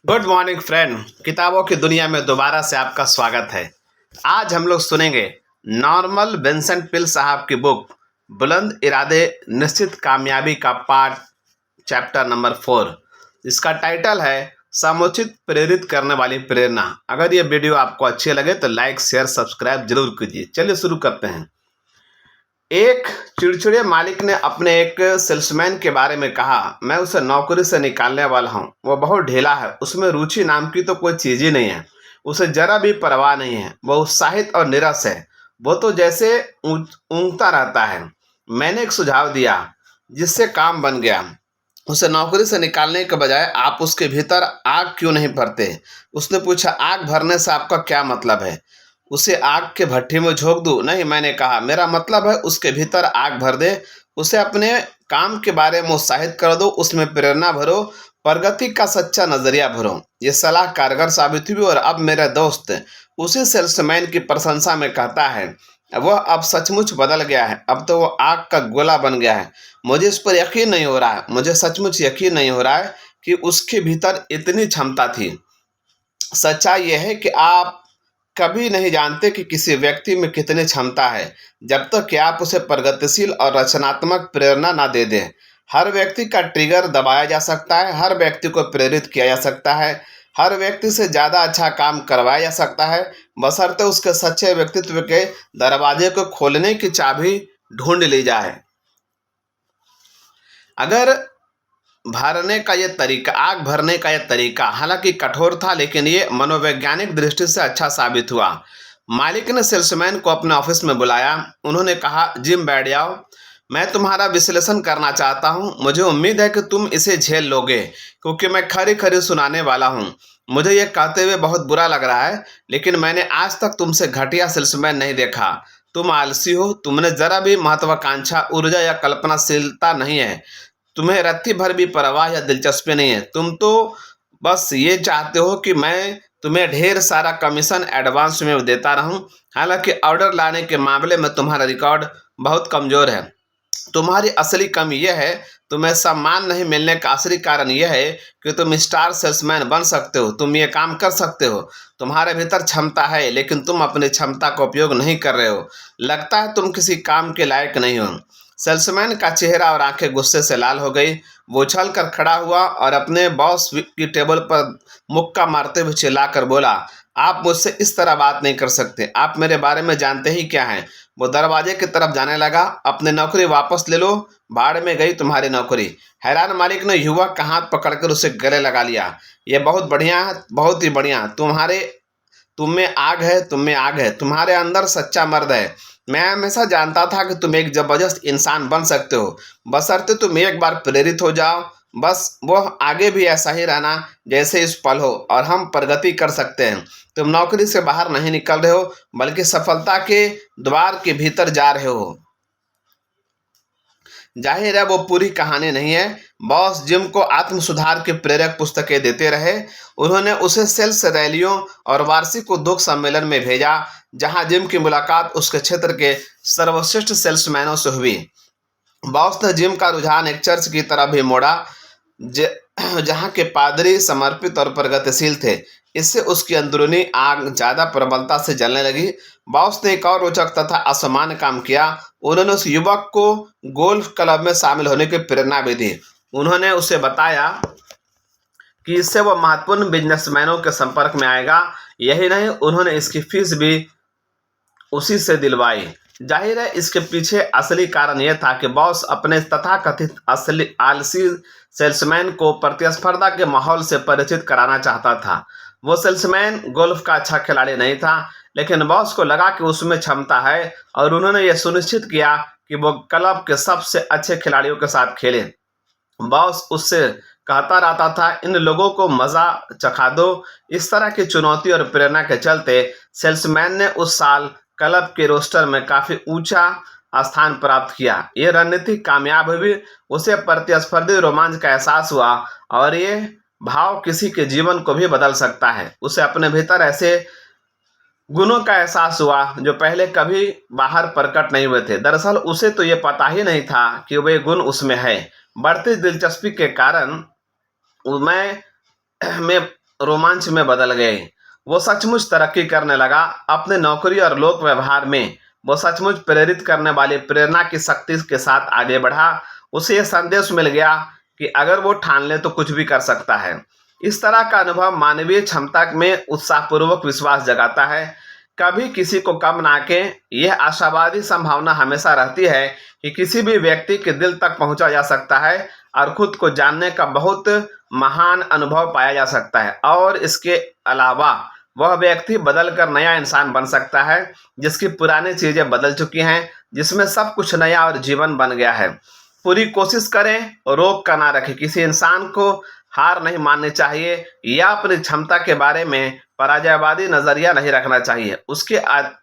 Good morning friend. किताबों की दुनिया में दोबारा से आपका स्वागत है। आज हम लोग सुनेंगे नॉर्मन विंसेंट पिल साहब की बुक बुलंद इरादे निश्चित कामयाबी का पार्ट चैप्टर नंबर 4। इसका टाइटल है समुचित प्रेरित करने वाली प्रेरणा। अगर ये वीडियो आपको अच्छी लगे तो लाइक शेयर सब्सक्राइब जरूर कीजिए। चलिए शुरू करते हैं। एक चिड़चिड़े मालिक ने अपने एक सेल्समैन के बारे में कहा, मैं उसे नौकरी से निकालने वाला हूँ। वो बहुत ढीला है, उसमें रुचि नाम की तो कोई चीज ही नहीं है। उसे जरा भी परवाह नहीं है, वो उत्साहित और निरस है। वो तो जैसे ऊँघता रहता है। मैंने एक सुझाव दिया जिससे काम बन गया। उसे नौकरी से निकालने के बजाय आप उसके भीतर आग क्यों नहीं भरते? उसने पूछा, आग भरने से आपका क्या मतलब है? उसे आग के भट्ठी में झोंक दूं? नहीं, मैंने कहा, मेरा मतलब है उसके भीतर आग भर दे। उसे अपने काम के बारे में उत्साहित कर दो, उसमें प्रेरणा भरो, प्रगति का सच्चा नजरिया भरो। ये सलाह कारगर साबित हुई और अब मेरा दोस्त उसी सेल्समैन की प्रशंसा में कहता है, वह अब सचमुच बदल गया है। अब तो वो आग का गोला बन गया है। मुझे इस पर यकीन नहीं हो रहा है। मुझे सचमुच यकीन नहीं हो रहा है कि उसके भीतर इतनी क्षमता थी। सच्चाई यह है कि आप कभी नहीं जानते कि किसी व्यक्ति में कितनी क्षमता है, जब तक कि आप उसे प्रगतिशील और रचनात्मक प्रेरणा ना दे दें। हर व्यक्ति का ट्रिगर दबाया जा सकता है, हर व्यक्ति को प्रेरित किया जा सकता है, हर व्यक्ति से ज़्यादा अच्छा काम करवाया जा सकता है, बशर्ते उसके सच्चे व्यक्तित्व के दरवाजे को खोलने की चाबी ढूंढ ली जाए। अगर आग भरने का यह तरीका हालांकि कठोर था, लेकिन ये मनोवैज्ञानिक दृष्टि से अच्छा साबित हुआ। मालिक ने सेल्समैन को अपने ऑफिस में बुलाया। उन्होंने कहा, जिम बैठ जाओ, मैं तुम्हारा विश्लेषण करना चाहता हूँ। मुझे उम्मीद है कि तुम इसे झेल लोगे, क्योंकि मैं खरी खरी सुनाने वाला हूँ। मुझे यह कहते हुए बहुत बुरा लग रहा है, लेकिन मैंने आज तक तुमसे घटिया सेल्समैन नहीं देखा। तुम आलसी हो, तुमने जरा भी महत्वाकांक्षा, ऊर्जा या कल्पनाशीलता नहीं है। तुम्हें रत्ती भर भी परवाह या दिलचस्पी नहीं है। तुम तो बस ये चाहते हो कि मैं तुम्हें ढेर सारा कमीशन एडवांस में देता रहूं। हालांकि ऑर्डर लाने के मामले में तुम्हारा रिकॉर्ड बहुत कमजोर है। तुम्हारी असली कमी यह है, तुम्हें सम्मान नहीं मिलने का असली कारण यह है कि तुम स्टार सेल्समैन बन सकते हो, तुम ये काम कर सकते हो। तुम्हारे भीतर क्षमता है, लेकिन तुम अपनी क्षमता का उपयोग नहीं कर रहे हो। लगता है तुम किसी काम के लायक नहीं हो। सेल्समैन का चेहरा और आंखें गुस्से से लाल हो गई। वो उछल कर खड़ा हुआ और अपने बॉस की टेबल पर मुक्का मारते हुए चिल्लाकर बोला, आप मुझसे इस तरह बात नहीं कर सकते। आप मेरे बारे में जानते ही क्या हैं? वो दरवाजे की तरफ जाने लगा। अपनी नौकरी वापस ले लो, भाड़ में गई तुम्हारी नौकरी। हैरान मालिक ने युवक का हाथ पकड़कर उसे गले लगा लिया। ये बहुत बढ़िया है, बहुत ही बढ़िया। तुम में आग है, तुम में आग है, तुम्हारे अंदर सच्चा मर्द है। मैं हमेशा जानता था कि तुम एक जबरदस्त इंसान बन सकते हो, बशर्ते तुम एक बार प्रेरित हो जाओ। बस वो आगे भी ऐसा ही रहना जैसे इस पल हो, और हम प्रगति कर सकते हैं। तुम नौकरी से बाहर नहीं निकल रहे हो, बल्कि सफलता के द्वार के भीतर जा रहे हो। जाहिर है वो पूरी कहानी नहीं है। बॉस जिम को आत्म सुधार की प्रेरक पुस्तकें देते रहे। उन्होंने उसे सेल्स रैलियों और वार्षिक उद्योग सम्मेलन में भेजा, जहां जिम की मुलाकात उसके क्षेत्र के सर्वश्रेष्ठ सेल्समैनों से हुई। बॉस ने जिम का रुझान एक चर्च की तरफ भी मोड़ा, ज- जहाँ के पादरी समर्पित और प्रगतिशील थे। इससे उसकी अंदरूनी आग ज्यादा प्रबलता से जलने लगी। बॉस ने एक और रोचक तथा असामान्य काम किया। उन्होंने उस युवक को गोल्फ क्लब में शामिल होने की प्रेरणा भी दी। उन्होंने उसे बताया कि इससे वह महत्वपूर्ण बिजनेसमैनों के संपर्क में आएगा। यही नहीं, उन्होंने इसकी फीस भी उसी से दिलवाई। जाहिर है इसके पीछे असली कारण यह था कि बॉस अपने तथाकथित असली आलसी सेल्समैन को प्रतिस्पर्धा के माहौल से परिचित कराना चाहता था। वो सेल्समैन गोल्फ का अच्छा खिलाड़ी नहीं था, लेकिन बॉस को लगा कि उसमें क्षमता है, और उन्होंने यह सुनिश्चित किया कि वो क्लब के सबसे अच्छे खिलाड़ियों के साथ खेले। बॉस उससे कहता रहता था, इन लोगों को मजा चखा दो। इस तरह की चुनौती और प्रेरणा के चलते सेल्समैन ने उस साल क्लब के रोस्टर में काफी ऊंचा स्थान प्राप्त किया। ये रणनीति कामयाब हुई। उसे प्रतिस्पर्धी रोमांच का एहसास हुआ, और ये भाव किसी के जीवन को भी बदल सकता है। उसे अपने भीतर ऐसे गुणों का एहसास हुआ जो पहले कभी बाहर प्रकट नहीं हुए थे। दरअसल उसे तो ये पता ही नहीं था कि वे गुण उसमें है। बढ़ती दिलचस्पी के कारण मैं मैं रोमांच में बदल गए। वो सचमुच तरक्की करने लगा। अपने नौकरी और लोक व्यवहार में वो सचमुच प्रेरित करने वाली प्रेरणा की शक्ति के साथ आगे बढ़ा। उसे यह संदेश मिल गया कि अगर वो ठान ले तो कुछ भी कर सकता है। इस तरह का अनुभव मानवीय क्षमता में उत्साहपूर्वक विश्वास जगाता है। कभी किसी को कम ना के यह आशावादी संभावना हमेशा रहती है कि किसी भी व्यक्ति के दिल तक पहुंचा जा सकता है और खुद को जानने का बहुत महान अनुभव पाया जा सकता है। और इसके अलावा वह व्यक्ति बदल कर नया इंसान बन सकता है, जिसकी पुरानी चीजें बदल चुकी हैं, जिसमें सब कुछ नया और जीवन बन गया है। पूरी कोशिश करें और रोक कर ना रखें। किसी इंसान को हार नहीं माननी चाहिए या अपनी क्षमता के बारे में पराजयवादी नजरिया नहीं रखना चाहिए। उसके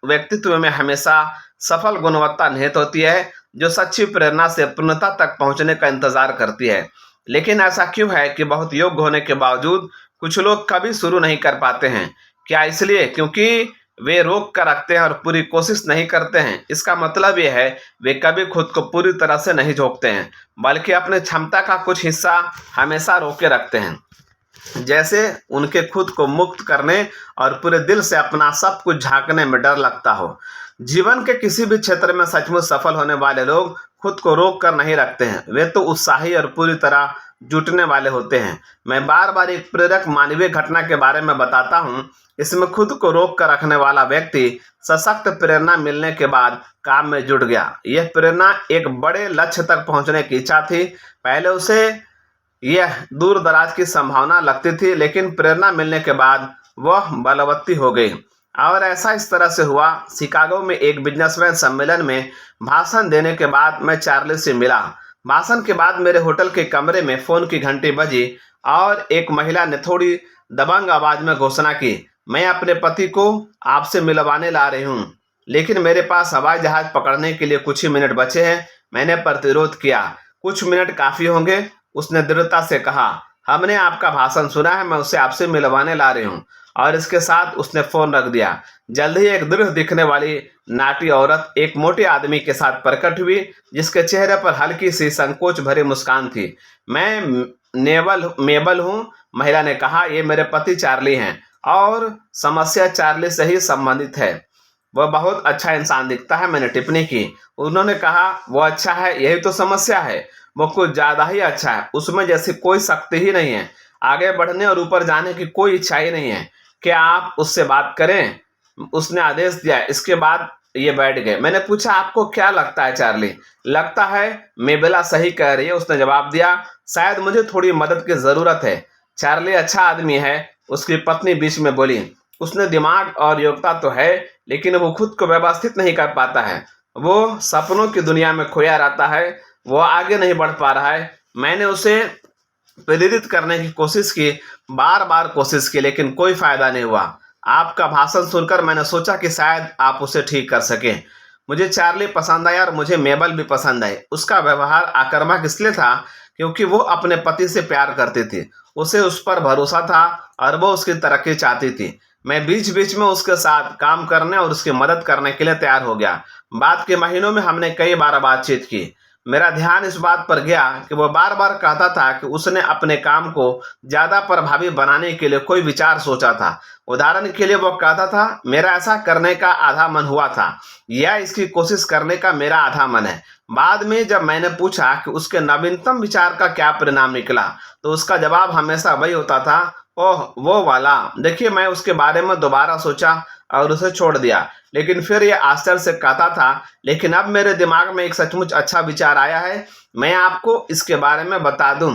व्यक्तित्व में हमेशा सफल गुणवत्ता निहित होती है, जो सच्ची प्रेरणा से पूर्णता तक पहुंचने का इंतजार करती है। लेकिन ऐसा क्यों है कि बहुत योग्य होने के बावजूद कुछ लोग कभी शुरू नहीं कर पाते हैं? क्या इसलिए क्योंकि वे रोक कर रखते हैं और पूरी कोशिश नहीं करते हैं? इसका मतलब यह है वे कभी खुद को पूरी तरह से नहीं झोंकते हैं, बल्कि अपने क्षमता का कुछ हिस्सा हमेशा रोके रखते हैं, जैसे उनके खुद को मुक्त करने और पूरे दिल से अपना सब कुछ झांकने में डर लगता हो। जीवन के किसी भी क्षेत्र में सचमुच सफल होने वाले लोग खुद को रोक कर नहीं रखते हैं। वे तो उत्साही और पूरी तरह जुटने वाले होते हैं। मैं बार बार एक प्रेरक मानवीय घटना के बारे में बताता हूँ। इसमें खुद को रोक कर रखने वाला व्यक्ति सशक्त प्रेरणा मिलने के बाद काम में जुट गया। यह प्रेरणा एक बड़े लक्ष्य तक पहुंचने की इच्छा थी। पहले उसे यह दूर दराज की संभावना लगती थी, लेकिन प्रेरणा मिलने के बाद वह बलवत्ती हो गई। और ऐसा इस तरह से हुआ। शिकागो में एक बिजनेसमैन सम्मेलन में भाषण देने के बाद मैं चार्ली से मिला। भाषण के बाद मेरे होटल के कमरे में फोन की घंटी बजी और एक महिला ने थोड़ी दबंग आवाज में घोषणा की, मैं अपने पति को आपसे मिलवाने ला रही हूँ, लेकिन मेरे पास हवाई जहाज पकड़ने के लिए कुछ ही मिनट बचे हैं। मैंने प्रतिरोध किया, कुछ मिनट काफी होंगे? उसने दृढ़ता से कहा, हमने आपका भाषण सुना है, मैं उसे आपसे मिलवाने ला रही हूँ। और इसके साथ उसने फोन रख दिया। जल्द ही एक दृढ़ दिखने वाली नाटी औरत एक मोटे आदमी के साथ प्रकट हुई, जिसके चेहरे पर हल्की सी संकोच भरी मुस्कान थी। मैं मेबल हूँ, महिला ने कहा। ये मेरे पति चार्ली हैं और समस्या चार्ली से ही संबंधित है। वह बहुत अच्छा इंसान दिखता है, मैंने टिप्पणी की। उन्होंने कहा, वो अच्छा है, यही तो समस्या है। वो कुछ ज्यादा ही अच्छा है, उसमें जैसे कोई शक्ति ही नहीं है, आगे बढ़ने और ऊपर जाने की कोई इच्छा ही नहीं है। क्या आप उससे बात करें? उसने आदेश दिया। इसके बाद ये बैठ गए। मैंने पूछा, आपको क्या लगता है चार्ली? लगता है मेबेला सही कह रही है, उसने जवाब दिया। शायद मुझे थोड़ी मदद की जरूरत है। चार्ली अच्छा आदमी है, उसकी पत्नी बीच में बोली। उसने दिमाग और योग्यता तो है, लेकिन वो खुद को व्यवस्थित नहीं कर पाता है। वो सपनों की दुनिया में खोया रहता है, वो आगे नहीं बढ़ पा रहा है। मैंने उसे प्रेरित करने की कोशिश की, बार बार कोशिश की, लेकिन कोई फायदा नहीं हुआ। आपका भाषण सुनकर मैंने सोचा कि शायद आप उसे ठीक कर सकें। मुझे चार्ली पसंद आया और मुझे मेबल भी पसंद आई। उसका व्यवहार आक्रामक इसलिए था क्योंकि वो अपने पति से प्यार करती थी, उसे उस पर भरोसा था और वो उसकी तरक्की चाहती थी। मैं बीच बीच में उसके साथ काम करने और उसकी मदद करने के लिए तैयार हो गया। बाद के महीनों में हमने कई बार बातचीत की। मेरा ध्यान इस बात पर गया कि वह बार बार कहता था कि उसने अपने काम को ज्यादा प्रभावी बनाने के लिए कोई विचार सोचा था। उदाहरण के लिए वो कहता था, मेरा ऐसा करने का आधा मन हुआ था, या इसकी कोशिश करने का मेरा आधा मन है। बाद में जब मैंने पूछा कि उसके नवीनतम विचार का क्या परिणाम निकला, तो उसका जवाब हमेशा वही होता था, ओह वो वाला, देखिए मैं उसके बारे में दोबारा सोचा और उसे छोड़ दिया। लेकिन फिर यह आश्चर्य से कहता था, लेकिन अब मेरे दिमाग में एक सचमुच अच्छा विचार आया है, मैं आपको इसके बारे में बता दूं।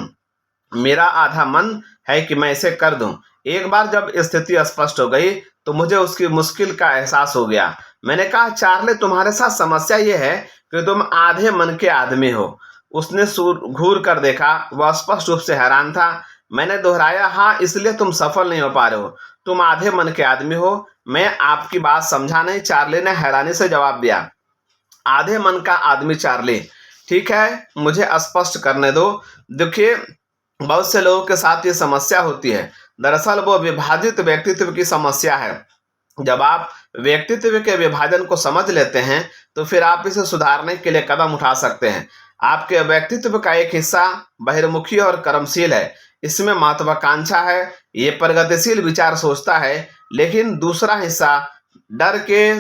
मेरा आधा मन है कि मैं इसे कर दूं। एक बार जब स्थिति स्पष्ट हो गई तो मुझे उसकी मुश्किल का एहसास हो गया। मैंने कहा, चार्ली तुम्हारे साथ समस्या यह है कि तुम आधे मन के आदमी हो। उसने घूर कर देखा, वह स्पष्ट रूप से हैरान था। मैंने दोहराया, हाँ इसलिए तुम सफल नहीं हो पा रहे हो, तुम आधे मन के आदमी हो। मैं आपकी बात समझा नहीं, चार्ली ने हैरानी से जवाब दिया। आधे मन का आदमी चार्ली, ठीक है मुझे स्पष्ट करने दो। देखिए, बहुत से लोगों के साथ ये समस्या होती है। दरअसल वो विभाजित व्यक्तित्व की समस्या है। जब आप व्यक्तित्व के विभाजन को समझ लेते हैं तो फिर आप इसे सुधारने के लिए कदम उठा सकते हैं। आपके व्यक्तित्व का एक हिस्सा बहिर्मुखी और कर्मशील है, इसमें महत्वाकांक्षा है, ये प्रगतिशील विचार सोचता है, लेकिन दूसरा हिस्सा डर के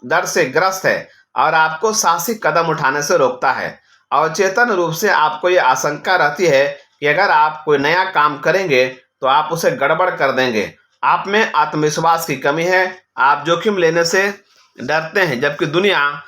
डर से ग्रस्त है और आपको साहसिक कदम उठाने से रोकता है। अवचेतन रूप से आपको ये आशंका रहती है कि अगर आप कोई नया काम करेंगे तो आप उसे गड़बड़ कर देंगे। आप में आत्मविश्वास की कमी है, आप जोखिम लेने से डरते हैं, जबकि दुनिया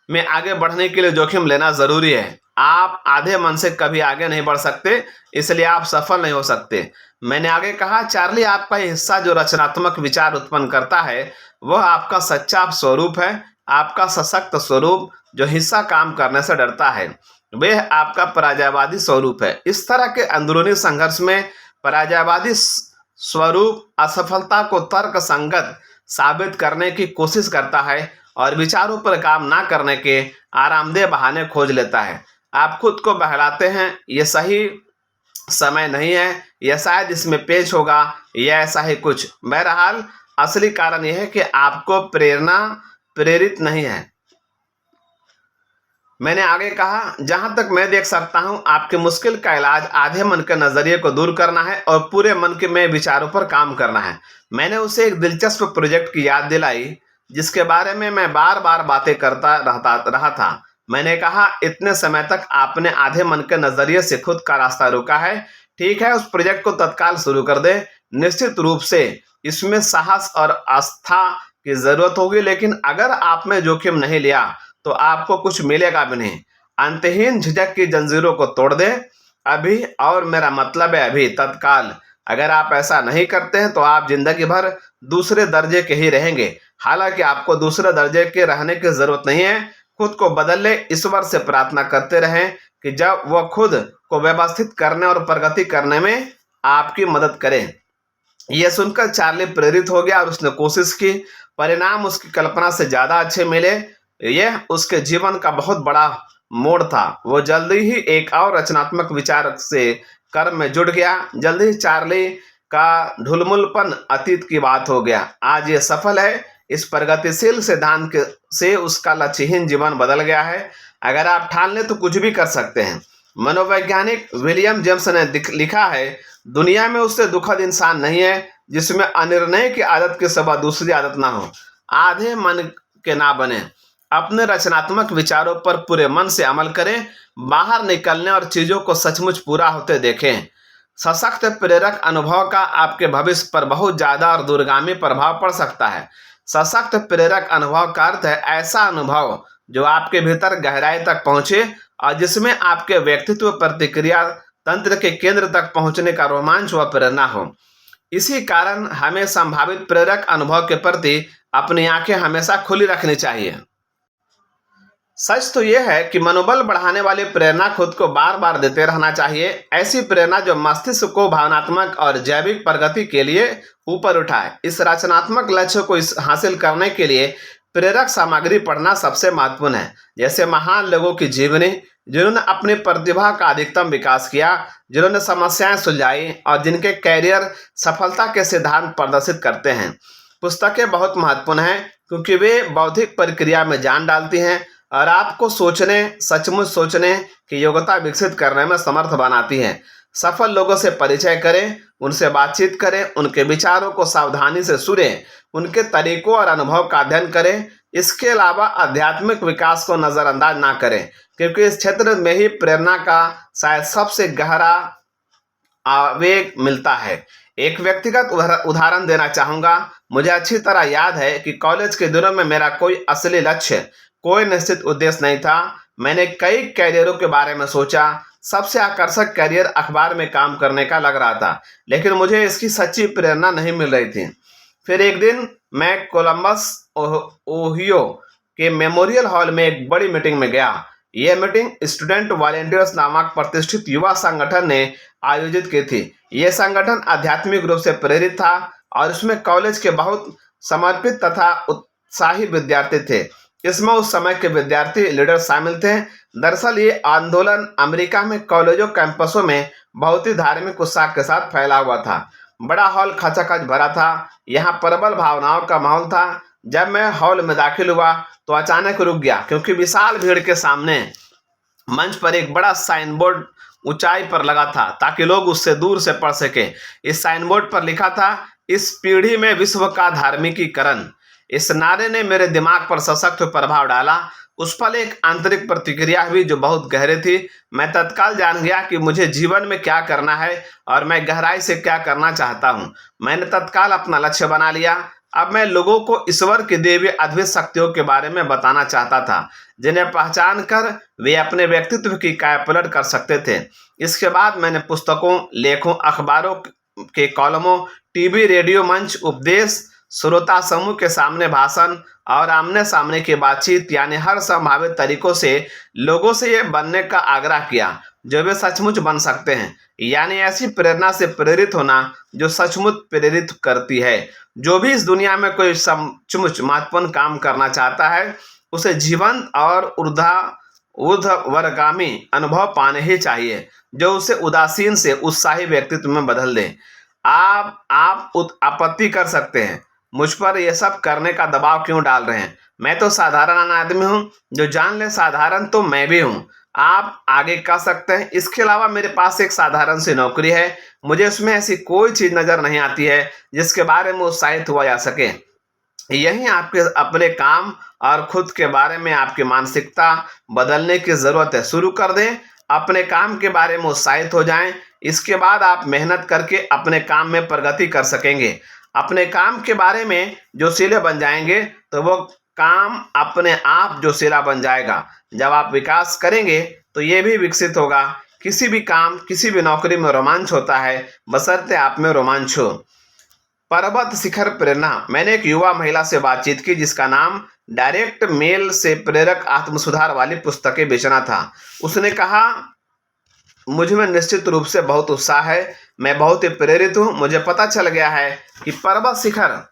में आगे बढ़ने के लिए जोखिम लेना जरूरी है। आप आधे मन से कभी आगे नहीं बढ़ सकते, इसलिए आप सफल नहीं हो सकते। मैंने आगे कहा, चार्ली, आपका ये हिस्सा जो रचनात्मक विचार उत्पन्न करता है वह आपका सच्चा स्वरूप है, आपका सशक्त स्वरूप। जो हिस्सा काम करने से डरता है वह आपका पराजयवादी स्वरूप है। इस तरह के अंदरूनी संघर्ष में पराजयवादी स्वरूप असफलता को तर्क संगत साबित करने की कोशिश करता है और विचारों पर काम ना करने के आरामदेह बहाने खोज लेता है। आप खुद को बहलाते हैं, यह सही समय नहीं है, यह शायद इसमें पेश होगा, या ऐसा ही कुछ। बहरहाल असली कारण यह है कि आपको प्रेरित नहीं है। मैंने आगे कहा, जहां तक मैं देख सकता हूं, आपकी मुश्किल का इलाज आधे मन के नजरिए को दूर करना है और पूरे मन के में विचारों पर काम करना है। मैंने उसे एक दिलचस्प प्रोजेक्ट की याद दिलाई जिसके बारे में मैं बार बार बातें करता रहा था। मैंने कहा, इतने समय तक आपने आधे मन के नजरिए से खुद का रास्ता रोका है। ठीक है, उस प्रोजेक्ट को तत्काल शुरू कर दे। निश्चित रूप से इसमें साहस और आस्था की जरूरत होगी, लेकिन अगर आपने जोखिम नहीं लिया तो आपको कुछ मिलेगा भी नहीं। अंतहीन झिझक की जंजीरों को तोड़ दे अभी, और मेरा मतलब है अभी, तत्काल। अगर आप ऐसा नहीं करते हैं तो आप जिंदगी भर दूसरे दर्जे के ही रहेंगे। हालांकि आपको दूसरे दर्जे के रहने की जरूरत नहीं है। खुद को बदल ले, ईश्वर से प्रार्थना करते रहें कि जब वह खुद को व्यवस्थित करने और प्रगति करने में आपकी मदद करें। यह सुनकर चार्ली प्रेरित हो गया और उसने कोशिश की। परिणाम उसकी कल्पना से ज्यादा अच्छे मिले। यह उसके जीवन का बहुत बड़ा मोड़ था। वो जल्दी ही एक और रचनात्मक विचार से कर्म में जुट गया। जल्दी ही चार्ली का ढुलमुलपन अतीत की बात हो गया। आज ये सफल है। इस प्रगतिशील सिद्धांत से उसका लक्ष्यहीन जीवन बदल गया है। अगर आप ठान लें तो कुछ भी कर सकते हैं। मनोवैज्ञानिक विलियम जेम्स ने लिखा है, दुनिया में उससे दुखद इंसान नहीं है जिसमें अनिर्णय की आदत के सिवा दूसरी आदत ना हो। आधे मन के ना बने, अपने रचनात्मक विचारों पर पूरे मन से अमल करें, बाहर निकलने और चीजों को सचमुच पूरा होते देखें। सशक्त प्रेरक अनुभव का आपके भविष्य पर बहुत ज्यादा और दूरगामी प्रभाव पड़ सकता है। सशक्त प्रेरक अनुभव का अर्थ है ऐसा अनुभव जो आपके भीतर गहराई तक पहुंचे और जिसमें आपके व्यक्तित्व प्रतिक्रिया तंत्र के केंद्र तक पहुंचने का रोमांच व प्रेरणा हो। इसी कारण हमें संभावित प्रेरक अनुभव के प्रति अपनी आंखें हमेशा खुली रखनी चाहिए। सच तो यह है कि मनोबल बढ़ाने वाली प्रेरणा खुद को बार बार देते रहना चाहिए। ऐसी प्रेरणा जो मस्तिष्क को भावनात्मक और जैविक प्रगति के लिए ऊपर उठाए। इस रचनात्मक लक्ष्य को हासिल करने के लिए प्रेरक सामग्री पढ़ना सबसे महत्वपूर्ण है। जैसे महान लोगों की जीवनी जिन्होंने अपनी प्रतिभा का अधिकतम विकास किया, जिन्होंने समस्याएं सुलझाई और जिनके कैरियर सफलता के सिद्धांत प्रदर्शित करते हैं। पुस्तकें बहुत महत्वपूर्ण हैं क्योंकि वे बौद्धिक प्रक्रिया में जान डालती हैं और आपको सोचने, सचमुच सोचने की योग्यता विकसित करने में समर्थ बनाती हैं। सफल लोगों से परिचय करें, उनसे बातचीत करें, उनके विचारों को सावधानी से सुनें, उनके तरीकों और अनुभव का अध्ययन करें। इसके अलावा आध्यात्मिक विकास को नजरअंदाज ना करें, क्योंकि इस क्षेत्र में ही प्रेरणा का शायद सबसे गहरा आवेग मिलता है। एक व्यक्तिगत उदाहरण देना चाहूंगा। मुझे अच्छी तरह याद है कि कॉलेज के दिनों में मेरा कोई असली लक्ष्य, कोई निश्चित उद्देश्य नहीं था। मैंने कई कैरियरों के बारे में सोचा। सबसे आकर्षक कैरियर अखबार में काम करने का लग रहा था, लेकिन मुझे इसकी सच्ची प्रेरणा नहीं मिल रही थी। फिर एक दिन मैं कोलंबस ओहियो के मेमोरियल हॉल में एक बड़ी मीटिंग में गया। यह मीटिंग स्टूडेंट वॉलेंटियर्स नामक प्रतिष्ठित युवा संगठन ने आयोजित की थी। यह संगठन आध्यात्मिक रूप से प्रेरित था और उसमें कॉलेज के बहुत समर्पित तथा उत्साही विद्यार्थी थे। इसमें उस समय के विद्यार्थी लीडर शामिल थे। दरअसल ये आंदोलन अमेरिका में कॉलेजों कैंपसों में बहुत ही धार्मिक उत्साह के साथ फैला हुआ था। बड़ा हॉल खचाखच भरा था। यहाँ प्रबल भावनाओं का माहौल था। जब मैं हॉल में दाखिल हुआ तो अचानक रुक गया, क्योंकि विशाल भीड़ के सामने मंच पर एक बड़ा साइन बोर्ड ऊंचाई पर लगा था ताकि लोग उससे दूर से पढ़ सके। इस साइनबोर्ड पर लिखा था, इस पीढ़ी में विश्व का धार्मिकीकरण। इस नारे ने मेरे दिमाग पर सशक्त प्रभाव डाला। उस पल एक आंतरिक प्रतिक्रिया हुई जो बहुत गहरी थी। मैं तत्काल जान गया कि मुझे जीवन में क्या करना है और मैं गहराई से क्या करना चाहता हूँ। मैंने तत्काल अपना लक्ष्य बना लिया। अब मैं लोगों को ईश्वर की दी हुई अद्भुत शक्तियों के बारे में बताना चाहता था, जिन्हें पहचान कर वे अपने व्यक्तित्व की कायापलट कर सकते थे। इसके बाद मैंने पुस्तकों, लेखों, अखबारों के कॉलमों, टीवी, रेडियो मंच, उपदेश, श्रोता समूह के सामने भाषण और आमने सामने की बातचीत यानी हर संभावित तरीकों से लोगों से ये बनने का आग्रह किया जो वे सचमुच बन सकते हैं, यानी ऐसी प्रेरणा से प्रेरित होना जो सचमुच प्रेरित करती है। जो भी इस दुनिया में कोई सचमुच महत्वपूर्ण काम करना चाहता है, उसे जीवंत और ऊर्ध्वगामी अनुभव पाने ही चाहिए जो उसे उदासीन से उत्साही व्यक्तित्व में बदल दे। आप आपत्ति कर सकते हैं, मुझ पर यह सब करने का दबाव क्यों डाल रहे हैं? मैं तो साधारण आदमी हूँ जो जान ले साधारण तो मैं भी हूँ। आप आगे कह सकते हैं, इसके अलावा मेरे पास एक साधारण सी नौकरी है। मुझे उसमें ऐसी कोई चीज नजर नहीं आती है जिसके बारे में उत्साहित हुआ जा सके। यही आपके अपने काम और खुद के बारे में आपकी मानसिकता बदलने की जरूरत है। शुरू कर दें, अपने काम के बारे में उत्साहित हो जाएं। इसके बाद आप मेहनत करके अपने काम में प्रगति कर सकेंगे। अपने काम के बारे में जोशीले बन जाएंगे तो वो काम अपने आप जोशीला बन जाएगा। जब आप विकास करेंगे तो ये भी विकसित होगा। किसी भी काम, किसी भी नौकरी में रोमांच होता है, बशर्ते आप में रोमांच हो। पर्वत शिखर प्रेरणा। मैंने एक युवा महिला से बातचीत की जिसका नाम डायरेक्ट मेल से प्रेरक आत्मसुधार वाली पुस्तकें बेचना था। उसने कहा, मुझ में निश्चित रूप से बहुत उत्साह है। मैं बहुत ही प्रेरित हूं। मुझे पता चल गया है कि पर्वत शिखर,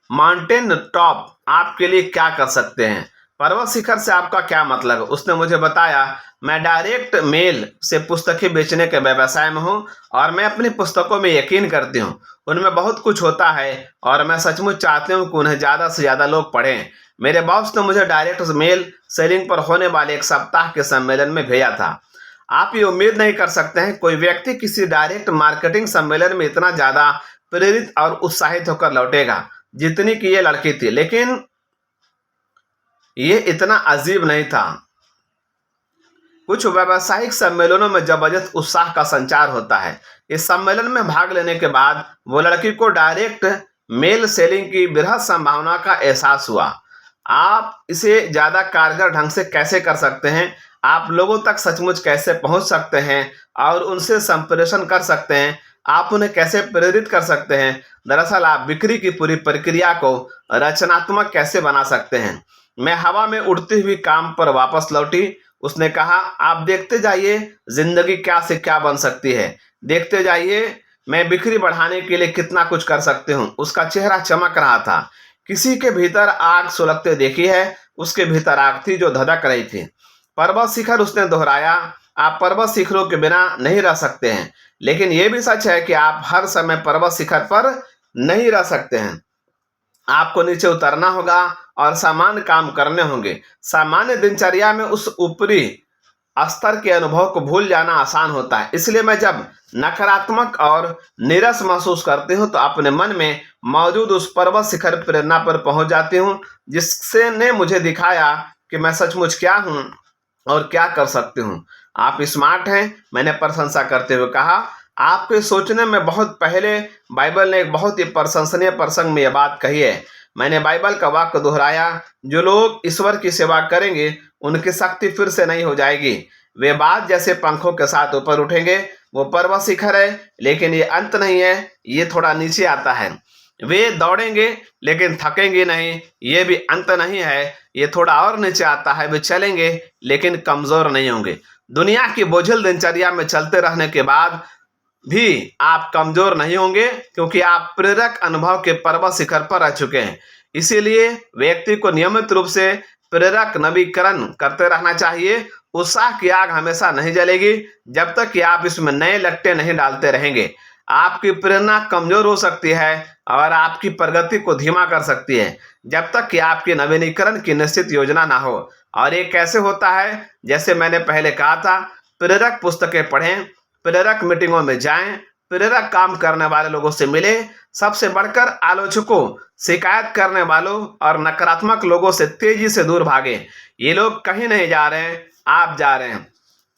माउंटेन टॉप आपके लिए क्या कर सकते हैं। पर्वत शिखर से आपका क्या मतलब है? उसने मुझे बताया, मैं डायरेक्ट मेल से पुस्तकें बेचने के व्यवसाय में हूं और मैं अपनी पुस्तकों में यकीन करती हूं। उनमें बहुत कुछ होता है और मैं सचमुच चाहती हूं कि उन्हें ज़्यादा से ज़्यादा लोग पढ़ें। मेरे बॉस ने मुझे डायरेक्ट मेल सेलिंग पर होने वाले एक सप्ताह के सम्मेलन में भेजा था। आप ये उम्मीद नहीं कर सकते हैं कोई व्यक्ति किसी डायरेक्ट मार्केटिंग सम्मेलन में इतना ज़्यादा प्रेरित और उत्साहित होकर लौटेगा जितनी कि ये लड़की थी। लेकिन ये इतना अजीब नहीं था। कुछ व्यावसायिक सम्मेलनों में जबरदस्त उत्साह का संचार होता है। इस सम्मेलन में भाग लेने के बाद वो लड़की को डायरेक्ट मेल सेलिंग की बृहद संभावना का एहसास हुआ। आप इसे ज़्यादा कारगर ढंग से कैसे कर सकते हैं? आप लोगों तक सचमुच कैसे पहुंच सकते हैं और उनसे संप्रेषण कर सकते हैं? आप उन्हें कैसे प्रेरित कर सकते हैं? दरअसल आप बिक्री की पूरी प्रक्रिया को रचनात्मक कैसे बना सकते हैं? मैं हवा में उड़ती हुई काम पर वापस लौटी। उसने कहा, आप देखते जाइए जिंदगी क्या से क्या बन सकती है। देखते जाइए मैं बिक्री बढ़ाने के लिए कितना कुछ कर सकती हूँ। उसका चेहरा चमक रहा था। किसी के भीतर आग सुलगते देखी है, उसके भीतर आग थी जो धधक रही थी। पर्वत शिखर, उसने दोहराया, आप पर्वत शिखरों के बिना नहीं रह सकते हैं, लेकिन यह भी सच है कि आप हर समय पर्वत शिखर पर नहीं रह सकते हैं। आपको नीचे उतरना होगा और सामान्य काम करने होंगे। सामान्य दिनचर्या में उस ऊपरी स्तर के अनुभव को भूल जाना आसान होता है। इसलिए मैं जब नकारात्मक और नीरस महसूस करती हूँ तो अपने मन में मौजूद उस पर्वत शिखर प्रेरणा पर पहुंच जाती हूँ जिससे ने मुझे दिखाया कि मैं सचमुच क्या हूँ और क्या कर सकती हूँ। आप स्मार्ट हैं, मैंने प्रशंसा करते हुए कहा। आपके सोचने में बहुत पहले बाइबल ने एक बहुत ही प्रशंसनीय प्रसंग में यह बात कही है। मैंने बाइबल का वाक्य दोहराया, जो लोग ईश्वर की सेवा करेंगे उनकी शक्ति फिर से नहीं हो जाएगी। वे बाज जैसे पंखों के साथ ऊपर उठेंगे। वो पर्वत शिखर है, लेकिन ये अंत नहीं है, ये थोड़ा नीचे आता है। वे दौड़ेंगे लेकिन थकेंगे नहीं, ये भी अंत नहीं है, ये थोड़ा और नीचे आता है। वे चलेंगे लेकिन कमजोर नहीं होंगे। दुनिया की बोझिल दिनचर्या में चलते रहने के बाद भी आप कमजोर नहीं होंगे, क्योंकि आप प्रेरक अनुभव के पर्वत शिखर पर रह चुके हैं। इसीलिए व्यक्ति को नियमित रूप से प्रेरक नवीकरण करते रहना चाहिए। उत्साह की आग हमेशा नहीं जलेगी जब तक कि आप इसमें नए लट्टे नहीं डालते रहेंगे। आपकी प्रेरणा कमजोर हो सकती है और आपकी प्रगति को धीमा कर सकती है जब तक कि आपकी नवीनीकरण की निश्चित योजना ना हो। और ये कैसे होता है? जैसे मैंने पहले कहा था, प्रेरक पुस्तकें पढ़ें, प्रेरक मीटिंगों में जाएं, प्रेरक काम करने वाले लोगों से मिले। सबसे बढ़कर आलोचकों, शिकायत करने वालों और नकारात्मक लोगों से तेजी से दूर भागे। ये लोग कहीं नहीं जा रहे हैं, आप जा रहे हैं।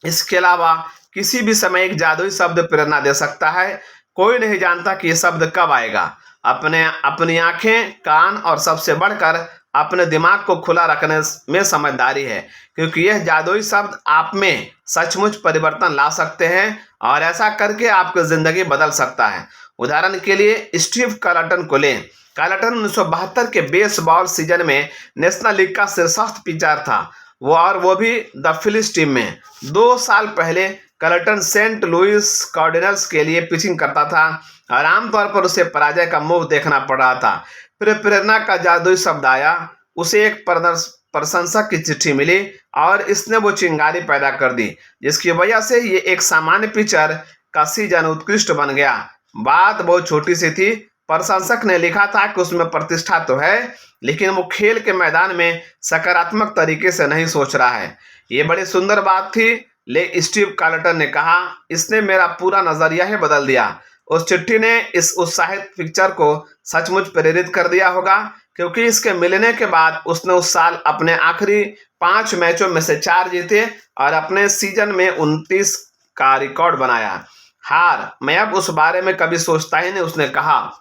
इसके अलावा किसी भी समय एक जादुई शब्द प्रेरणा दे सकता है। कोई नहीं जानता कि यह शब्द कब आएगा। अपनी आंखें, कान और सबसे बढ़कर अपने दिमाग को खुला रखने में समझदारी है, क्योंकि यह जादुई शब्द आप में सचमुच परिवर्तन ला सकते हैं और ऐसा करके आपकी जिंदगी बदल सकता है। उदाहरण के लिए स्टीव कर्लटन को लें। कर्लटन 1972 के बेसबॉल सीजन में नेशनल लीग का शीर्षस्थ पिचर था, वो भी द फिलिस टीम में। 2 साल पहले कर्लटन सेंट लुइस कार्डिनल्स के लिए पिचिंग करता था और आमतौर पर उसे पराजय का मुंह देखना पड़ रहा था। फिर प्रेरणा का जादुई शब्द आया। उसे एक प्रशंसक की चिट्ठी मिली और इसने वो चिंगारी पैदा कर दी, जिसकी वजह से ये एक सामान्य पिचर का सीजन उत्कृष्ट बन गया। बात बहुत छोटी सी थी। प्रशंसक ने लिखा था कि उसमें प्रतिष्ठा तो है, लेकिन वो खेल के मैदान में सकारात्मक तरीके से नहीं सोच रहा है। ये बड़ी सुंदर बात थी। ले स्टीव कार्लटन ने कहा, इसने मेरा पूरा नजरिया ही बदल दिया। उस चिट्ठी ने इस उत्साहित पिक्चर को सचमुच प्रेरित कर दिया होगा, क्योंकि इसके मिलने के बाद उसने उस साल अपने आखिरी 5 मैचों में से 4 जीते और अपने सीजन में 29 का रिकॉर्ड बनाया। हार, मैं अब उस बारे में कभी सोचता ही नहीं, उसने कहा।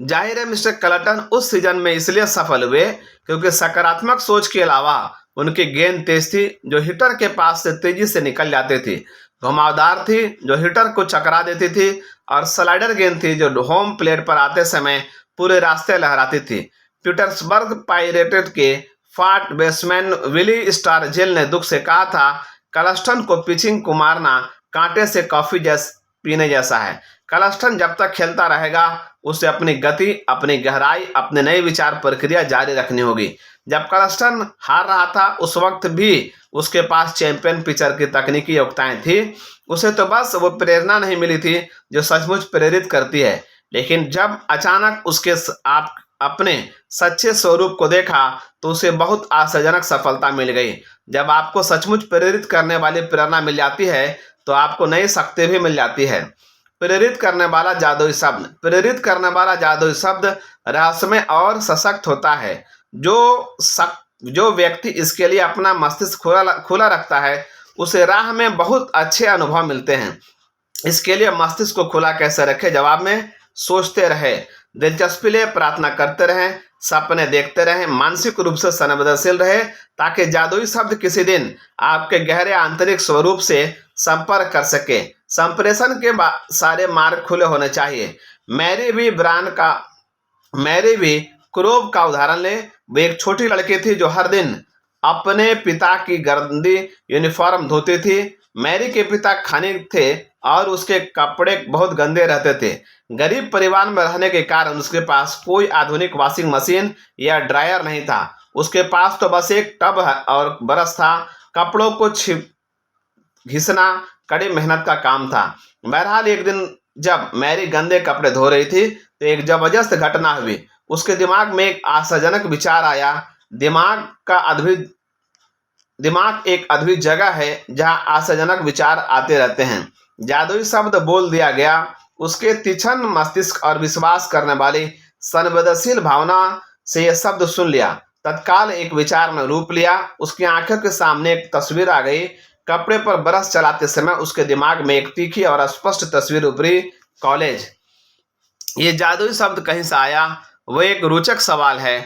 जाहिर है मिस्टर कर्लटन उस सीजन में इसलिए सफल हुए क्योंकि सकारात्मक सोच के अलावा उनकी गेंद तेज थी, जो हिटर के पास से तेजी से निकल जाती थी, घुमावदार थी, जो हिटर को चकरा देती थी, और स्लाइडर गेंद थी जो होम प्लेट पर आते समय पूरे रास्ते लहराती थी। पीटर्सबर्ग पाइरेटेड के फाट बैट्समैन विली स्टारजेल ने दुख से कहा था, कर्लटन को पिचिंग को मारना कांटे से कॉफी पीने जैसा है। कर्लटन जब तक खेलता रहेगा, उसे अपनी गति, अपनी गहराई, अपनी नई विचार प्रक्रिया जारी रखनी होगी। जब कर्लटन हार रहा था, उस वक्त भी उसके पास चैंपियन पिचर की तकनीकी योग्यताएं थी। उसे तो बस वो प्रेरणा नहीं मिली थी जो सचमुच प्रेरित करती है। लेकिन जब अचानक उसके आप अपने सच्चे स्वरूप को देखा, तो उसे बहुत आशाजनक सफलता मिल गई। जब आपको सचमुच प्रेरित करने वाली प्रेरणा मिल जाती है, तो आपको नई शक्ति भी मिल जाती है। प्रेरित करने वाला जादुई शब्द। प्रेरित करने वाला जादुई शब्द रहस्यमय और सशक्त होता है। जो व्यक्ति इसके लिए अपना मस्तिष्क खुला रखता है, उसे राह में बहुत अच्छे अनुभव मिलते हैं। इसके लिए मस्तिष्क को खुला कैसे रखें? जवाब में सोचते रहे, दिलचस्पी ले, प्रार्थना करते रहें, सपने देखते रहें, मानसिक रूप से संवेदनशील रहे, ताकि जादुई शब्द किसी दिन आपके गहरे आंतरिक स्वरूप से संपर्क कर सके। संप्रेषण के सारे मार्ग खुले होने चाहिए। मैरी भी क्रोव का उदाहरण लें। वो एक छोटी लड़की थी जो हर दिन अपने पिता की गंदी यूनिफॉर्म धोती थी। मैरी के पिता खनिक थे और उसके कपड़े बहुत गंदे रहते थे। गरीब परिवार में रहने के कारण उसके पास कोई आधुनिक वॉशिंग मशीन या ड्रायर नहीं था। उसके पास तो बस एक टब और ब्रश था। कपड़ों को घिसना कड़ी मेहनत का काम था। बहरहाल एक दिन जब मैरी गंदे कपड़े धो रही थी, तो एक जबरदस्त घटना हुई। उसके दिमाग में एक आशाजनक विचार आया। दिमाग एक अद्भुत जगह है जहां आशाजनक विचार आते रहते हैं। जादुई शब्द बोल दिया गया। उसके तीक्ष्ण मस्तिष्क और विश्वास करने वाली संवेदनशील भावना से यह शब्द सुन लिया। तत्काल एक विचार ने रूप लिया। उसकी आंखों के सामने एक तस्वीर आ गई। कपड़े पर ब्रश चलाते समय उसके दिमाग में एक तीखी और स्पष्ट तस्वीर उभरी, कॉलेज। ये जादुई शब्द कहीं से आया? वो एक रोचक सवाल है।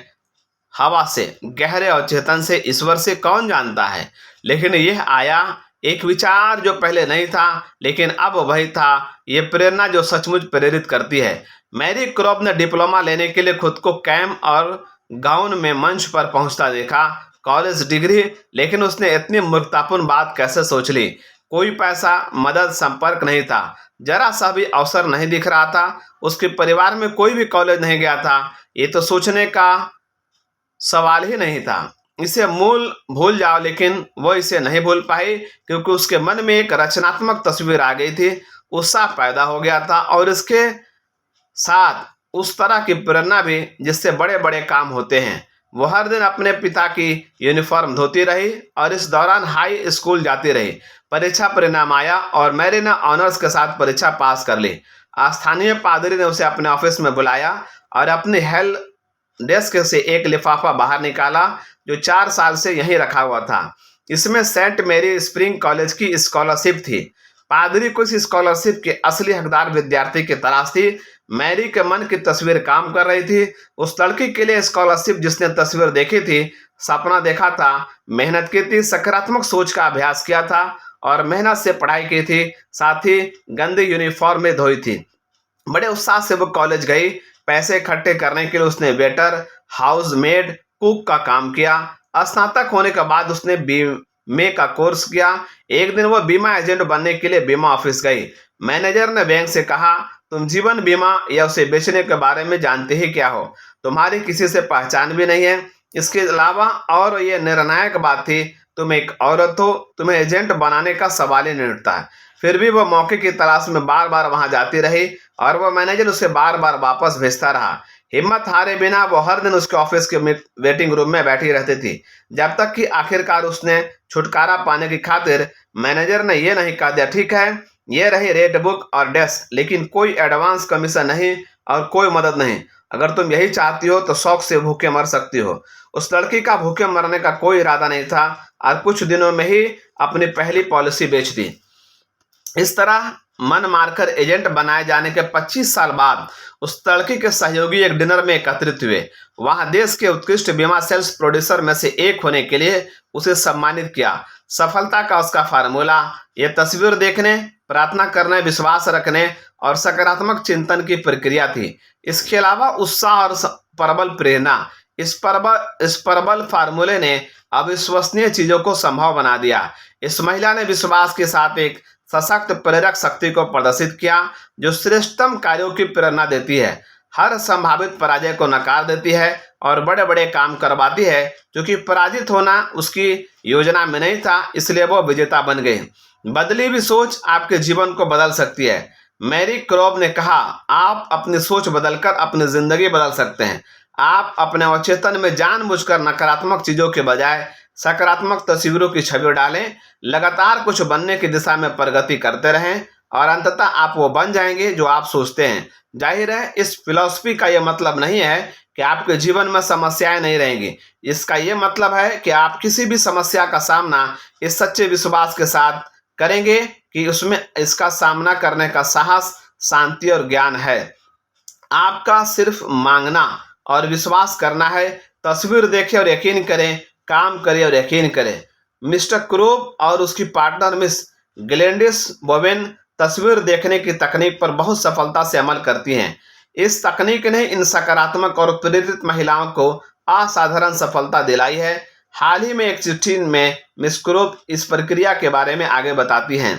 हवा से, गहरे और चेतन से, ईश्वर से, कौन जानता है? लेकिन यह आया, एक विचार जो पहले नहीं था लेकिन अब वही था। ये प्रेरणा जो सचमुच प्रेरित करती है। मैरी क्रोव ने डिप्लोमा लेने के लिए खुद को कैम और गाउन में मंच पर पहुंचता देखा। कॉलेज डिग्री, लेकिन उसने इतनी मूर्खतापूर्ण बात कैसे सोच ली? कोई पैसा, मदद, संपर्क नहीं था। जरा सा भी अवसर नहीं दिख रहा था। उसके परिवार में कोई भी कॉलेज नहीं गया था। ये तो सोचने का सवाल ही नहीं था। इसे भूल जाओ, लेकिन वो इसे नहीं भूल पाई क्योंकि उसके मन में एक रचनात्मक तस्वीर आ गई थी। उत्साह पैदा हो गया था और इसके साथ उस तरह की प्रेरणा भी जिससे बड़े बड़े काम होते हैं। वो हर दिन अपने पिता की यूनिफॉर्म धोती रही और इस दौरान हाई स्कूल जाती रही। परीक्षा परिणाम आया और मैरी ने ऑनर्स के साथ परीक्षा पास कर ली। स्थानीय पादरी ने उसे अपने ऑफिस में बुलाया और अपनी हेल्प डेस्क से एक लिफाफा बाहर निकाला जो 4 साल से यहीं रखा हुआ था। इसमें सेंट मेरी स्प्रिंग कॉलेज की स्कॉलरशिप थी। पादरी को इस स्कॉलरशिप के असली हकदार विद्यार्थी की तलाश थी। मैरी के मन की तस्वीर काम कर रही थी। उस लड़की के लिए स्कॉलरशिप जिसने तस्वीर देखी थी, सपना देखा था, मेहनत की थी, सकारात्मक सोच का अभ्यास किया था और मेहनत से पढ़ाई की थी, साथ ही गंदी यूनिफॉर्म में धोई थी। बड़े उत्साह से वो कॉलेज गई। पैसे इकट्ठे करने के लिए उसने वेटर, हाउसमेड, कुक का काम किया। स्नातक होने के बाद उसने बीमे का कोर्स किया। एक दिन वो बीमा एजेंट बनने के लिए बीमा ऑफिस गई। मैनेजर ने बैंक से कहा, तुम जीवन बीमा या उसे बेचने के बारे में जानते ही क्या हो? तुम्हारी किसी से पहचान भी नहीं है। इसके अलावा और ये निर्णायक बात थी, तुम एक औरत हो, तुम्हें एजेंट बनाने का सवाल ही नहीं उठता है। फिर भी वो मौके की तलाश में बार बार वहां जाती रही और वो मैनेजर उसे बार बार वापस भेजता रहा। हिम्मत हारे बिना वो हर दिन उसके ऑफिस के वेटिंग रूम में बैठी रहती थी, जब तक कि आखिरकार उसने छुटकारा पाने की खातिर मैनेजर ने ये नहीं कह दिया, ठीक है, ये रही रेड बुक और डेस्क, लेकिन कोई एडवांस कमीशन नहीं और कोई मदद नहीं। अगर तुम यही चाहती हो तो शौक से भूखे मर सकती हो। उस लड़की का भूखे मरने का कोई इरादा नहीं था और कुछ दिनों में ही अपनी पहली पॉलिसी बेच दी। इस तरह मन मारकर एजेंट बनाए जाने के 25 साल बाद उस लड़की के सहयोगी एक डिनर में एकत्रित हुए। वहां देश के उत्कृष्ट बीमा सेल्स प्रोड्यूसर में से एक होने के लिए उसे सम्मानित किया। सफलता का उसका फार्मूला ये तस्वीर देखने, प्रार्थना करने, विश्वास रखने और सकारात्मक चिंतन की प्रक्रिया थी। इसके अलावा उत्साह और प्रबल प्रेरणा। इस प्रबल फार्मूले ने अविश्वसनीय चीजों को संभव बना दिया। इस महिला ने विश्वास के साथ एक सशक्त प्रेरक शक्ति को प्रदर्शित किया जो श्रेष्ठतम कार्यों की प्रेरणा देती है, हर संभावित पराजय को नकार देती है और बड़े बड़े काम करवाती है। क्योंकि पराजित होना उसकी योजना में नहीं था, इसलिए वो विजेता बन गई। बदली हुई सोच आपके जीवन को बदल सकती है। मैरी क्रॉब ने कहा, आप अपनी सोच बदलकर अपनी जिंदगी बदल सकते हैं। आप अपने अवचेतन में जानबूझकर नकारात्मक चीजों के बजाय सकारात्मक तस्वीरों की छवि डालें। लगातार कुछ बनने की दिशा में प्रगति करते रहें और अंततः आप वो बन जाएंगे जो आप सोचते हैं। जाहिर है, इस फिलॉसफी का यह मतलब नहीं है कि आपके जीवन में समस्याएं नहीं रहेंगी। इसका यह मतलब है कि आप किसी भी समस्या का सामना इस सच्चे विश्वास के साथ करेंगे कि उसमें इसका सामना करने का साहस, शांति और ज्ञान है। आपका सिर्फ मांगना और विश्वास करना है। तस्वीर देखें और यकीन करें, काम करें और यकीन करें। मिस्टर क्रोब और उसकी पार्टनर मिस ग्लेडिस बोवेन तस्वीर देखने की तकनीक पर बहुत सफलता से अमल करती हैं। इस तकनीक ने इन सकारात्मक और प्रेरित महिलाओं को असाधारण सफलता दिलाई है। हाल ही में एक चिट्ठी में मिस क्रोब इस प्रक्रिया के बारे में आगे बताती हैं।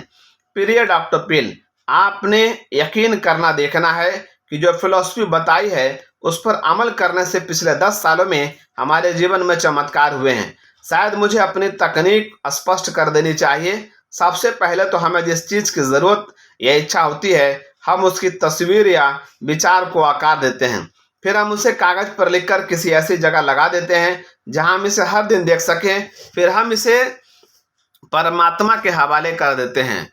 प्रिय डॉक्टर पिल, आपने यकीन करना देखना है कि जो फिलॉसफी बताई है उस पर अमल करने से पिछले 10 सालों में हमारे जीवन में चमत्कार हुए हैं। शायद मुझे अपनी तकनीक स्पष्ट कर देनी चाहिए। सबसे पहले तो हमें जिस चीज की जरूरत या इच्छा होती है, हम उसकी तस्वीर या विचार को आकार देते हैं। फिर हम उसे कागज पर लिखकर किसी ऐसी जगह लगा देते हैं जहां हम इसे हर दिन देख सकें। फिर हम इसे परमात्मा के हवाले कर देते हैं,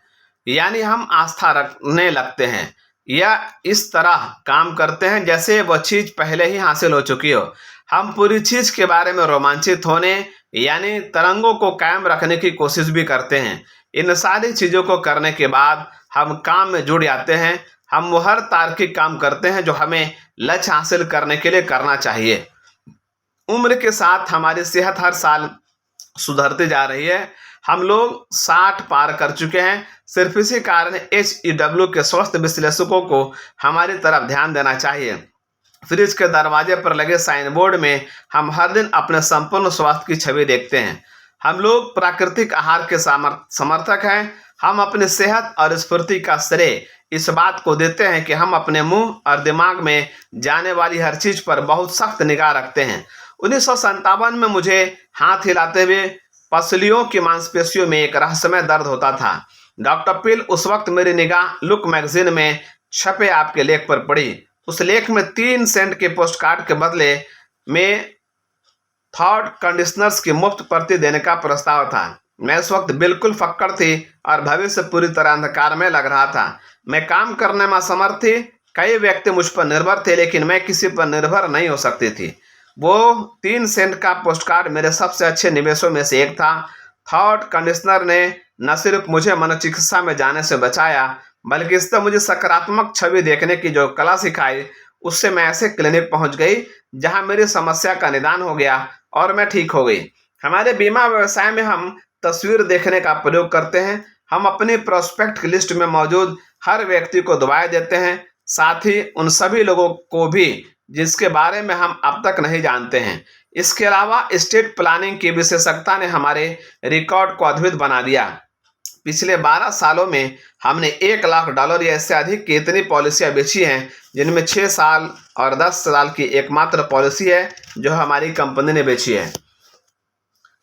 यानी हम आस्था रखने लगते हैं या इस तरह काम करते हैं जैसे वह चीज पहले ही हासिल हो चुकी हो। हम पूरी चीज के बारे में रोमांचित होने यानी तरंगों को कायम रखने की कोशिश भी करते हैं। इन सारी चीजों को करने के बाद हम काम में जुड़ जाते हैं। हम वो हर तार्किक काम करते हैं जो हमें लक्ष्य हासिल करने के लिए करना चाहिए। उम्र के साथ हमारी सेहत हर साल सुधरती जा रही है। हम लोग 60 पार कर चुके हैं। सिर्फ इसी कारण HEW के स्वास्थ्य विश्लेषकों को हमारी तरफ ध्यान देना चाहिए। फ्रिज के दरवाजे पर लगे साइन बोर्ड में हम हर दिन अपने संपूर्ण स्वास्थ्य की छवि देखते हैं। हम लोग प्राकृतिक आहार के समर्थक हैं। हम अपनी सेहत और स्फूर्ति का श्रेय इस बात को देते हैं कि हम अपने मुंह और दिमाग में जाने वाली हर चीज पर बहुत सख्त निगाह रखते हैं। 1957 में मुझे हाथ हिलाते हुए पसलियों की मांसपेशियों में एक रहस्यमय दर्द होता था। डॉक्टर पिल, उस वक्त मेरी निगाह लुक मैगजीन में छपे आपके लेख पर पड़ी। उस लेख में 3 सेंट के पोस्टकार्ड के बदले में थॉट कंडीशनर्स की मुफ्त प्रति देने का प्रस्ताव था। मैं उस वक्त बिल्कुल फक्कड़ थी और भविष्य पूरी तरह अंधकार में लग रहा था। मैं काम करने में असमर्थ थी। कई व्यक्ति मुझ पर निर्भर थे, लेकिन मैं किसी पर निर्भर नहीं हो सकती थी। वो 3 सेंट का पोस्टकार्ड मेरे सबसे अच्छे निवेशों में से एक था। थॉट कंडीशनर ने न सिर्फ मुझे मनोचिकित्सा में जाने से बचाया, बल्कि इससे मुझे सकारात्मक छवि देखने की जो कला सिखाई। उससे मैं ऐसे क्लिनिक पहुंच गई जहां मेरी समस्या का निदान हो गया और मैं ठीक हो गई। हमारे बीमा व्यवसाय में हम तस्वीर देखने का प्रयोग करते हैं। हम अपनी प्रोस्पेक्ट की लिस्ट में मौजूद हर व्यक्ति को दुआएं देते हैं, साथ ही उन सभी लोगों को भी जिसके बारे में हम अब तक नहीं जानते हैं। इसके अलावा स्टेट प्लानिंग की विशेषज्ञता ने हमारे रिकॉर्ड को अद्भुत बना दिया। पिछले 12 सालों में हमने $1 लाख या इससे अधिक की इतनी पॉलिसियां बेची हैं, जिनमें 6 साल और 10 साल की एकमात्र पॉलिसी है जो हमारी कंपनी ने बेची है,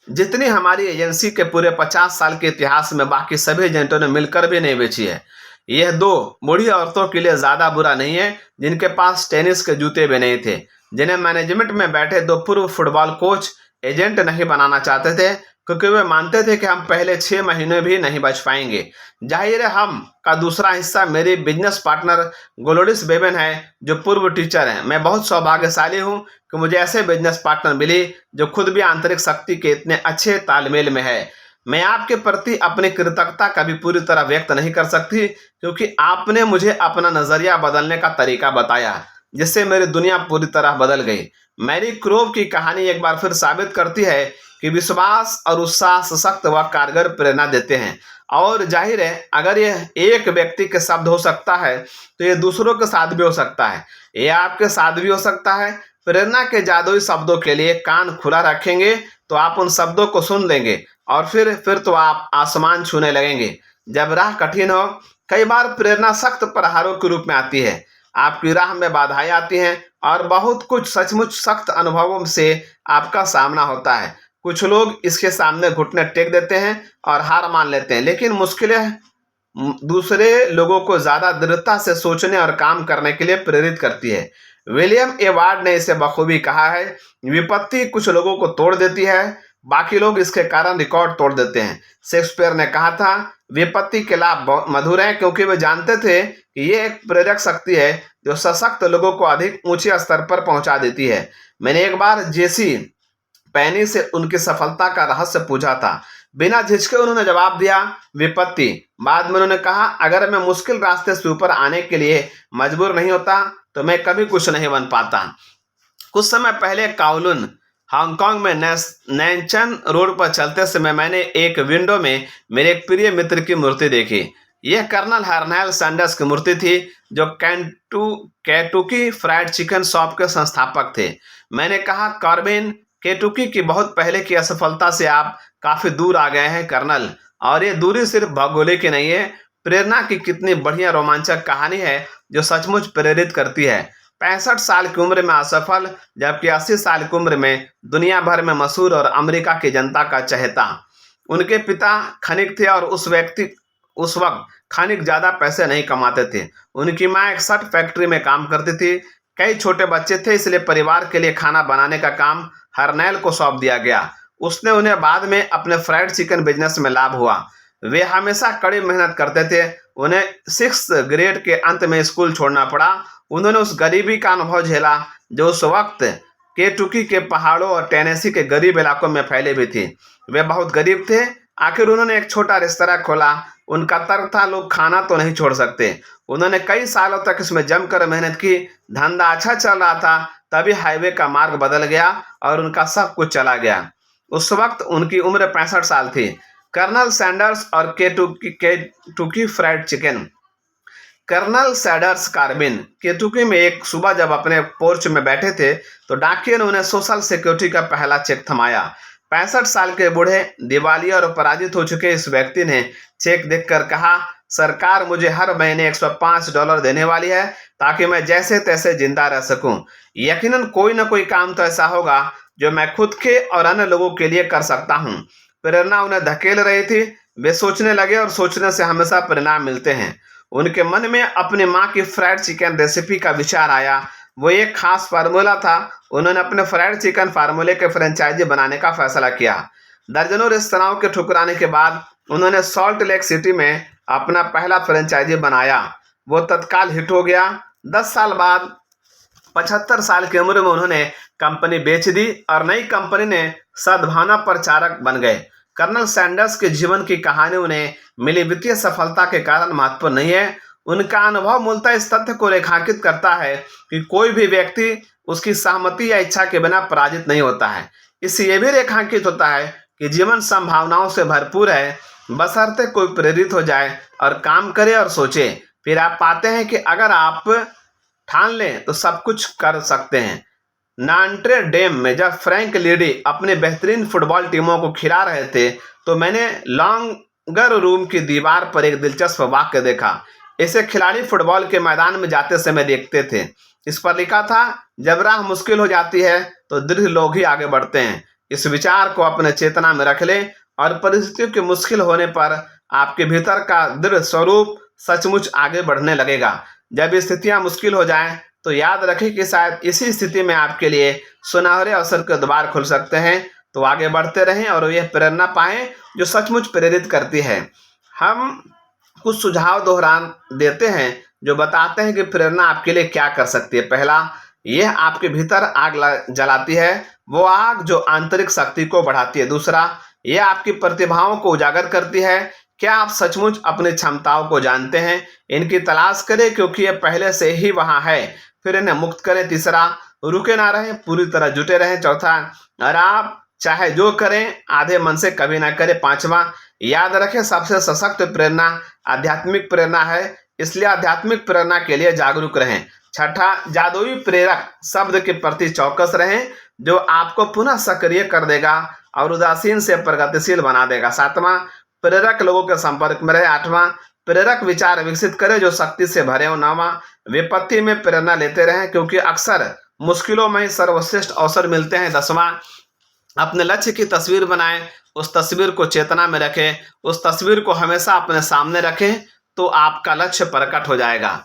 जितनी हमारी एजेंसी के पूरे 50 साल के इतिहास में बाकी सभी एजेंटों ने मिलकर भी नहीं बेची है। यह 2 बूढ़ी औरतों के लिए ज्यादा बुरा नहीं है जिनके पास टेनिस के जूते भी नहीं थे, जिन्हें मैनेजमेंट में बैठे 2 पूर्व फुटबॉल कोच एजेंट नहीं बनाना चाहते थे, क्योंकि वे मानते थे कि हम पहले 6 महीने भी नहीं बच पाएंगे। जाहिर है, हम का दूसरा हिस्सा मेरी बिजनेस पार्टनर ग्लोरिस बेबन है, जो पूर्व टीचर हैं। मैं बहुत सौभाग्यशाली हूं कि मुझे ऐसे बिजनेस पार्टनर मिली जो खुद भी आंतरिक शक्ति के इतने अच्छे तालमेल में है। मैं आपके प्रति अपनी कृतज्ञता कभी पूरी तरह व्यक्त नहीं कर सकती, क्योंकि आपने मुझे अपना नजरिया बदलने का तरीका बताया, जिससे मेरी दुनिया पूरी तरह बदल गई। मैरी क्रोव की कहानी एक बार फिर साबित करती है कि विश्वास और उत्साह सशक्त व कारगर प्रेरणा देते हैं। और जाहिर है, अगर यह एक व्यक्ति के शब्द हो सकता है, तो ये दूसरों के साथ भी हो सकता है। ये आपके साथ भी हो सकता है। प्रेरणा के जादुई शब्दों के लिए कान खुला रखेंगे तो आप उन शब्दों को सुन लेंगे, और फिर तो आप आसमान छूने लगेंगे। जब राह कठिन हो, कई बार प्रेरणा सख्त प्रहारों के रूप में आती है। आपकी राह में बाधाएं आती हैं और बहुत कुछ सचमुच सख्त अनुभवों से आपका सामना होता है। कुछ लोग इसके सामने घुटने टेक देते हैं और हार मान लेते हैं, लेकिन मुश्किलें दूसरे लोगों को ज्यादा दृढ़ता से सोचने और काम करने के लिए प्रेरित करती है। विलियम ए वार्ड ने इसे बखूबी कहा है, विपत्ति कुछ लोगों को तोड़ देती है, बाकी लोग इसके कारण रिकॉर्ड तोड़ देते हैं। शेक्सपियर ने कहा था, विपत्ति के लाभ बहुत मधुर हैं, क्योंकि वे जानते थे कि ये एक प्रेरक शक्ति है जो सशक्त लोगों को अधिक ऊंचे स्तर पर पहुंचा देती है। मैंने एक बार जेसी पैनी से उनकी सफलता का रहस्य पूछा था। बिना झिझके उन्होंने जवाब दिया, विपत्ति। बाद में उन्होंने कहा, अगर मैं मुश्किल रास्ते से ऊपर आने के लिए मजबूर नहीं होता तो मैं कभी कुछ नहीं बन पाता। कुछ समय पहले काउलुन हांगकांग में नैनचन रोड पर चलते समय मैंने एक विंडो में मेरे एक प्रिय मित्र की मूर्ति देखी। यह कर्नल हर्नेल सैंडर्स की मूर्ति थी, जो केंटुकी फ्राइड चिकन शॉप के संस्थापक थे। मैंने कहा, कॉर्बिन, केंटुकी की बहुत पहले की असफलता से आप काफी दूर आ गए हैं कर्नल, और ये दूरी सिर्फ भौगोलिक ही नहीं है, प्रेरणा की कितनी बढ़िया रोमांचक कहानी है जो सचमुच प्रेरित करती है। 65 साल की उम्र में असफल, जबकि 80 साल की उम्र में दुनिया भर में मशहूर और अमेरिका की जनता का चहेता। उनके पिता खनिक थे और उस वक्त खनिक ज्यादा पैसे नहीं कमाते थे। उनकी माँ एक शर्ट फैक्ट्री में काम करती थी। कई छोटे बच्चे थे, इसलिए परिवार के लिए खाना बनाने का काम हर्नेल को सौंप दिया गया। उसने उन्हें बाद में अपने फ्राइड चिकन बिजनेस में लाभ हुआ। वे हमेशा कड़ी मेहनत करते थे। उन्हें 6th ग्रेड के अंत में स्कूल छोड़ना पड़ा। उन्होंने उस गरीबी का अनुभव झेला जो उस वक्त केंटुकी के पहाड़ों और टेनेसी के गरीब इलाकों में फैले भी थी। वे बहुत गरीब थे। आखिर उन्होंने एक छोटा रेस्तरां खोला। उनका तर्क था, लोग खाना तो नहीं छोड़ सकते। उन्होंने कई सालों तक इसमें जमकर मेहनत की। धंधा अच्छा चल रहा था, तभी हाईवे का मार्ग बदल गया और उनका सब कुछ चला गया। उस वक्त उनकी उम्र 65 साल थी। कर्नल सैंडर्स और Kentucky fried chicken. Colonel Sanders Corbin Kentucky में एक सुबह जब अपने पोर्च में बैठे थे, तो डाकिये ने उन्हें सोशल सिक्योरिटी का पहला चेक थमाया। 65 साल के बूढ़े, दिवालिया और पराजित हो चुके इस व्यक्ति ने चेक देखकर कहा, सरकार मुझे हर महीने $105 देने वाली है, ताकि मैं जैसे तैसे जिंदा रह सकूं। यकीनन कोई न कोई काम तो ऐसा होगा जो मैं खुद के और अन्य लोगों के लिए कर सकता हूं। प्रेरणा उन्हें धकेल रही थी। वे सोचने लगे, और सोचने से हमेशा परिणाम मिलते हैं। उनके मन में अपनी माँ की फ्राइड चिकन रेसिपी का विचार आया, वो एक खास फार्मूला था। उन्होंने अपने फ्राइड चिकन फार्मूले के फ्रेंचाइजी बनाने का फैसला किया। दर्जनों रेस्तराओं के ठुकराने के बाद उन्होंने सॉल्ट लेक सिटी में अपना पहला फ्रेंचाइजी बनाया। वो तत्काल हिट हो गया। 10 साल बाद 75 साल की उम्र में उन्होंने कंपनी बेच दी और नई कंपनी ने सद्भावना प्रचारक बन गए। कर्नल सैंडर्स के जीवन की कहानी उन्हें मिली वित्तीय सफलता के कारण महत्वपूर्ण नहीं है। उनका अनुभव मूलतः इस तथ्य को रेखांकित करता है कि कोई भी व्यक्ति उसकी सहमति या इच्छा के बिना पराजित नहीं होता है। इससे यह भी रेखांकित होता है कि जीवन संभावनाओं से भरपूर है, बशर्ते कोई प्रेरित हो जाए और काम करे और सोचे। फिर आप पाते हैं कि अगर आप ठान लें तो सब कुछ कर सकते हैं। नांट्रे डेम में जब फ्रैंक लीडी अपने बेहतरीन फुटबॉल टीमों को खिला रहे थे तो मैंने लॉन्गर रूम की दीवार पर एक दिलचस्प वाक्य देखा। इसे खिलाड़ी फुटबॉल के मैदान में जाते समय देखते थे। इस पर लिखा था, जब राह मुश्किल हो जाती है तो दृढ़ लोग ही आगे बढ़ते हैं। इस विचार को अपने चेतना में रख लें और परिस्थितियों के मुश्किल होने पर आपके भीतर का दृढ़ स्वरूप सचमुच आगे बढ़ने लगेगा। जब स्थितियां मुश्किल हो जाएं तो याद रखें कि शायद इसी स्थिति में आपके लिए सुनहरे अवसर के द्वार खुल सकते हैं। तो आगे बढ़ते रहें और यह प्रेरणा पाएं जो सचमुच प्रेरित करती है। हम कुछ सुझाव दोहरान देते हैं जो बताते हैं कि प्रेरणा आपके लिए क्या कर सकती है। पहला, यह आपके भीतर आग जलाती है, वो आग जो आंतरिक शक्ति को बढ़ाती है। दूसरा, यह आपकी प्रतिभाओं को उजागर करती है। क्या आप सचमुच अपनी क्षमताओं को जानते हैं? इनकी तलाश करें क्योंकि ये पहले से ही वहां है। फिर इन्हें मुक्त करें। तीसरा, रुके ना रहें, पूरी तरह जुटे रहें। चौथा, और आप चाहे जो करें आधे मन से कभी ना करें। पांचवा, याद रखें सबसे सशक्त प्रेरणा आध्यात्मिक प्रेरणा है, इसलिए आध्यात्मिक प्रेरणा के लिए जागरूक रहें। छठा, जादुई प्रेरक शब्द के प्रति चौकस रहें जो आपको पुनः सक्रिय कर देगा और उदासीन से प्रगतिशील बना देगा। सातवां, प्रेरक लोगों के संपर्क में रहे। आठवां, प्रेरक विचार विकसित करें जो शक्ति से भरे हो। नौवां, विपत्ति में प्रेरणा लेते रहें क्योंकि अक्सर मुश्किलों में ही सर्वश्रेष्ठ अवसर मिलते हैं। 10वां, अपने लक्ष्य की तस्वीर बनाएं, उस तस्वीर को चेतना में रखें, उस तस्वीर को हमेशा अपने सामने रखें तो आपका लक्ष्य प्रकट हो जाएगा।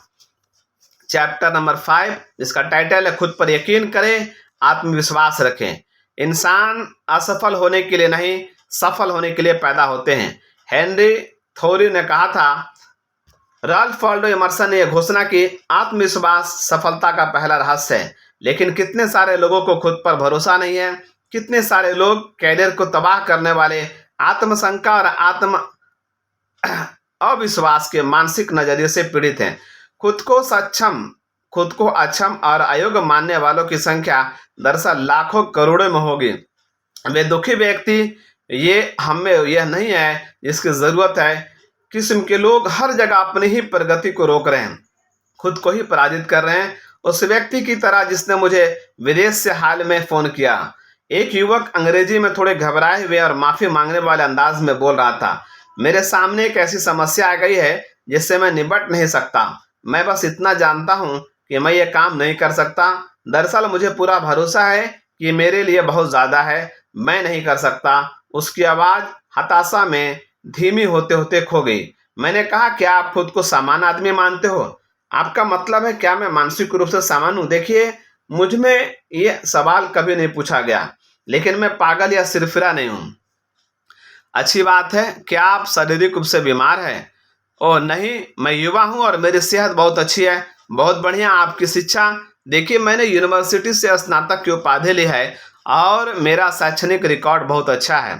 चैप्टर नंबर 5 जिसका टाइटल है खुद पर यकीन करें, आत्मविश्वास रखें। इंसान असफल होने के लिए नहीं, सफल होने के लिए पैदा होते हैं। हेनरी थोरी ने कहा था। राल्फ वाल्डो इमर्सन ने यह घोषणा की, आत्मविश्वास सफलता का पहला रहस्य है। लेकिन कितने सारे लोगों को खुद पर भरोसा नहीं है। कितने सारे लोग कैरियर को तबाह करने वाले आत्मशंका और आत्म अविश्वास के मानसिक नजरिए से पीड़ित हैं। खुद को अक्षम और अयोग्य मानने वालों की संख्या दरअसल लाखों करोड़ों में होगी। वे दुखी व्यक्ति ये हमें यह नहीं है जिसकी जरूरत है। किस्म के लोग हर जगह अपनी ही प्रगति को रोक रहे हैं, खुद को ही पराजित कर रहे हैं। उस व्यक्ति की तरह जिसने मुझे विदेश से हाल में फोन किया। एक युवक अंग्रेजी में थोड़े घबराए हुए और माफी मांगने वाले अंदाज में बोल रहा था, मेरे सामने एक ऐसी समस्या आ गई है जिससे मैं निपट नहीं सकता। मैं बस इतना जानता हूँ कि मैं ये काम नहीं कर सकता। दरअसल मुझे पूरा भरोसा है कि मेरे लिए बहुत ज्यादा है, मैं नहीं कर सकता। उसकी आवाज हताशा में धीमी होते होते खो गई। मैंने कहा, क्या आप खुद को सामान्य आदमी मानते हो? आपका मतलब है क्या मैं मानसिक रूप से सामान्य हूं? देखिए, मुझ में ये सवाल कभी नहीं पूछा गया, लेकिन मैं पागल या सिरफिरा नहीं हूं। अच्छी बात है। क्या आप शारीरिक रूप से बीमार हैं? ओह नहीं, मैं युवा हूं और मेरी सेहत बहुत अच्छी है। बहुत बढ़िया। आपकी शिक्षा? देखिए, मैंने यूनिवर्सिटी से स्नातक की उपाधि ली है और मेरा शैक्षणिक रिकॉर्ड बहुत अच्छा है।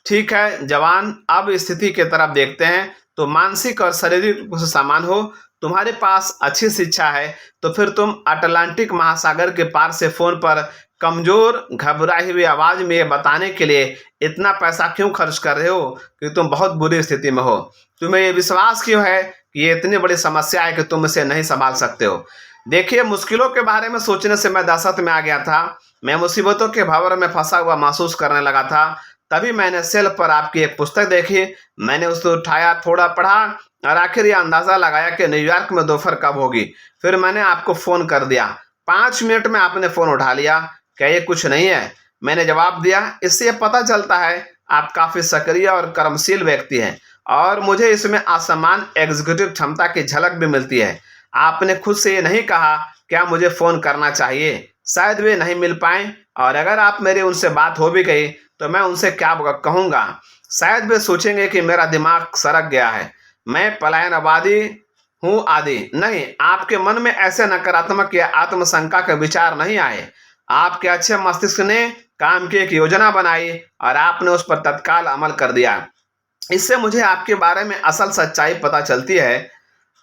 ठीक है जवान, अब स्थिति की तरफ देखते हैं। तो मानसिक और शारीरिक रूप से समान हो, तुम्हारे पास अच्छी शिक्षा है, तो फिर तुम अटलांटिक महासागर के पार से फोन पर कमजोर घबराई हुई आवाज में ये बताने के लिए इतना पैसा क्यों खर्च कर रहे हो कि तुम बहुत बुरी स्थिति में हो? तुम्हें ये विश्वास क्यों है कि ये इतनी बड़ी समस्या है कि तुम इसे नहीं संभाल सकते हो? देखिए, मुश्किलों के बारे में सोचने से मैं दहशत में आ गया था। मैं मुसीबतों के भंवर में फंसा हुआ महसूस करने लगा था। तभी मैंने शेल्फ पर आपकी एक पुस्तक देखी। मैंने उसे उठाया, थोड़ा पढ़ा और आखिर यह अंदाजा लगाया कि न्यूयॉर्क में दोपहर कब होगी। फिर मैंने आपको फोन कर दिया। 5 मिनट में आपने फोन उठा लिया। क्या ये कुछ नहीं है? मैंने जवाब दिया। इससे यह पता चलता है आप काफी सक्रिय और कर्मशील व्यक्ति हैं और मुझे इसमें असामान्य एग्जीक्यूटिव क्षमता की झलक भी मिलती है। आपने खुद से ये नहीं कहा क्या मुझे फ़ोन करना चाहिए? शायद वे नहीं मिल पाएँ, और अगर आप मेरी उनसे बात हो भी गई तो मैं उनसे क्या कहूँगा? शायद वे सोचेंगे कि मेरा दिमाग सड़क गया है, मैं पलायनवादी हूँ आदि। नहीं, आपके मन में ऐसे नकारात्मक या आत्मशंका के विचार नहीं आए। आपके अच्छे मस्तिष्क ने काम की एक योजना बनाई और आपने उस पर तत्काल अमल कर दिया। इससे मुझे आपके बारे में असल सच्चाई पता चलती है।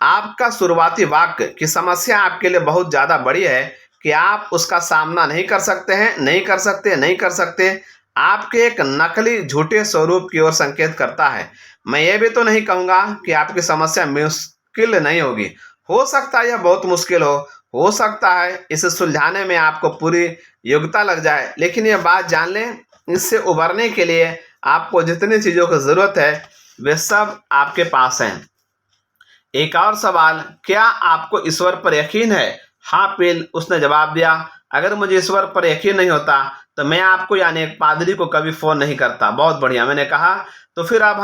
आपका शुरुआती वाक्य कि समस्या आपके लिए बहुत ज़्यादा बड़ी है कि आप उसका सामना नहीं कर सकते हैं, नहीं कर सकते, आपके एक नकली झूठे स्वरूप की ओर संकेत करता है। मैं ये भी तो नहीं कहूँगा कि आपकी समस्या मुश्किल नहीं होगी। हो सकता है यह बहुत मुश्किल हो सकता है इसे सुलझाने में आपको पूरी योग्यता लग जाए, लेकिन यह बात जान लें, इससे उभरने के लिए आपको जितनी चीज़ों की ज़रूरत है, वे सब आपके पास हैं। एक और सवाल, क्या आपको ईश्वर पर यकीन है? हाँ पिल, उसने जवाब दिया। अगर मुझे ईश्वर पर यकीन नहीं होता तो मैं आपको यानी एक पादरी को कभी फोन नहीं करता। बहुत बढ़िया, मैंने कहा। तो फिर अब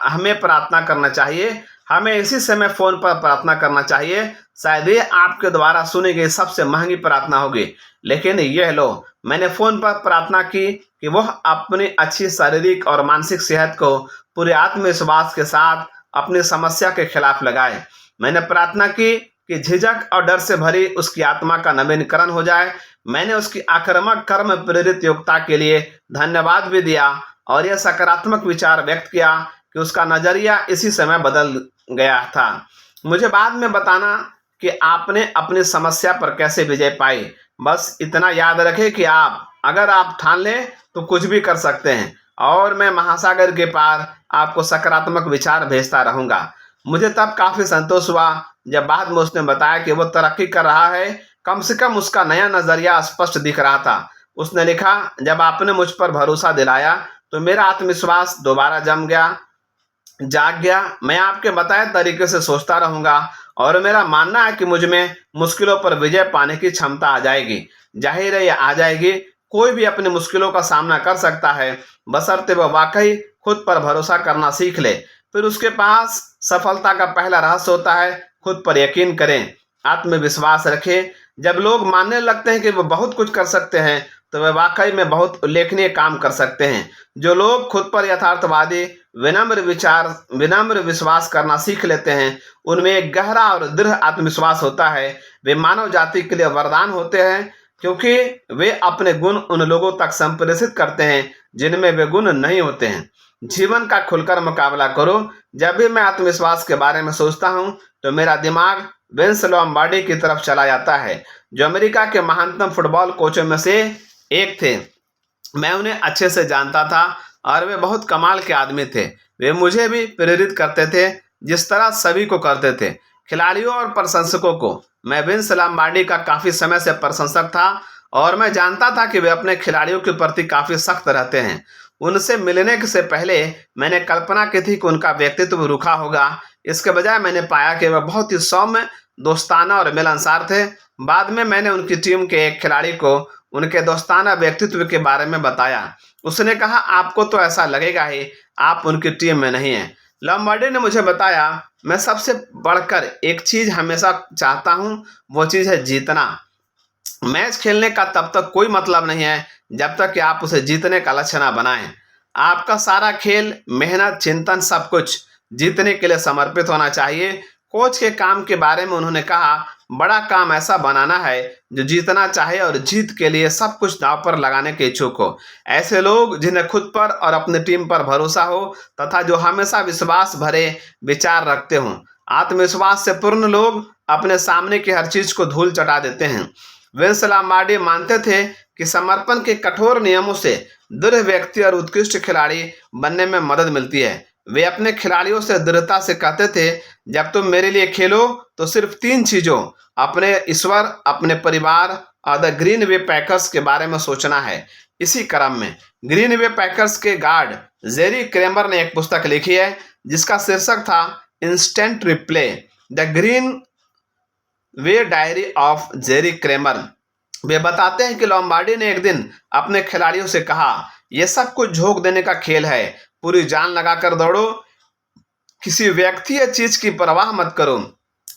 हमें प्रार्थना करना चाहिए। हमें इसी समय फोन पर प्रार्थना करना चाहिए। शायद ये आपके द्वारा सुनी गई सबसे महंगी प्रार्थना होगी, लेकिन यह लो, मैंने फोन पर प्रार्थना की कि वह अपनी अच्छी शारीरिक और मानसिक सेहत को पूरे आत्मविश्वास के साथ अपनी समस्या के खिलाफ लगाए। मैंने प्रार्थना की कि झिझक और डर से भरी उसकी आत्मा का नवीनीकरण हो जाए। मैंने उसकी आक्रामक कर्म प्रेरित योग्यता के लिए धन्यवाद भी दिया और यह सकारात्मक विचार व्यक्त किया कि उसका नजरिया इसी समय बदल गया था। मुझे बाद में बताना कि आपने अपनी समस्या पर कैसे विजय पाई। बस इतना याद रखें कि अगर आप ठान लें तो कुछ भी कर सकते हैं, और मैं महासागर के पार आपको सकारात्मक विचार भेजता रहूंगा। मुझे तब काफी संतोष हुआ जब बाद में उसने बताया कि वो तरक्की कर रहा है। कम से कम उसका नया नजरिया स्पष्ट दिख रहा था। उसने लिखा, जब आपने मुझ पर भरोसा दिलाया तो मेरा आत्मविश्वास दोबारा जाग गया। मैं आपके बताए तरीके से सोचता रहूंगा और मेरा मानना है कि मुझ में मुश्किलों पर विजय पाने की क्षमता आ जाएगी। जाहिर है, यह आ जाएगी। कोई भी अपनी मुश्किलों का सामना कर सकता है, बशर्ते वह वाकई खुद पर भरोसा करना सीख ले। फिर उसके पास सफलता का पहला रहस्य होता है, खुद पर यकीन करें, आत्मविश्वास रखें। जब लोग मानने लगते हैं कि वो बहुत कुछ कर सकते हैं तो वे वाकई में बहुत उल्लेखनीय काम कर सकते हैं। जो लोग खुद पर यथार्थवादी विनम्र विश्वास करना सीख लेते हैं, उनमें एक गहरा और दृढ़ आत्मविश्वास होता है। वे मानव जाति के लिए वरदान होते हैं, क्योंकि वे अपने गुण उन लोगों तक संप्रेषित करते हैं जिनमें वे गुण नहीं होते हैं। जीवन का खुलकर मुकाबला करो। जब भी मैं आत्मविश्वास के बारे में सोचता हूँ तो मेरा दिमाग विंस लॉम्बार्डी की तरफ चला जाता है, जो अमेरिका के महानतम फुटबॉल कोचों में से एक थे। मैं उन्हें अच्छे से जानता था और वे बहुत कमाल के आदमी थे। वे मुझे भी प्रेरित करते थे, जिस तरह सभी को करते थे, खिलाड़ियों और प्रशंसकों को। मैं विंस लॉम्बार्डी का काफी समय से प्रशंसक था और मैं जानता था कि वे अपने खिलाड़ियों के प्रति काफी सख्त रहते हैं। उनसे मिलने से पहले मैंने कल्पना की थी कि उनका व्यक्तित्व रूखा होगा। इसके बजाय मैंने पाया कि वह बहुत ही सौम्य, दोस्ताना और मिलनसार थे। बाद में मैंने उनकी टीम के एक खिलाड़ी को उनके दोस्ताना व्यक्तित्व के बारे में बताया। उसने कहा, आपको तो ऐसा लगेगा ही आप उनकी टीम में नहीं हैं। लॉम्बार्डी ने मुझे बताया, मैं सबसे बढ़कर एक चीज हमेशा चाहता हूँ, वो चीज है जीतना। मैच खेलने का तब तक कोई मतलब नहीं है जब तक कि आप उसे जीतने का लक्ष्य ना बनाएं। आपका सारा खेल, मेहनत, चिंतन, सब कुछ जीतने के लिए समर्पित होना चाहिए। कोच के काम के बारे में उन्होंने कहा, बड़ा काम ऐसा बनाना है जो जीतना चाहे और जीत के लिए सब कुछ दांव पर लगाने के इच्छुक हो। ऐसे लोग जिन्हें खुद पर और अपनी टीम पर भरोसा हो तथा जो हमेशा विश्वास भरे विचार रखते हों। आत्मविश्वास से पूर्ण लोग अपने सामने की हर चीज को धूल चटा देते हैं। विंस लॉम्बार्डी मानते थे कि समर्पण के कठोर नियमों से दृढ़ व्यक्ति और उत्कृष्ट खिलाड़ी बनने में मदद मिलती है। वे अपने खिलाड़ियों से दृढ़ता से कहते थे, जब तुम मेरे लिए खेलो तो सिर्फ 3 चीजों, अपने ईश्वर, अपने परिवार और द ग्रीन वे पैकर्स के बारे में सोचना है। इसी क्रम में ग्रीन वे पैकर्स के गार्ड जेरी क्रेमर ने एक पुस्तक लिखी है जिसका शीर्षक था instant replay, the Green Bay diary of Jerry Kramer. वे बताते हैं कि लॉम्बार्डी ने एक दिन अपने खिलाड़ियों से कहा, यह सब कुछ झोंक देने का खेल है, पूरी जान लगाकर दौड़ो, किसी व्यक्ति या चीज की परवाह मत करो,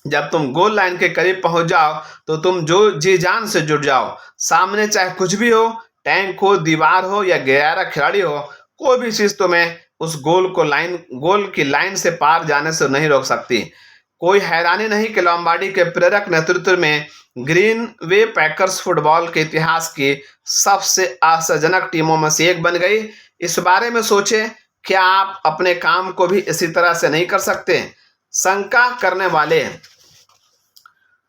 जब तुम गोल लाइन के करीब पहुंच जाओ तो तुम जो जी जान से जुट जाओ। सामने चाहे कुछ भी हो, टैंक हो, दीवार हो या गहरा खिलाड़ी हो, कोई भी चीज तुम्हें उस गोल की लाइन से पार जाने से नहीं रोक सकती। कोई हैरानी नहीं कि लॉम्बार्डी के प्रेरक नेतृत्व में ग्रीन वे पैकर्स फुटबॉल के इतिहास की सबसे आशाजनक टीमों में से एक बन गई। इस बारे में सोचे, क्या आप अपने काम को भी इसी तरह से नहीं कर सकते? शंका करने वाले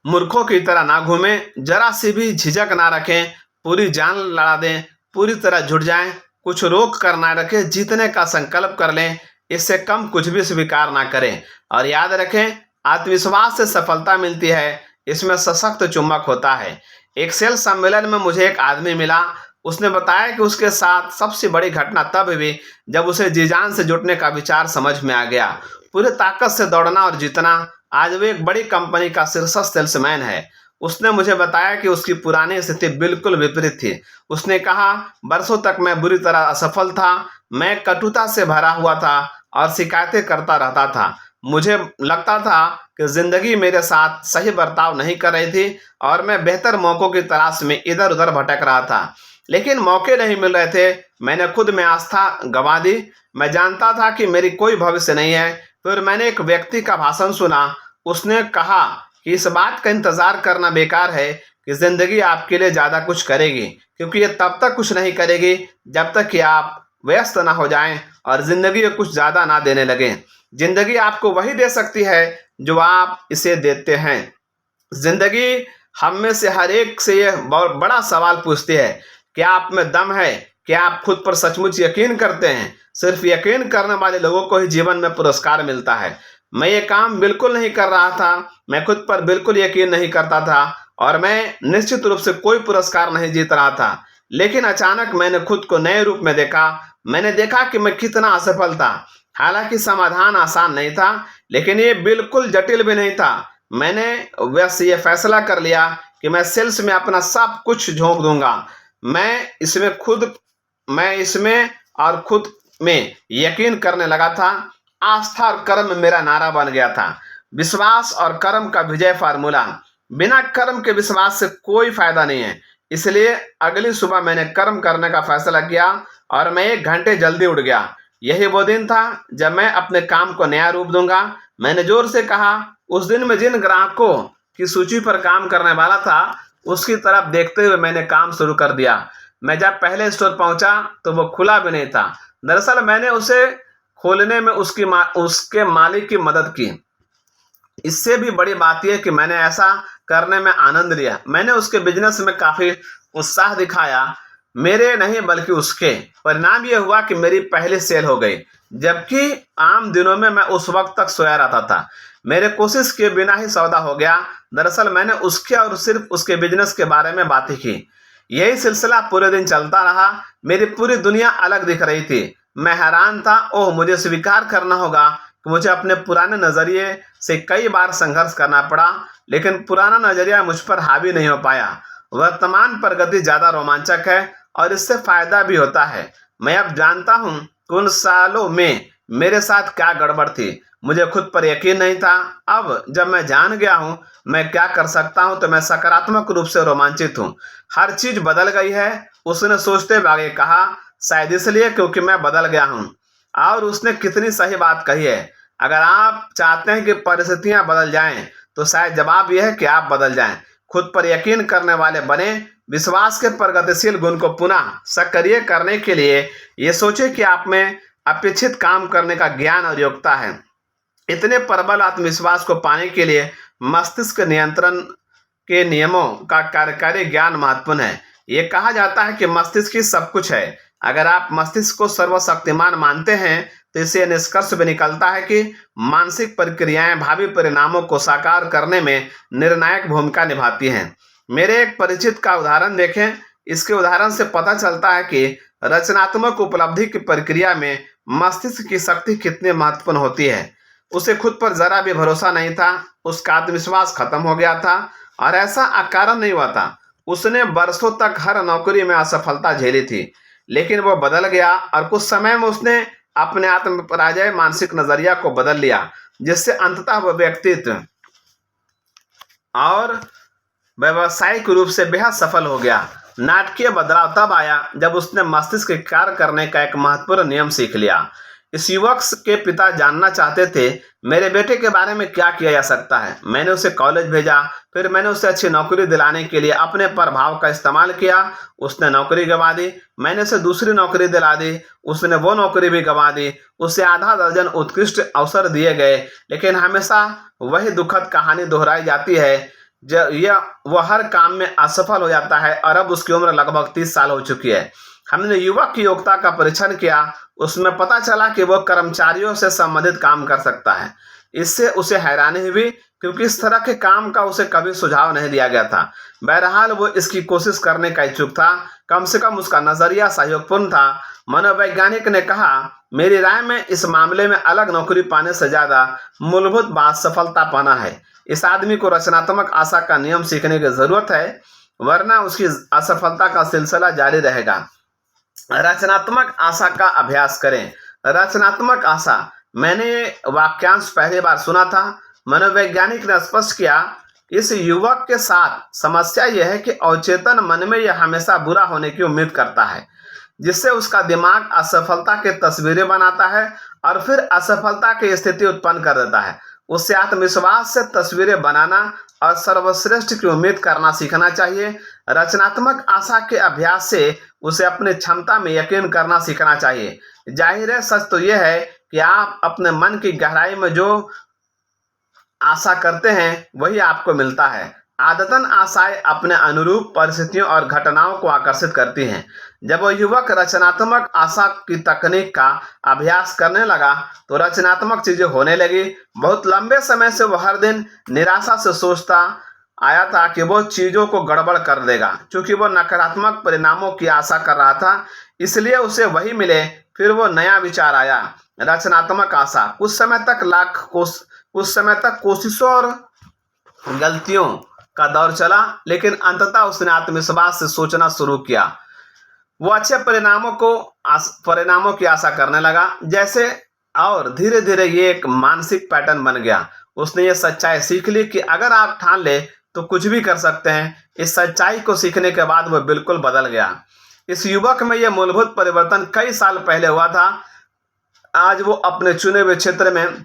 मूर्खों की तरह ना घूमें, जरा सी भी झिझक ना रखें, पूरी जान लड़ा दें, पूरी तरह जुट जाएं, कुछ रोक कर ना रखें, जीतने का संकल्प कर लें, इससे कम कुछ भी स्वीकार ना करें। और याद रखें, आत्मविश्वास से सफलता मिलती है, इसमें सशक्त चुंबक होता है। एक सेल सम्मेलन में मुझे एक आदमी मिला। उसने बताया कि उसके साथ सबसे बड़ी घटना तब हुई जब उसे जी जान से जुटने का विचार समझ में आ गया, पूरी ताकत से दौड़ना और जीतना। आज वो एक बड़ी कंपनी का शीर्ष सेल्समैन है। उसने मुझे बताया कि उसकी पुरानी स्थिति बिल्कुल विपरीत थी। उसने कहा, बरसों तक मैं बुरी तरह असफल था, मैं कटुता से भरा हुआ था और शिकायतें करता रहता था। मुझे लगता था कि जिंदगी मेरे साथ सही बर्ताव नहीं कर रही थी और मैं बेहतर मौकों की तलाश में इधर उधर भटक रहा था, लेकिन मौके नहीं मिल रहे थे। मैंने खुद में आस्था गंवा दी। मैं जानता था कि मेरी कोई भविष्य नहीं है। फिर मैंने एक व्यक्ति का भाषण सुना। उसने कहा कि इस बात का इंतजार करना बेकार है कि जिंदगी आपके लिए ज्यादा कुछ करेगी, क्योंकि ये तब तक कुछ नहीं करेगी जब तक कि आप व्यस्त ना हो जाएं और जिंदगी को कुछ ज्यादा ना देने लगें। जिंदगी आपको वही दे सकती है जो आप इसे देते हैं। जिंदगी हम में से हर एक से यह बहुत बड़ा सवाल पूछती है, क्या आप में दम है? क्या आप खुद पर सचमुच यकीन करते हैं? सिर्फ यकीन करने वाले लोगों को ही जीवन में पुरस्कार मिलता है। मैं ये काम बिल्कुल नहीं कर रहा था। मैं खुद पर बिल्कुल यकीन नहीं करता था और मैं निश्चित रूप से कोई पुरस्कार नहीं जीत रहा था। लेकिन अचानक मैंने खुद को नए रूप में देखा। मैंने देखा कि मैं कितना असफल था। हालांकि समाधान आसान नहीं था, लेकिन ये बिल्कुल जटिल भी नहीं था। मैंने बस ये फैसला कर लिया कि मैं सेल्स में अपना सब कुछ झोंक दूंगा। मैं इसमें और खुद में यकीन करने लगा था। आस्था और कर्म मेरा नारा बन गया था। विश्वास और कर्म का विजय फार्मूला। बिना कर्म के विश्वास से कोई फायदा नहीं है। इसलिए अगली सुबह मैंने कर्म करने का फैसला किया और मैं 1 घंटे जल्दी उठ गया। यही वो दिन था जब मैं अपने काम को नया रूप दूंगा। मैंने जोर से कहा। उस दिन मैं जिन ग्राहकों की सूची पर काम करने वाला था, उसकी तरफ देखते हुए मैंने काम शुरू कर दिया। मैं जब पहले स्टोर पहुंचा तो वो खुला भी नहीं था। दरअसल मैंने उसे खोलने में उसके मालिक की मदद की। इससे भी बड़ी बात यह कि मैंने ऐसा करने में आनंद लिया। मैंने उसके बिजनेस में काफी उत्साह दिखाया, मेरे नहीं बल्कि उसके। परिणाम यह हुआ कि मेरी पहली सेल हो गई, जबकि आम दिनों में मैं उस वक्त तक सोया रहता था। मेरे कोशिश किए बिना ही सौदा हो गया। दरअसल मैंने उसके और सिर्फ उसके बिजनेस के बारे में बातें की। यही सिलसिला पूरे दिन चलता रहा। मेरी पूरी दुनिया अलग दिख रही थी। मैं हैरान था। ओह, मुझे स्वीकार करना होगा कि मुझे अपने पुराने नजरिए से कई बार संघर्ष करना पड़ा, लेकिन पुराना नजरिया मुझ पर हावी नहीं हो पाया। वर्तमान प्रगति ज्यादा रोमांचक है और इससे फायदा भी होता है। मैं अब जानता हूँ कि उन सालों में मेरे साथ क्या गड़बड़ थी। मुझे खुद पर यकीन नहीं था। अब जब मैं जान गया हूँ मैं क्या कर सकता हूँ, तो मैं सकारात्मक रूप से रोमांचित हूँ। हर चीज बदल गई है। उसने सोचते हुए आगे कहा, शायद इसलिए क्योंकि मैं बदल गया हूँ। और उसने कितनी सही बात कही है। अगर आप चाहते हैं कि परिस्थितियां बदल जाएं, तो शायद जवाब यह है कि आप बदल जाएं। खुद पर यकीन करने वाले बने। विश्वास के प्रगतिशील गुण को पुनः सक्रिय करने के लिए ये सोचे कि आप में अपेक्षित काम करने का ज्ञान और योग्यता है। इतने प्रबल आत्मविश्वास को पाने के लिए मस्तिष्क नियंत्रण के नियमों का कार्यकारी ज्ञान महत्वपूर्ण है। ये कहा जाता है कि मस्तिष्क ही सब कुछ है। अगर आप मस्तिष्क को सर्वशक्तिमान मानते हैं, तो इससे निष्कर्ष भी निकलता है कि मानसिक प्रक्रियाएं भावी परिणामों को साकार करने में निर्णायक भूमिका निभाती हैं। मेरे एक परिचित का उदाहरण देखें। इसके उदाहरण से पता चलता है कि रचनात्मक उपलब्धि की प्रक्रिया में मस्तिष्क की शक्ति कितनी महत्वपूर्ण होती है। उसे खुद पर जरा भी भरोसा नहीं था। उसका आत्मविश्वास खत्म हो गया था और ऐसा अकारण नहीं हुआ था। उसने बरसों तक हर नौकरी में असफलता झेली थी, लेकिन वो बदल गया और कुछ समय में उसने अपने आत्म पराजय मानसिक नजरिया को बदल लिया, जिससे अंततः वह व्यक्तित्व और व्यावसायिक रूप से बेहद सफल हो गया। नाटकीय बदलाव तब आया जब उसने मस्तिष्क के कार्य करने का एक महत्वपूर्ण नियम सीख लिया। इस युवक के पिता जानना चाहते थे, मेरे बेटे के बारे में क्या किया जा सकता है। मैंने उसे कॉलेज भेजा, फिर मैंने उसे अच्छी नौकरी दिलाने के लिए अपने प्रभाव का इस्तेमाल किया। उसने नौकरी गंवा दी। मैंने उसे दूसरी नौकरी दिला दी, उसने वो नौकरी भी गंवा दी। उसे आधा दर्जन उत्कृष्ट अवसर दिए गए, लेकिन हमेशा वही दुखद कहानी दोहराई जाती है। वह हर काम में असफल हो जाता है और अब उसकी उम्र लगभग 30 साल हो चुकी है। हमने युवक की योग्यता का परीक्षण किया, उसमें पता चला कि वह कर्मचारियों से संबंधित काम कर सकता है। इससे उसे हैरानी हुई, क्योंकि इस तरह के काम का उसे कभी सुझाव नहीं दिया गया था। बहरहाल वो इसकी कोशिश करने का इच्छुक था। कम से कम उसका नजरिया सहयोगपूर्ण था। मनोवैज्ञानिक ने कहा, मेरी राय में इस मामले में अलग नौकरी पाने से ज्यादा मूलभूत बात सफलता पाना है। इस आदमी को रचनात्मक आशा का नियम सीखने की जरूरत है, वरना उसकी असफलता का सिलसिला जारी रहेगा। रचनात्मक आशा का अभ्यास करें। रचनात्मक आशा, मैंने ये वाक्यांश पहली बार सुना था। मनोवैज्ञानिक ने स्पष्ट किया, इस युवक के साथ समस्या यह है कि अवचेतन मन में यह हमेशा बुरा होने की उम्मीद करता है, जिससे उसका दिमाग असफलता के तस्वीरें बनाता है और फिर असफलता की स्थिति उत्पन्न कर देता है। उससे आत्मविश्वास से तस्वीरें बनाना और सर्वश्रेष्ठ की उम्मीद करना सीखना चाहिए। रचनात्मक आशा के अभ्यास से उसे अपनी क्षमता में यकीन करना सीखना चाहिए। जाहिर है, सच तो यह है कि आप अपने मन की गहराई में जो आशा करते हैं वही आपको मिलता है। आदतन आशाएं अपने अनुरूप परिस्थितियों और घटनाओं को आकर्षित करती हैं। जब वह युवक रचनात्मक आशा की तकनीक का अभ्यास करने लगा तो रचनात्मक चीजें होने लगी। बहुत लंबे समय से वह हर दिन निराशा से सोचता आया था कि वो चीजों को गड़बड़ कर देगा। क्योंकि वो नकारात्मक परिणामों की आशा कर रहा था, इसलिए उसे वही मिले। फिर वो नया विचार आया, रचनात्मक आशा। कुछ समय तक कोशिशों और गलतियों का दौर चला, लेकिन अंततः उसने आत्मविश्वास से सोचना शुरू किया। वो अच्छे परिणामों की आशा करने लगा जैसे, और धीरे धीरे ये एक मानसिक पैटर्न बन गया। उसने ये सच्चाई सीख ली कि अगर आप ठान ले तो कुछ भी कर सकते हैं। इस सच्चाई को सीखने के बाद वह बिल्कुल बदल गया। इस युवक में यह मूलभूत परिवर्तन कई साल पहले हुआ था। आज वो अपने चुने हुए क्षेत्र में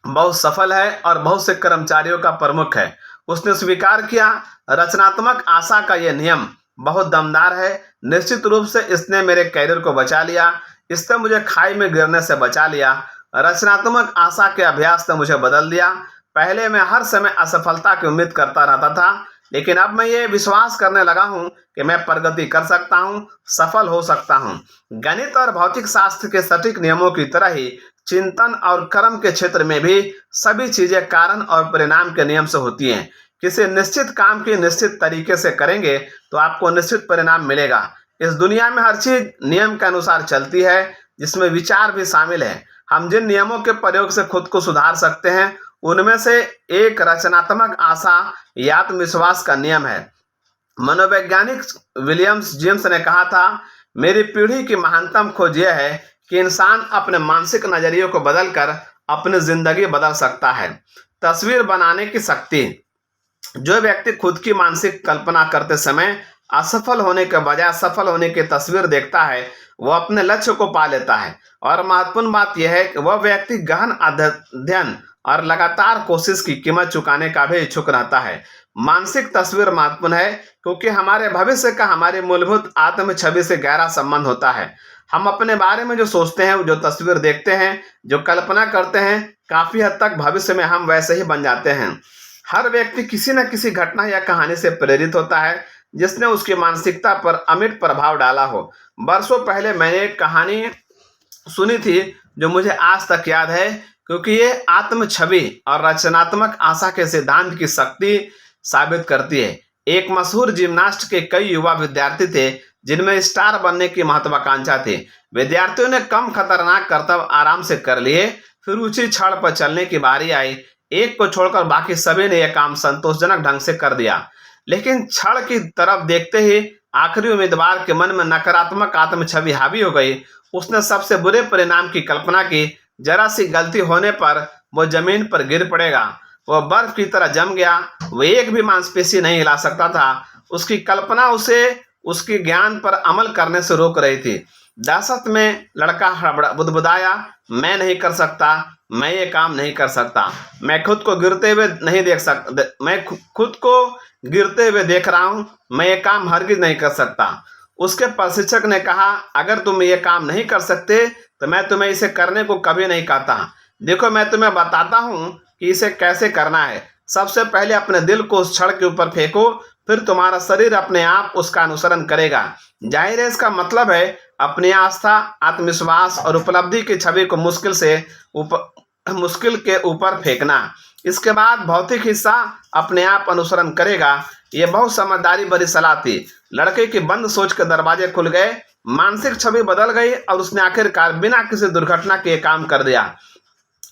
बहुत सफल है और बहुत से कर्मचारियों का प्रमुख है। उसने स्वीकार किया, रचनात्मक आशा का यह नियम बहुत दमदार है। निश्चित रूप से इसने मेरे कैरियर को बचा लिया, इसने मुझे खाई में गिरने से बचा लिया। रचनात्मक आशा के अभ्यास ने मुझे बदल दिया। पहले मैं हर समय असफलता की उम्मीद करता रहता था, लेकिन अब मैं ये विश्वास करने लगा हूँ कि मैं प्रगति कर सकता हूँ, सफल हो सकता हूँ। गणित और भौतिक शास्त्र के सटीक नियमों की तरह ही चिंतन और कर्म के क्षेत्र में भी सभी चीजें कारण और परिणाम के नियम से होती हैं। किसी निश्चित काम की निश्चित तरीके से करेंगे तो आपको निश्चित परिणाम मिलेगा। इस दुनिया में हर चीज नियम के अनुसार चलती है, जिसमें विचार भी शामिल है। हम जिन नियमों के प्रयोग से खुद को सुधार सकते हैं, उनमें से एक रचनात्मक आशा या आत्मविश्वास का नियम है। मनोवैज्ञानिक विलियम्स जेम्स ने कहा था, मेरी पीढ़ी की महानतम खोज यह है कि इंसान अपने मानसिक नजरिए को बदलकर अपनी जिंदगी बदल सकता है। तस्वीर बनाने की शक्ति। जो व्यक्ति खुद की मानसिक कल्पना करते समय असफल होने के बजाय सफल होने की तस्वीर देखता है, वह अपने लक्ष्य को पा लेता है। और महत्वपूर्ण बात यह है कि वह व्यक्ति गहन अध्ययन और लगातार कोशिश की कीमत चुकाने का भी इच्छुक रहता है। मानसिक तस्वीर महत्वपूर्ण है, क्योंकि हमारे भविष्य का हमारी मूलभूत आत्म छवि से गहरा संबंध होता है। हम अपने बारे में जो सोचते हैं, जो तस्वीर देखते हैं, जो कल्पना करते हैं, काफी हद तक भविष्य में हम वैसे ही बन जाते हैं। हर व्यक्ति किसी न किसी घटना या कहानी से प्रेरित होता है जिसने उसकी मानसिकता पर अमिट प्रभाव डाला हो। वर्षों पहले मैंने एक कहानी सुनी थी जो मुझे आज तक याद है, क्योंकि ये आत्म छवि और रचनात्मक आशा के सिद्धांत की शक्ति साबित करती है। एक मशहूर जिम्नास्ट के कई युवा विद्यार्थी थे जिनमें स्टार बनने की महत्वाकांक्षा थी। विद्यार्थियों ने कम खतरनाक कर्तव्य आराम से कर लिए, फिर ऊंची छड़ पर चलने की बारी आई। एक को छोड़कर बाकी सभी ने यह काम संतोषजनक ढंग से कर दिया, लेकिन छड़ की तरफ देखते ही आखिरी उम्मीदवार के मन में नकारात्मक आत्म छवि हावी हो गई। उसने सबसे बुरे परिणाम की कल्पना की। जरा सी गलती होने पर वो जमीन पर गिर पड़ेगा। वह बर्फ की तरह जम गया। वह एक भी मांसपेशी नहीं हिला सकता था। उसकी कल्पना उसे उसके ज्ञान पर अमल करने से रोक रही थी। दहशत में लड़का बुदबुदाया, मैं नहीं कर सकता, मैं ये काम नहीं कर सकता, मैं खुद को गिरते हुए नहीं देख सकता, मैं खुद को गिरते हुए देख रहा हूं, मैं ये काम हरगिज नहीं कर सकता। उसके प्रशिक्षक ने कहा, अगर तुम ये काम नहीं कर सकते तो मैं तुम्हें इसे करने को कभी नहीं कहता। देखो, मैं तुम्हें बताता हूं कि इसे कैसे करना है। सबसे पहले अपने दिल को उस छड़ के ऊपर फेंको, फिर तुम्हारा शरीर अपने आप उसका अनुसरण करेगा। जाहिर है, इसका मतलब है अपनी आस्था, आत्मविश्वास और उपलब्धि की छवि को मुश्किल के ऊपर फेंकना। इसके बाद भौतिक हिस्सा अपने आप अनुसरण करेगा। यह बहुत समझदारी भरी सलाह थी। लड़के की बंद सोच के दरवाजे खुल गए, मानसिक छवि बदल गई और उसने आखिरकार बिना किसी दुर्घटना के काम कर दिया।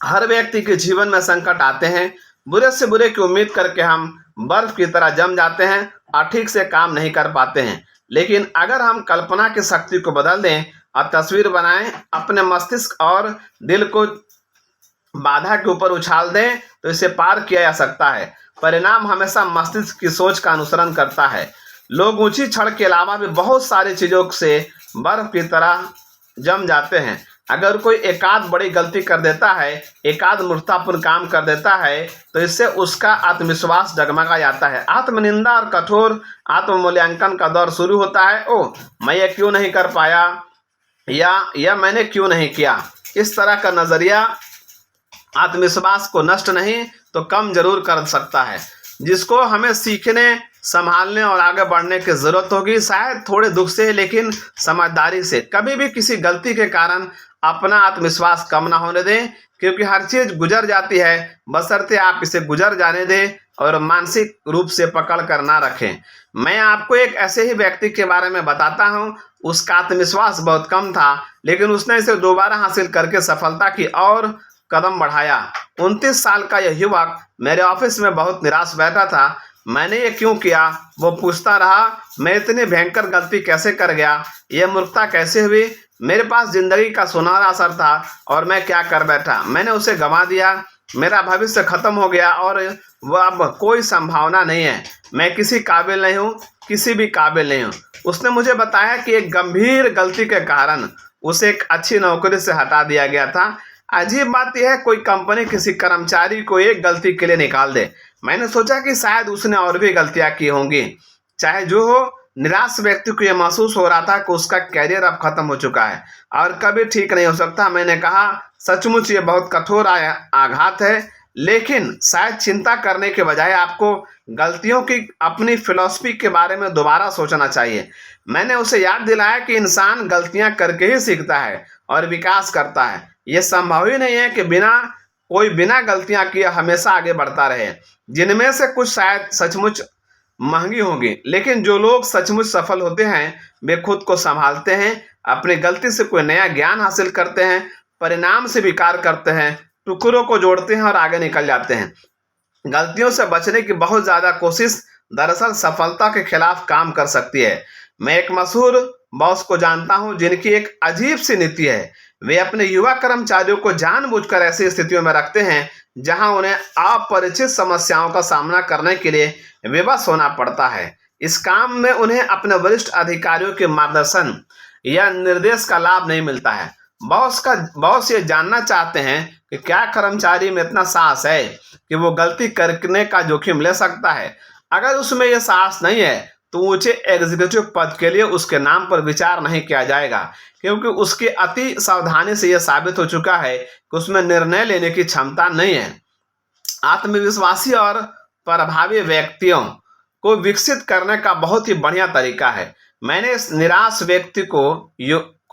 हर व्यक्ति के जीवन में संकट आते हैं। बुरे से बुरे की उम्मीद करके हम बर्फ की तरह जम जाते हैं और ठीक से काम नहीं कर पाते हैं। लेकिन अगर हम कल्पना की शक्ति को बदल दें और तस्वीर बनाएं, अपने मस्तिष्क और दिल को बाधा के ऊपर उछाल दें, तो इसे पार किया जा सकता है। परिणाम हमेशा मस्तिष्क की सोच का अनुसरण करता है। लोग ऊंची छड़ के अलावा भी बहुत सारी चीजों से बर्फ की तरह जम जाते हैं। अगर कोई एकाध बड़ी गलती कर देता है, एकाध मूर्खतापूर्ण काम कर देता है, तो इससे उसका आत्मविश्वास डगमगा जाता है। आत्मनिंदा और कठोर आत्ममूल्यांकन का दौर शुरू होता है। ओह, मैं ये क्यों नहीं कर पाया, या मैंने क्यों नहीं किया। इस तरह का नजरिया आत्मविश्वास को नष्ट नहीं तो कम जरूर कर सकता है, जिसको हमें सीखने, संभालने और आगे बढ़ने की जरूरत होगी। शायद थोड़े दुख से, लेकिन समझदारी से। कभी भी किसी गलती के कारण अपना आत्मविश्वास कम ना होने दें, क्योंकि हर चीज गुजर जाती है, बशर्ते आप इसे गुजर जाने दें और मानसिक रूप से पकड़ कर ना रखें। मैं आपको एक ऐसे ही व्यक्ति के बारे में बताता हूँ। उसका आत्मविश्वास बहुत कम था, लेकिन उसने इसे दोबारा हासिल करके सफलता की और कदम बढ़ाया। 29 साल का यह युवक मेरे ऑफिस में बहुत निराश बैठा था। मैंने ये क्यों किया, वो पूछता रहा। मैं इतनी भयंकर गलती कैसे कर गया, ये मूर्खता कैसे हुई। मेरे पास जिंदगी का सुनहरा अवसर था और मैं क्या कर बैठा। मैंने उसे गंवा दिया। मेरा भविष्य खत्म हो गया और वह अब कोई संभावना नहीं है। मैं किसी काबिल नहीं हूँ, किसी भी काबिल नहीं हूँ। उसने मुझे बताया कि एक गंभीर गलती के कारण उसे एक अच्छी नौकरी से हटा दिया गया था। अजीब बात यह है, कोई कंपनी किसी कर्मचारी को एक गलती के लिए निकाल दे। मैंने सोचा कि शायद उसने और भी गलतियां की होंगी। चाहे जो हो, निराश व्यक्ति को यह महसूस हो रहा था कि उसका कैरियर अब खत्म हो चुका है और कभी ठीक नहीं हो सकता। मैंने कहा, सचमुच ये बहुत कठोर आघात है, लेकिन शायद चिंता करने के बजाय आपको गलतियों की अपनी फिलॉसफी के बारे में दोबारा सोचना चाहिए। मैंने उसे याद दिलाया कि इंसान गलतियां करके ही सीखता है और विकास करता है। यह संभव ही नहीं है कि कोई बिना गलतियां किए हमेशा आगे बढ़ता रहे। जिनमें से कुछ शायद सचमुच महंगी होगी, लेकिन जो लोग सचमुच सफल होते हैं वे खुद को संभालते हैं, अपनी गलती से कोई नया ज्ञान हासिल करते हैं, परिणाम से विकार करते हैं, टुकड़ों को जोड़ते हैं और आगे निकल जाते हैं। गलतियों से बचने की बहुत ज्यादा कोशिश दरअसल सफलता के खिलाफ काम कर सकती है। मैं एक मशहूर बॉस को जानता हूं जिनकी एक अजीब सी नीति है। वे अपने युवा कर्मचारियों को जानबूझकर ऐसी स्थितियों में रखते हैं जहां उन्हें अपरिचित समस्याओं का सामना करने के लिए विवश होना पड़ता है। इस काम में उन्हें अपने वरिष्ठ अधिकारियों के मार्गदर्शन या निर्देश का लाभ नहीं मिलता है। बॉस ये जानना चाहते हैं कि क्या कर्मचारी में इतना साहस है कि वो गलती करने का जोखिम ले सकता है। अगर उसमें यह साहस नहीं है तो ऊंचे एग्जीक्यूटिव पद के लिए उसके नाम पर विचार नहीं किया जाएगा, क्योंकि उसकी अति सावधानी से यह साबित हो चुका है कि उसमें निर्णय लेने की क्षमता नहीं है। आत्मविश्वासी और प्रभावी व्यक्तियों को विकसित करने का बहुत ही बढ़िया तरीका है। मैंने इस निराश व्यक्ति को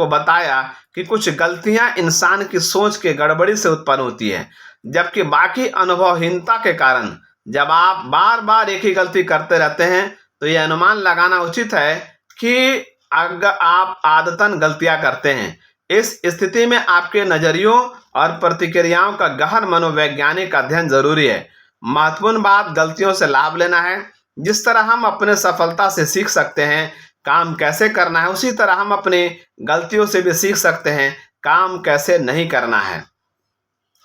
बताया कि कुछ गलतियां इंसान की सोच के गड़बड़ी से उत्पन्न होती है, जबकि बाकी अनुभवहीनता के कारण। जब आप बार बार एक ही गलती करते रहते हैं तो यह अनुमान लगाना उचित है कि अगर आप आदतन गलतियां करते हैं। इस स्थिति में आपके नजरियों और प्रतिक्रियाओं का गहन मनोवैज्ञानिक अध्ययन जरूरी है। महत्वपूर्ण बात गलतियों से लाभ लेना है। जिस तरह हम अपने सफलता से सीख सकते हैं काम कैसे करना है, उसी तरह हम अपनी गलतियों से भी सीख सकते हैं काम कैसे नहीं करना है।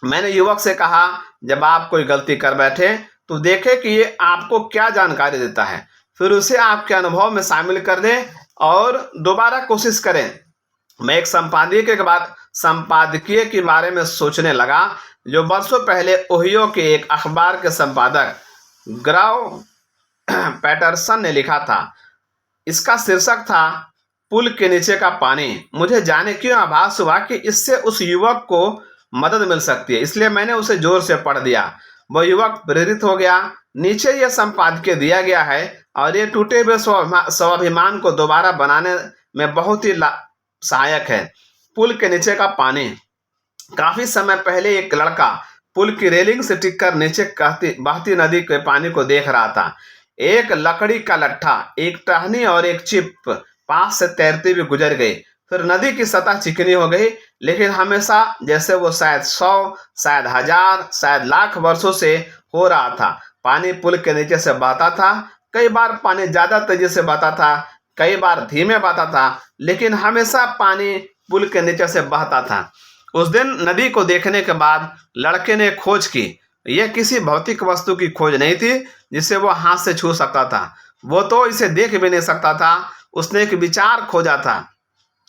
मैंने युवक से कहा, जब आप कोई गलती कर बैठे तो देखें कि ये आपको क्या जानकारी देता है, फिर उसे आपके अनुभव में शामिल कर दें और दोबारा कोशिश करें। मैं एक संपादकीय के बारे में सोचने लगा जो वर्षों पहले ओहियो के एक अखबार के संपादक ग्राव पैटरसन ने लिखा था। इसका शीर्षक था पुल के नीचे का पानी। मुझे जाने क्यों आभास हुआ कि इससे उस युवक को मदद मिल सकती है, इसलिए मैंने उसे जोर से पढ़ दिया। वह युवक प्रेरित हो गया। नीचे यह संपादकीय दिया गया है और ये टूटे हुए स्वाभिमान को दोबारा बनाने में बहुत ही सहायक है। पुल के नीचे का पानी। काफी समय पहले एक लड़का पुल की रेलिंग से टिककर नीचे बहती नदी के पानी को देख रहा था। एक लकड़ी का लट्ठा, एक टहनी और एक चिप पास से तैरते हुए गुजर गई। फिर नदी की सतह चिकनी हो गई, लेकिन हमेशा जैसे वो शायद 100, शायद 1000, शायद लाख वर्षों से हो रहा था। पानी पुल के नीचे से बहता था। कई बार पानी ज्यादा तेजी से बहता था, कई बार धीमे बहता था, लेकिन हमेशा पानी पुल के नीचे से बहता था। उस दिन नदी को देखने के बाद लड़के ने खोज की। यह किसी भौतिक वस्तु की खोज नहीं थी जिसे वो हाथ से छू सकता था। वो तो इसे देख भी नहीं सकता था। उसने एक विचार खोजा था।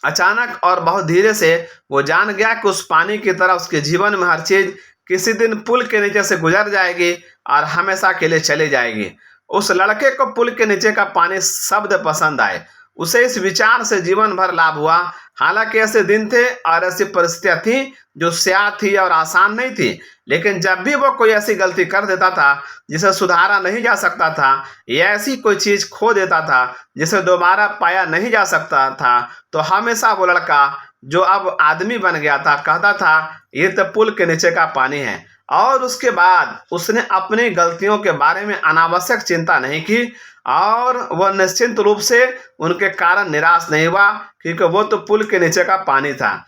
अचानक और बहुत धीरे से वो जान गया कि उस पानी की तरह उसके जीवन में हर चीज किसी दिन पुल के नीचे से गुजर जाएगी और हमेशा के लिए चली जाएगी। उस लड़के को पुल के नीचे का पानी शब्द पसंद आए। उसे इस विचार से जीवन भर लाभ हुआ। हालांकि ऐसे दिन थे और ऐसी परिस्थितियां थी जो स्याह थी और आसान नहीं थी, लेकिन जब भी वो कोई ऐसी गलती कर देता था जिसे सुधारा नहीं जा सकता था, या ऐसी कोई चीज खो देता था जिसे दोबारा पाया नहीं जा सकता था, तो हमेशा वो लड़का जो अब आदमी बन गया था कहता था ये तो पुल के नीचे का पानी है। और उसके बाद उसने अपनी गलतियों के बारे में अनावश्यक चिंता नहीं की और वह निश्चिंत रूप से उनके कारण निराश नहीं हुआ, क्योंकि वो तो पुल के नीचे का पानी था।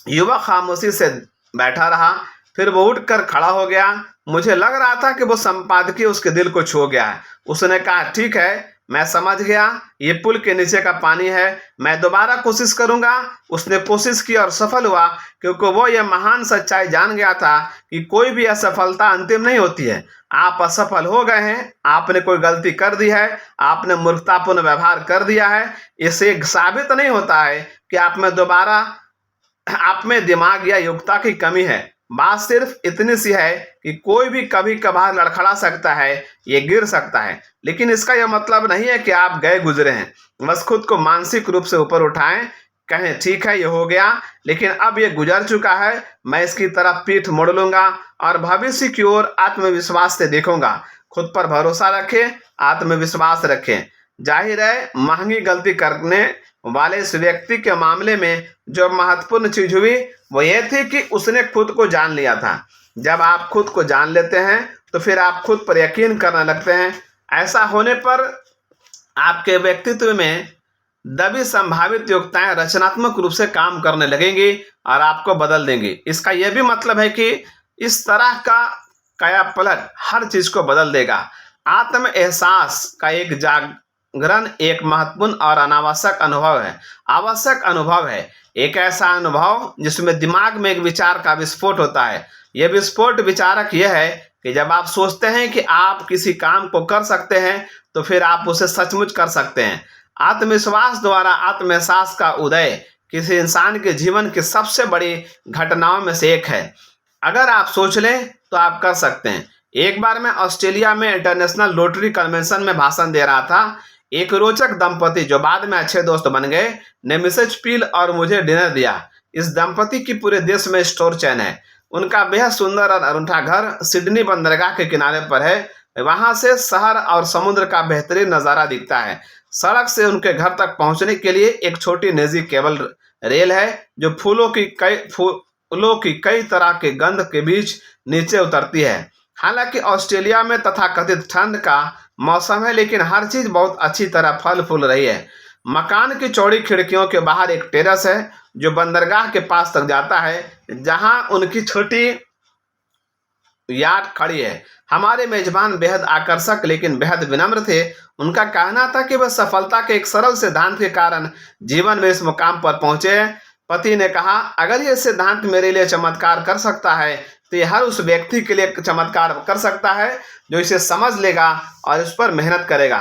युवक खामोशी से बैठा रहा, फिर वो उठकर खड़ा हो गया। मुझे लग रहा था कि वो संपादकीय उसके दिल को छू गया है। उसने कहा, ठीक है, मैं समझ गया, ये पुल के नीचे का पानी है, मैं दोबारा कोशिश करूंगा। उसने कोशिश की और सफल हुआ, क्योंकि वो यह महान सच्चाई जान गया था कि कोई भी असफलता अंतिम नहीं होती है। आप असफल हो गए हैं, आपने कोई गलती कर दी है, आपने मूर्खतापूर्ण व्यवहार कर दिया है, इससे साबित नहीं होता है कि आप में दिमाग या योग्यता की कमी है। बात सिर्फ इतनी सी है कि कोई भी कभी कभार लड़खड़ा सकता है, ये गिर सकता है, लेकिन इसका यह मतलब नहीं है कि आप गए गुजरे हैं। बस खुद को मानसिक रूप से ऊपर उठाएं, कहें ठीक है ये हो गया, लेकिन अब ये गुजर चुका है, मैं इसकी तरफ पीठ मोड़ लूंगा और भविष्य की ओर आत्मविश्वास से देखूंगा। खुद पर भरोसा रखें, आत्मविश्वास रखें। जाहिर है महंगी गलती करने वाले इस व्यक्ति के मामले में जो महत्वपूर्ण चीज हुई वो ये थी कि उसने खुद को जान लिया था। जब आप खुद को जान लेते हैं तो फिर आप खुद पर यकीन करने लगते हैं। ऐसा होने पर आपके व्यक्तित्व में दबी संभावित योग्यताएं रचनात्मक रूप से काम करने लगेंगी और आपको बदल देंगी। इसका यह भी मतलब है कि इस तरह का कायापलट हर चीज को बदल देगा। आत्म एहसास का एक जागरण एक महत्वपूर्ण और अनावश्यक आवश्यक अनुभव है। एक ऐसा अनुभव जिसमें दिमाग में एक विचार का विस्फोट होता है। यह विस्फोट विचारक यह है कि जब आप सोचते हैं कि आप किसी काम को कर सकते हैं तो फिर आप उसे सचमुच कर सकते हैं। आत्मविश्वास द्वारा आत्मएहसास का उदय किसी इंसान के जीवन की सबसे बड़ी घटनाओं में से एक है। अगर आप सोच लें तो आप कर सकते हैं। एक बार मैं ऑस्ट्रेलिया में इंटरनेशनल रोटरी कन्वेंशन में भाषण दे रहा था। एक रोचक दंपति जो बाद में अच्छे दोस्त बन गए ने मिसेज पील और मुझे डिनर दिया। इस दंपति की पूरे देश में स्टोर चेन है। उनका बेहद सुंदर और अनूठा घर सिडनी बंदरगाह के किनारे पर है। वहां से शहर और समुद्र का बेहतरीन नज़ारा दिखता है। सड़क से उनके घर तक पहुंचने के लिए एक छोटी निजी केबल रेल है जो फूलों की कई तरह के गंध के बीच नीचे उतरती है। हालांकि ऑस्ट्रेलिया में तथाकथित ठंड का मौसम है, लेकिन हर चीज बहुत अच्छी तरह फल फूल रही है। मकान की चौड़ी खिड़कियों के बाहर एक टेरेस है जो बंदरगाह के पास तक जाता है, जहां उनकी छोटी याट खड़ी है। हमारे मेजबान बेहद आकर्षक लेकिन बेहद विनम्र थे। उनका कहना था कि वह सफलता के एक सरल सिद्धांत के कारण जीवन में इस मुकाम पर पहुंचे। पति ने कहा, अगर यह सिद्धांत मेरे लिए चमत्कार कर सकता है तो ये हर उस व्यक्ति के लिए एक चमत्कार कर सकता है जो इसे समझ लेगा और इस पर मेहनत करेगा।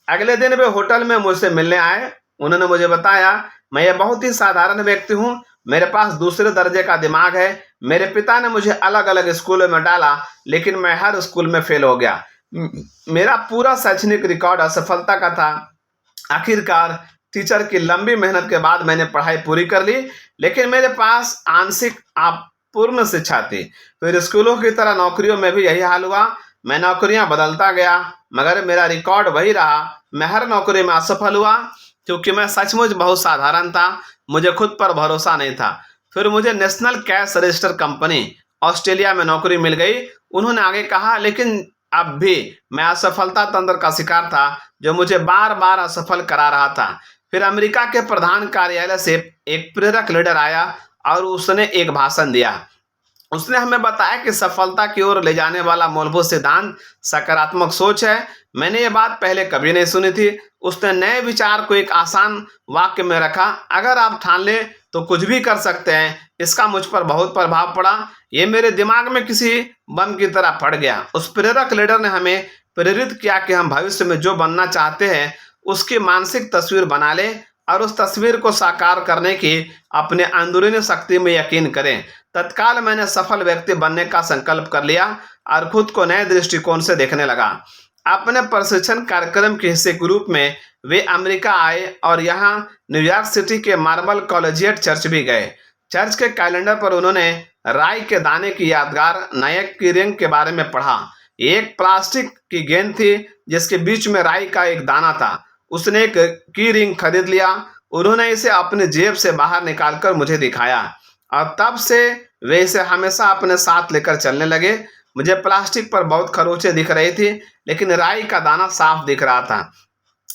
अगले दिन वे होटल में मुझसे मिलने आए। उन्होंने मुझे बताया, मैं ये बहुत ही साधारण व्यक्ति हूँ, मेरे पास दूसरे दर्जे का दिमाग है। मेरे पिता ने मुझे अलग अलग स्कूलों में डाला, लेकिन मैं हर स्कूल में फेल हो गया। मेरा पूरा शैक्षणिक रिकॉर्ड असफलता का था। आखिरकार टीचर की लंबी मेहनत के बाद मैंने पढ़ाई पूरी कर ली, लेकिन मेरे पास आंशिक अपूर्ण शिक्षा थी। फिर स्कूलों की तरह नौकरियों में भी यही हाल हुआ। मैं नौकरियां बदलता गया, मगर मेरा रिकॉर्ड वही रहा। मैं हर नौकरी में असफल हुआ क्योंकि मैं सचमुच बहुत साधारण था। मुझे खुद पर भरोसा नहीं था। फिर मुझे national cash register company Australia में नौकरी मिल गई। उन्होंने आगे कहा, लेकिन अब भी मैं असफलता तंत्र का शिकार था जो मुझे बार बार असफल करा रहा था। फिर अमेरिका के प्रधान कार्यालय से एक प्रेरक लीडर आया और उसने एक भाषण दिया। उसने हमें बताया कि सफलता की ओर ले जाने वाला मूलभूत सिद्धांत सकारात्मक सोच है। मैंने ये बात पहले कभी नहीं सुनी थी। उसने नए विचार को एक आसान वाक्य में रखा, अगर आप ठान लें तो कुछ भी कर सकते हैं। इसका मुझ पर बहुत प्रभाव पड़ा। ये मेरे दिमाग में किसी बम की तरह फट गया। उस प्रेरक लीडर ने हमें प्रेरित किया कि हम भविष्य में जो बनना चाहते हैं उसकी मानसिक तस्वीर बना लें और उस तस्वीर को साकार करने की अपने अंदरूनी शक्ति में यकीन करें। तत्काल मैंने सफल व्यक्ति बनने का संकल्प कर लिया और खुद को नए दृष्टिकोण से देखने लगा। अपने प्रशिक्षण कार्यक्रम के हिस्से के रूप में वे अमेरिका आए और यहाँ न्यूयॉर्क सिटी के मार्बल कॉलेजिएट चर्च भी गए। चर्च के कैलेंडर पर उन्होंने राई के दाने की यादगार नायक की रिंग के बारे में पढ़ा। एक प्लास्टिक की गेंद थी जिसके बीच में राई का एक दाना था। उसने एक की रिंग खरीद लिया। उन्होंने इसे अपनी जेब से बाहर निकालकर मुझे दिखाया और तब से वे इसे हमेशा अपने साथ लेकर चलने लगे। मुझे प्लास्टिक पर बहुत खरोंचें दिख रही थी, लेकिन राई का दाना साफ दिख रहा था।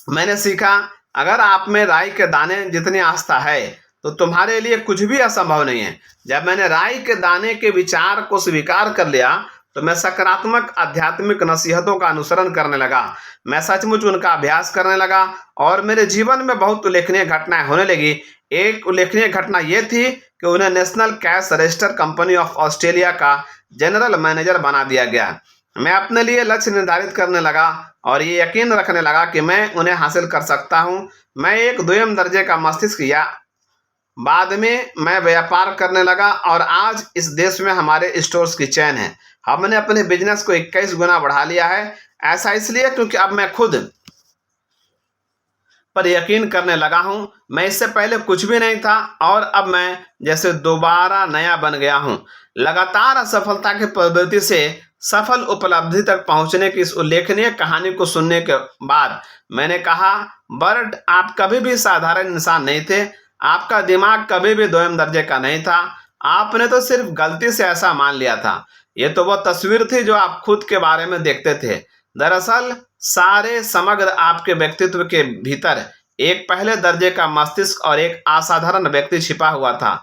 मैंने सीखा, अगर आप में राई के दाने जितनी आस्था है तो तुम्हारे लिए कुछ भी असंभव नहीं है। जब मैंने राई के दाने के विचार को स्वीकार कर लिया तो मैं सकारात्मक आध्यात्मिक नसीहतों का अनुसरण करने लगा। मैं सचमुच उनका अभ्यास करने लगा और मेरे जीवन में बहुत उल्लेखनीय घटनाएं होने लगी। एक उल्लेखनीय घटना यह थी कि उन्हें national cash register company of Australia का जनरल मैनेजर बना दिया गया। मैं अपने लिए लक्ष्य निर्धारित करने लगा और ये यकीन रखने लगा कि मैं उन्हें हासिल कर सकता हूँ। मैं एक द्वितीय दर्जे का मस्तिष्क या बाद में मैं व्यापार करने लगा और आज इस देश में हमारे स्टोर्स की चेन है। हमने अपने बिजनेस को 21 गुना बढ़ा लिया है। ऐसा इसलिए क्योंकि अब मैं खुद पर यकीन करने लगा हूं। मैं इससे पहले कुछ भी नहीं था और अब मैं जैसे दोबारा नया बन गया हूं। लगातार असफलता की प्रवृत्ति से सफल उपलब्धि तक पहुंचने की इस उल्लेखनीय कहानी को सुनने के बाद मैंने कहा, बर्ट, आप कभी भी साधारण इंसान नहीं थे। आपका दिमाग कभी भी द्वितीय दर्जे का नहीं था। आपने तो सिर्फ गलती से ऐसा मान लिया था। ये तो वो तस्वीर थी जो आप खुद के बारे में देखते थे। दरअसल सारे समग्र आपके व्यक्तित्व के भीतर एक पहले दर्जे का मस्तिष्क और एक असाधारण व्यक्ति छिपा हुआ था।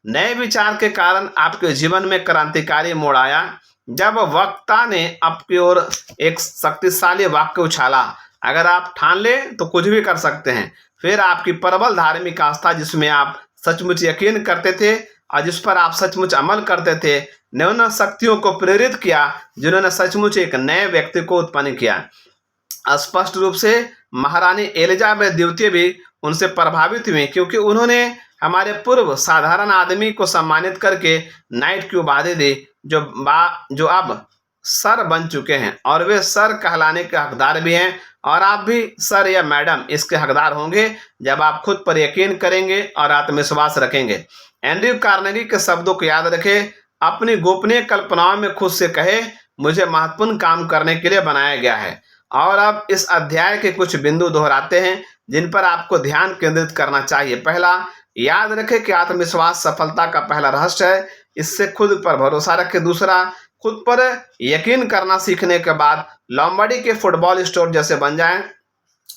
नए विचार के कारण आपके जीवन में क्रांतिकारी मोड़ आया जब वक्ता ने आपकी ओर एक शक्तिशाली वाक्य उछाला, अगर आप ठान लें तो कुछ भी कर सकते हैं। फिर आपकी प्रबल धार्मिक आस्था, जिसमें आप सचमुच यकीन करते थे और जिस पर आप सचमुच अमल करते थे, ने उन शक्तियों को प्रेरित किया जिन्होंने सचमुच एक नए व्यक्ति को उत्पन्न किया। स्पष्ट रूप से महारानी एलिजाबेथ द्वितीय भी उनसे प्रभावित हुई, क्योंकि उन्होंने हमारे पूर्व साधारण आदमी को सम्मानित करके नाइट की उपाधि दी, जो अब सर बन चुके हैं और वे सर कहलाने के हकदार भी हैं। और आप भी सर या मैडम इसके हकदार होंगे जब आप खुद पर यकीन करेंगे और आत्मविश्वास रखेंगे। एंड्रयू कार्नेगी के शब्दों को याद रखें, अपनी गोपनीय कल्पनाओं में खुद से कहे, मुझे महत्वपूर्ण काम करने के लिए बनाया गया है। और अब इस अध्याय के कुछ बिंदु दोहराते हैं जिन पर आपको ध्यान केंद्रित करना चाहिए। पहला, याद रखें कि आत्मविश्वास सफलता का पहला रहस्य है। इससे खुद पर भरोसा रखें। दूसरा, खुद पर यकीन करना सीखने के बाद लॉम्बार्डी के फुटबॉल स्टोर जैसे बन जाएं,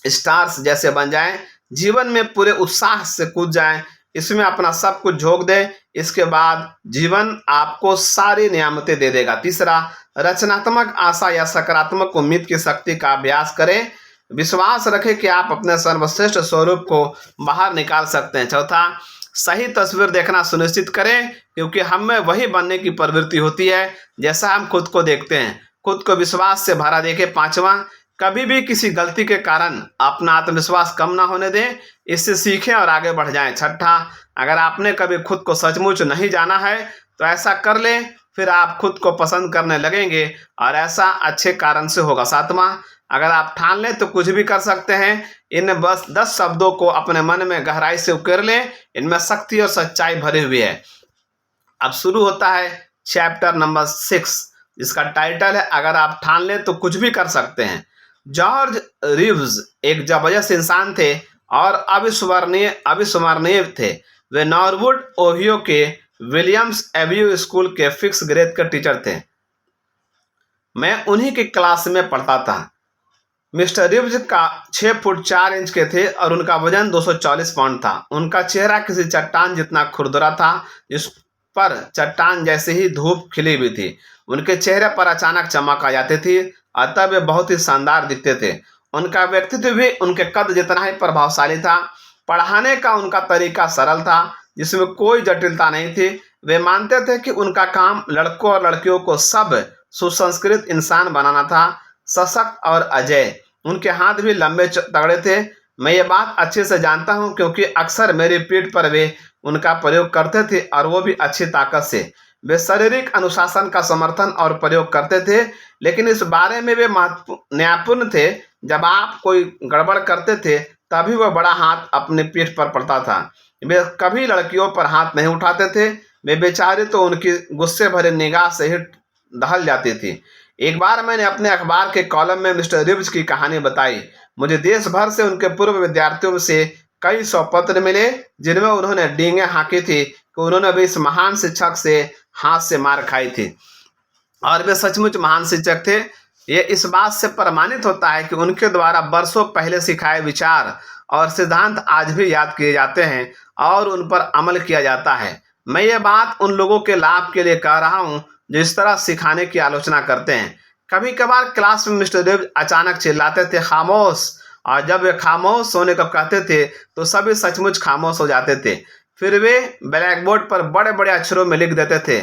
स्टार्स जैसे बन जाएं, जीवन में पूरे उत्साह से कूद जाएं, इसमें अपना सब कुछ झोंक दें। इसके बाद जीवन आपको सारी नियामतें दे देगा। तीसरा, रचनात्मक आशा या सकारात्मक उम्मीद की शक्ति का अभ्यास करें। विश्वास रखें कि आप अपने सर्वश्रेष्ठ स्वरूप को बाहर निकाल सकते हैं। चौथा, सही तस्वीर देखना सुनिश्चित करें, क्योंकि हम में वही बनने की प्रवृत्ति होती है जैसा हम खुद को देखते हैं। खुद को विश्वास से भरा देखें। 5वां, कभी भी किसी गलती के कारण अपना आत्मविश्वास कम ना होने दें, इससे सीखें और आगे बढ़ जाएं। 6, अगर आपने कभी खुद को सचमुच नहीं जाना है तो ऐसा कर लें, फिर आप खुद को पसंद करने लगेंगे और ऐसा अच्छे कारण से होगा। 7वां, अगर आप ठान लें तो कुछ भी कर सकते हैं। इन बस 10 शब्दों को अपने मन में गहराई से उकेर लें, इनमें शक्ति और सच्चाई भरी हुई है। अब शुरू होता है चैप्टर नंबर 6, जिसका टाइटल है अगर आप ठान लें तो कुछ भी कर सकते हैं। जॉर्ज रिव्स एक जबरदस्त इंसान थे और अविस्मरणीय थे। वे नॉरवुड ओहियो के विलियम्स एवेन्यू स्कूल के फिक्स ग्रेड के टीचर थे। मैं उन्हीं की क्लास में पढ़ता था। मिस्टर रिव्स का 6 फुट 4 इंच के थे और उनका वजन 240 पाउंड था। उनका चेहरा किसी चट्टान जितना खुरदरा था, जिस पर चट्टान जैसे ही धूप खिली हुई थी। उनके चेहरे पर अचानक चमक आ जाती थी, अतः वे बहुत ही शानदार दिखते थे। उनका व्यक्तित्व भी उनके कद जितना ही प्रभावशाली था। पढ़ाने का उनका तरीका सरल था, जिसमें कोई जटिलता नहीं थी। वे मानते थे कि उनका काम लड़कों और लड़कियों को सब सुसंस्कृत इंसान बनाना था, सशक्त और अजय। उनके हाथ भी लंबे तगड़े थे। मैं ये बात अच्छे से जानता हूँ, क्योंकि अक्सर मेरी पीठ पर वे उनका प्रयोग करते थे, और वो भी अच्छी ताकत से। वे शारीरिक अनुशासन का समर्थन और प्रयोग करते थे, लेकिन इस बारे में वे न्यायपूर्ण थे। जब आप कोई गड़बड़ करते थे तभी वह बड़ा हाथ अपने पीठ पर पड़ता था। वे कभी लड़कियों पर हाथ नहीं उठाते थे। वे बेचारे तो उनकी गुस्से भरे निगाह से ही दहल जाती थी। एक बार मैंने अपने अखबार के कॉलम में मिस्टर रिव्स की कहानी बताई। मुझे देश भर से उनके पूर्व विद्यार्थियों से कई 100 पत्र मिले, जिनमें उन्होंने डींगे हाँकी थी कि उन्होंने भी इस महान शिक्षक से हाथ से मार खाई थी, और वे सचमुच महान शिक्षक थे। ये इस बात से प्रमाणित होता है कि उनके द्वारा वर्षों पहले सिखाए विचार और सिद्धांत आज भी याद किए जाते हैं और उन पर अमल किया जाता है। मैं ये बात उन लोगों के लाभ के लिए कह रहा हूँ जो इस तरह सिखाने की आलोचना करते हैं। कभी कभार क्लास में मिस्टर रिव्स अचानक चिल्लाते थे, खामोश, और जब वे खामोश होने को कहते थे तो सभी सचमुच खामोश हो जाते थे। फिर वे ब्लैक बोर्ड पर बड़े बड़े अक्षरों में लिख देते थे,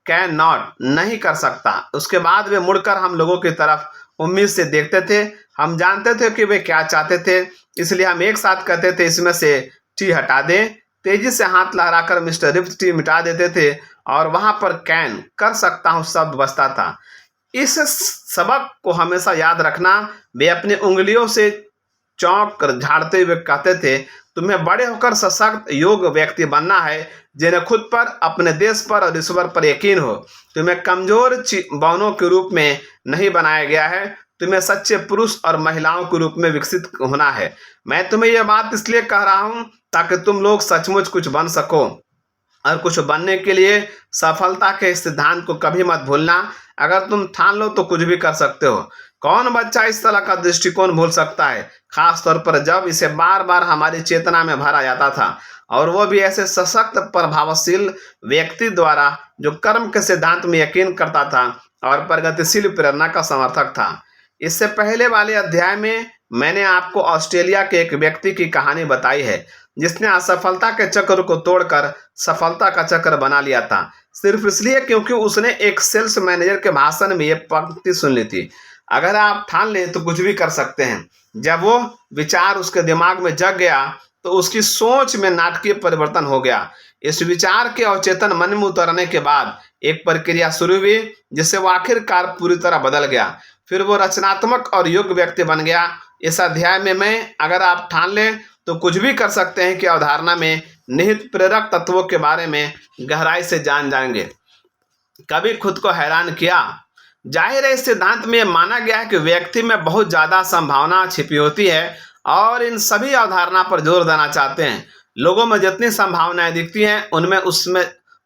कैन नॉट, नहीं कर सकता। उसके बाद वे मुड़कर हम लोगों की तरफ उम्मीद से देखते थे। हम जानते थे कि वे क्या चाहते थे, इसलिए हम एक साथ कहते थे, इसमें से टी हटा दें। तेजी से हाथ लहराकर मिस्टर रिव्स टी मिटा देते थे और वहां पर कैन, कर सकता हूं शब्द बचता था। इस सबक को हमेशा याद रखना। वे अपनी उंगलियों से चौंक कर झाड़ते हुए कहते थे, तुम्हें बड़े होकर सशक्त योग्य व्यक्ति बनना है, जिन्हें खुद पर, अपने देश पर और ईश्वर पर यकीन हो। तुम्हें कमजोर बौनों के रूप में नहीं बनाया गया है, तुम्हें सच्चे पुरुष और महिलाओं के रूप में विकसित होना है। मैं तुम्हें यह बात इसलिए कह रहा हूं ताकि तुम लोग सचमुच कुछ बन सको, और कुछ बनने के लिए सफलता के सिद्धांत को कभी मत भूलना। अगर तुम ठान लो तो कुछ भी कर सकते हो। कौन बच्चा इस तरह का दृष्टिकोण भूल सकता है, खास तौर पर जब इसे बार बार हमारी चेतना में भरा जाता था, और वो भी ऐसे सशक्त प्रभावशील व्यक्ति द्वारा जो कर्म के सिद्धांत में यकीन करता था और प्रगतिशील प्रेरणा का समर्थक था। इससे पहले वाले अध्याय में मैंने आपको ऑस्ट्रेलिया के एक व्यक्ति की कहानी बताई है, जिसने असफलता के चक्र को तोड़कर सफलता का चक्र बना लिया था, सिर्फ इसलिए क्योंकि उसने एक सेल्स मैनेजर के भाषण में यह पंक्ति सुन ली थी, अगर आप ठान लें तो कुछ भी कर सकते हैं। जब वो विचार उसके दिमाग में जग गया तो उसकी सोच में नाटकीय परिवर्तन हो गया। इस विचार के अवचेतन मन में उतरने के बाद एक प्रक्रिया शुरू हुई, जिससे वो आखिरकार पूरी तरह बदल गया। फिर वो रचनात्मक और योग्य व्यक्ति बन गया। इस अध्याय में मैं अगर आप ठान लें तो कुछ भी कर सकते हैं कि अवधारणा में निहित प्रेरक तत्वों के बारे में गहराई से जान जाएंगे। कभी खुद को हैरान किया? जाहिर है, इस सिद्धांत में यह माना गया है कि व्यक्ति में बहुत ज्यादा संभावना छिपी होती है, और इन सभी अवधारणा पर जोर देना चाहते हैं। लोगों में जितनी संभावनाएं दिखती हैं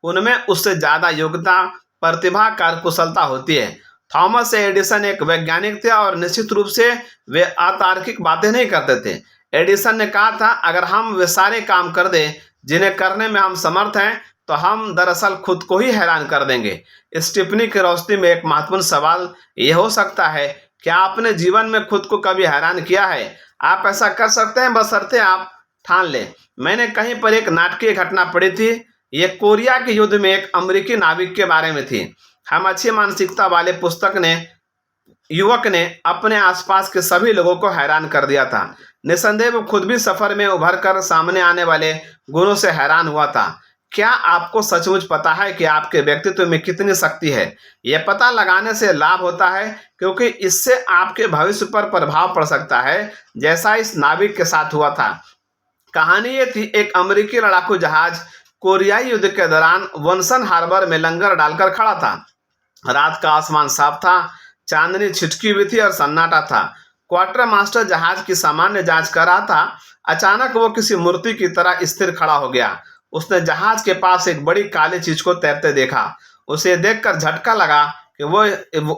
उनमें उससे ज्यादा योग्यता, प्रतिभा, कार्यकुशलता होती है। थॉमस एडिसन एक वैज्ञानिक थे और निश्चित रूप से वे अतार्किक बातें नहीं करते थे। एडिसन ने कहा था, अगर हम वे सारे काम कर दें जिन्हें करने में हम समर्थ हैं तो हम दरअसल खुद को ही हैरान कर देंगे। इस टिप्पणी की रोशनी में एक महत्वपूर्ण सवाल यह हो सकता है, क्या आपने जीवन में खुद को कभी हैरान किया है? आप ऐसा कर सकते हैं बशर्ते आप ठान ले। मैंने कहीं पर एक नाटकीय घटना पढ़ी थी। ये कोरिया के युद्ध में एक अमेरिकी नाविक के बारे में थी। हम अच्छी मानसिकता वाले युवक ने अपने आसपास के सभी लोगों को हैरान कर दिया था। निसंदेह वो खुद भी सफर में उभर कर सामने आने वाले गुणों से हैरान हुआ था। क्या आपको सचमुच पता है कि आपके व्यक्तित्व में कितनी शक्ति है? यह पता लगाने से लाभ होता है, क्योंकि इससे आपके भविष्य पर प्रभाव पड़ सकता है, जैसा इस नाविक के साथ हुआ था। कहानी ये थी, एक अमेरिकी लड़ाकू जहाज कोरियाई युद्ध के दौरान वॉनसन हार्बर में लंगर डालकर खड़ा था। रात का आसमान साफ था, चांदनी छिटकी हुई थी और सन्नाटा था। क्वार्टर मास्टर जहाज की सामान्य जांच कर रहा था। अचानक वो किसी मूर्ति की तरह स्थिर खड़ा हो गया। उसने जहाज के पास एक बड़ी काली चीज को तैरते देखा। उसे देखकर झटका लगा कि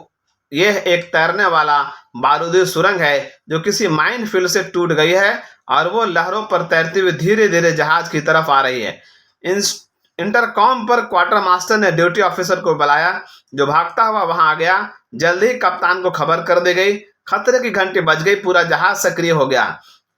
यह एक तैरने वाला बारूदी सुरंग है जो किसी माइन फील्ड से टूट गई है, और वो लहरों पर तैरती हुई धीरे धीरे जहाज की तरफ आ रही है। इंटरकॉम पर क्वार्टर मास्टर ने ड्यूटी ऑफिसर को बुलाया, जो भागता हुआ वहां आ गया। जल्दी ही कप्तान को खबर कर दी गई। खतरे की घंटी बज गई। पूरा जहाज सक्रिय हो गया।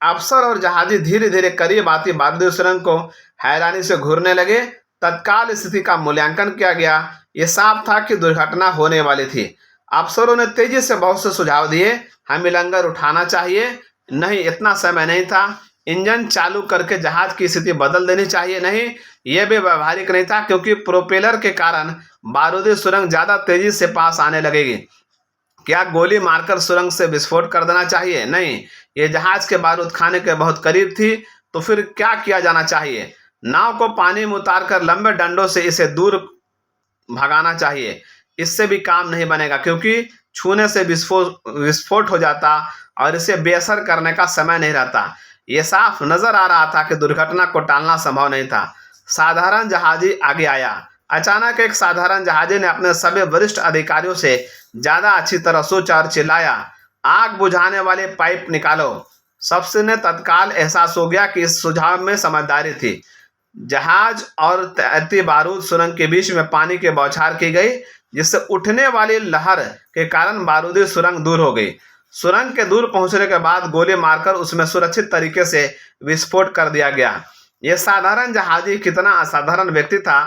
अफसर और जहाजी धीरे धीरे करीब आती बारूदी सुरंग को हैरानी से घूरने लगे। तत्काल स्थिति का मूल्यांकन किया गया। ये साफ था कि दुर्घटना होने वाली थी। अफसरों ने तेजी से बहुत से सुझाव दिए। हमें लंगर उठाना चाहिए, नहीं इतना समय नहीं था। इंजन चालू करके जहाज की स्थिति बदल देनी चाहिए, नहीं यह भी व्यवहारिक नहीं था, क्योंकि प्रोपेलर के कारण बारूदी सुरंग ज्यादा तेजी से पास आने लगेगी। क्या गोली मारकर सुरंग से विस्फोट कर देना चाहिए? नहीं, ये जहाज के बारूद खाने के बहुत करीब थी। तो फिर क्या किया जाना चाहिए? नाव को पानी में उतारकर लंबे डंडों से इसे दूर भगाना चाहिए। इससे भी काम नहीं बनेगा, क्योंकि छूने से विस्फोट हो जाता और इसे बेअसर करने का समय नहीं रहता। यह साफ नजर आ रहा था कि दुर्घटना को टालना संभव नहीं था। साधारण जहाजी आगे आया। अचानक एक साधारण जहाजी ने अपने सभी वरिष्ठ अधिकारियों से ज्यादा अच्छी तरह सोचा और चिल्लाया, आग बुझाने वाले पाइप निकालो। सबसे ने तत्काल एहसास हो गया कि इस सुझाव में समझदारी थी। जहाज और तैरती बारूद सुरंग के बीच में पानी की बौछार की गई, जिससे उठने वाली लहर के कारण बारूदी सुरंग दूर हो गई। सुरंग के दूर पहुंचने के बाद गोली मारकर उसमें सुरक्षित तरीके से विस्फोट कर दिया गया। यह साधारण जहाजी कितना असाधारण व्यक्ति था।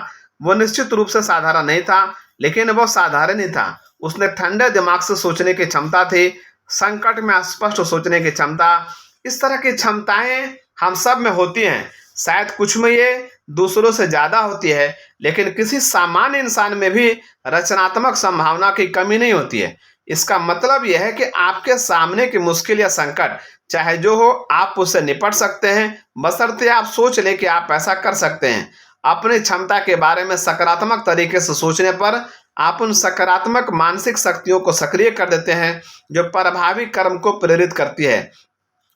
वो निश्चित रूप से साधारण नहीं था, लेकिन वो साधारण ही था। उसने ठंडे दिमाग से सोचने की क्षमता थी, संकट में स्पष्ट सोचने की क्षमता। इस तरह की क्षमताएं हम सब में होती हैं। शायद कुछ में ये दूसरों से ज्यादा होती है, लेकिन किसी सामान्य इंसान में भी रचनात्मक संभावना की कमी नहीं होती है। इसका मतलब यह है कि आपके सामने की मुश्किल या संकट चाहे जो हो, आप उससे निपट सकते हैं, बशर्ते आप सोच लें कि आप ऐसा कर सकते हैं। अपनी क्षमता के बारे में सकारात्मक तरीके से सोचने पर आप उन सकारात्मक मानसिक शक्तियों को सक्रिय कर देते हैं जो प्रभावी कर्म को प्रेरित करती है।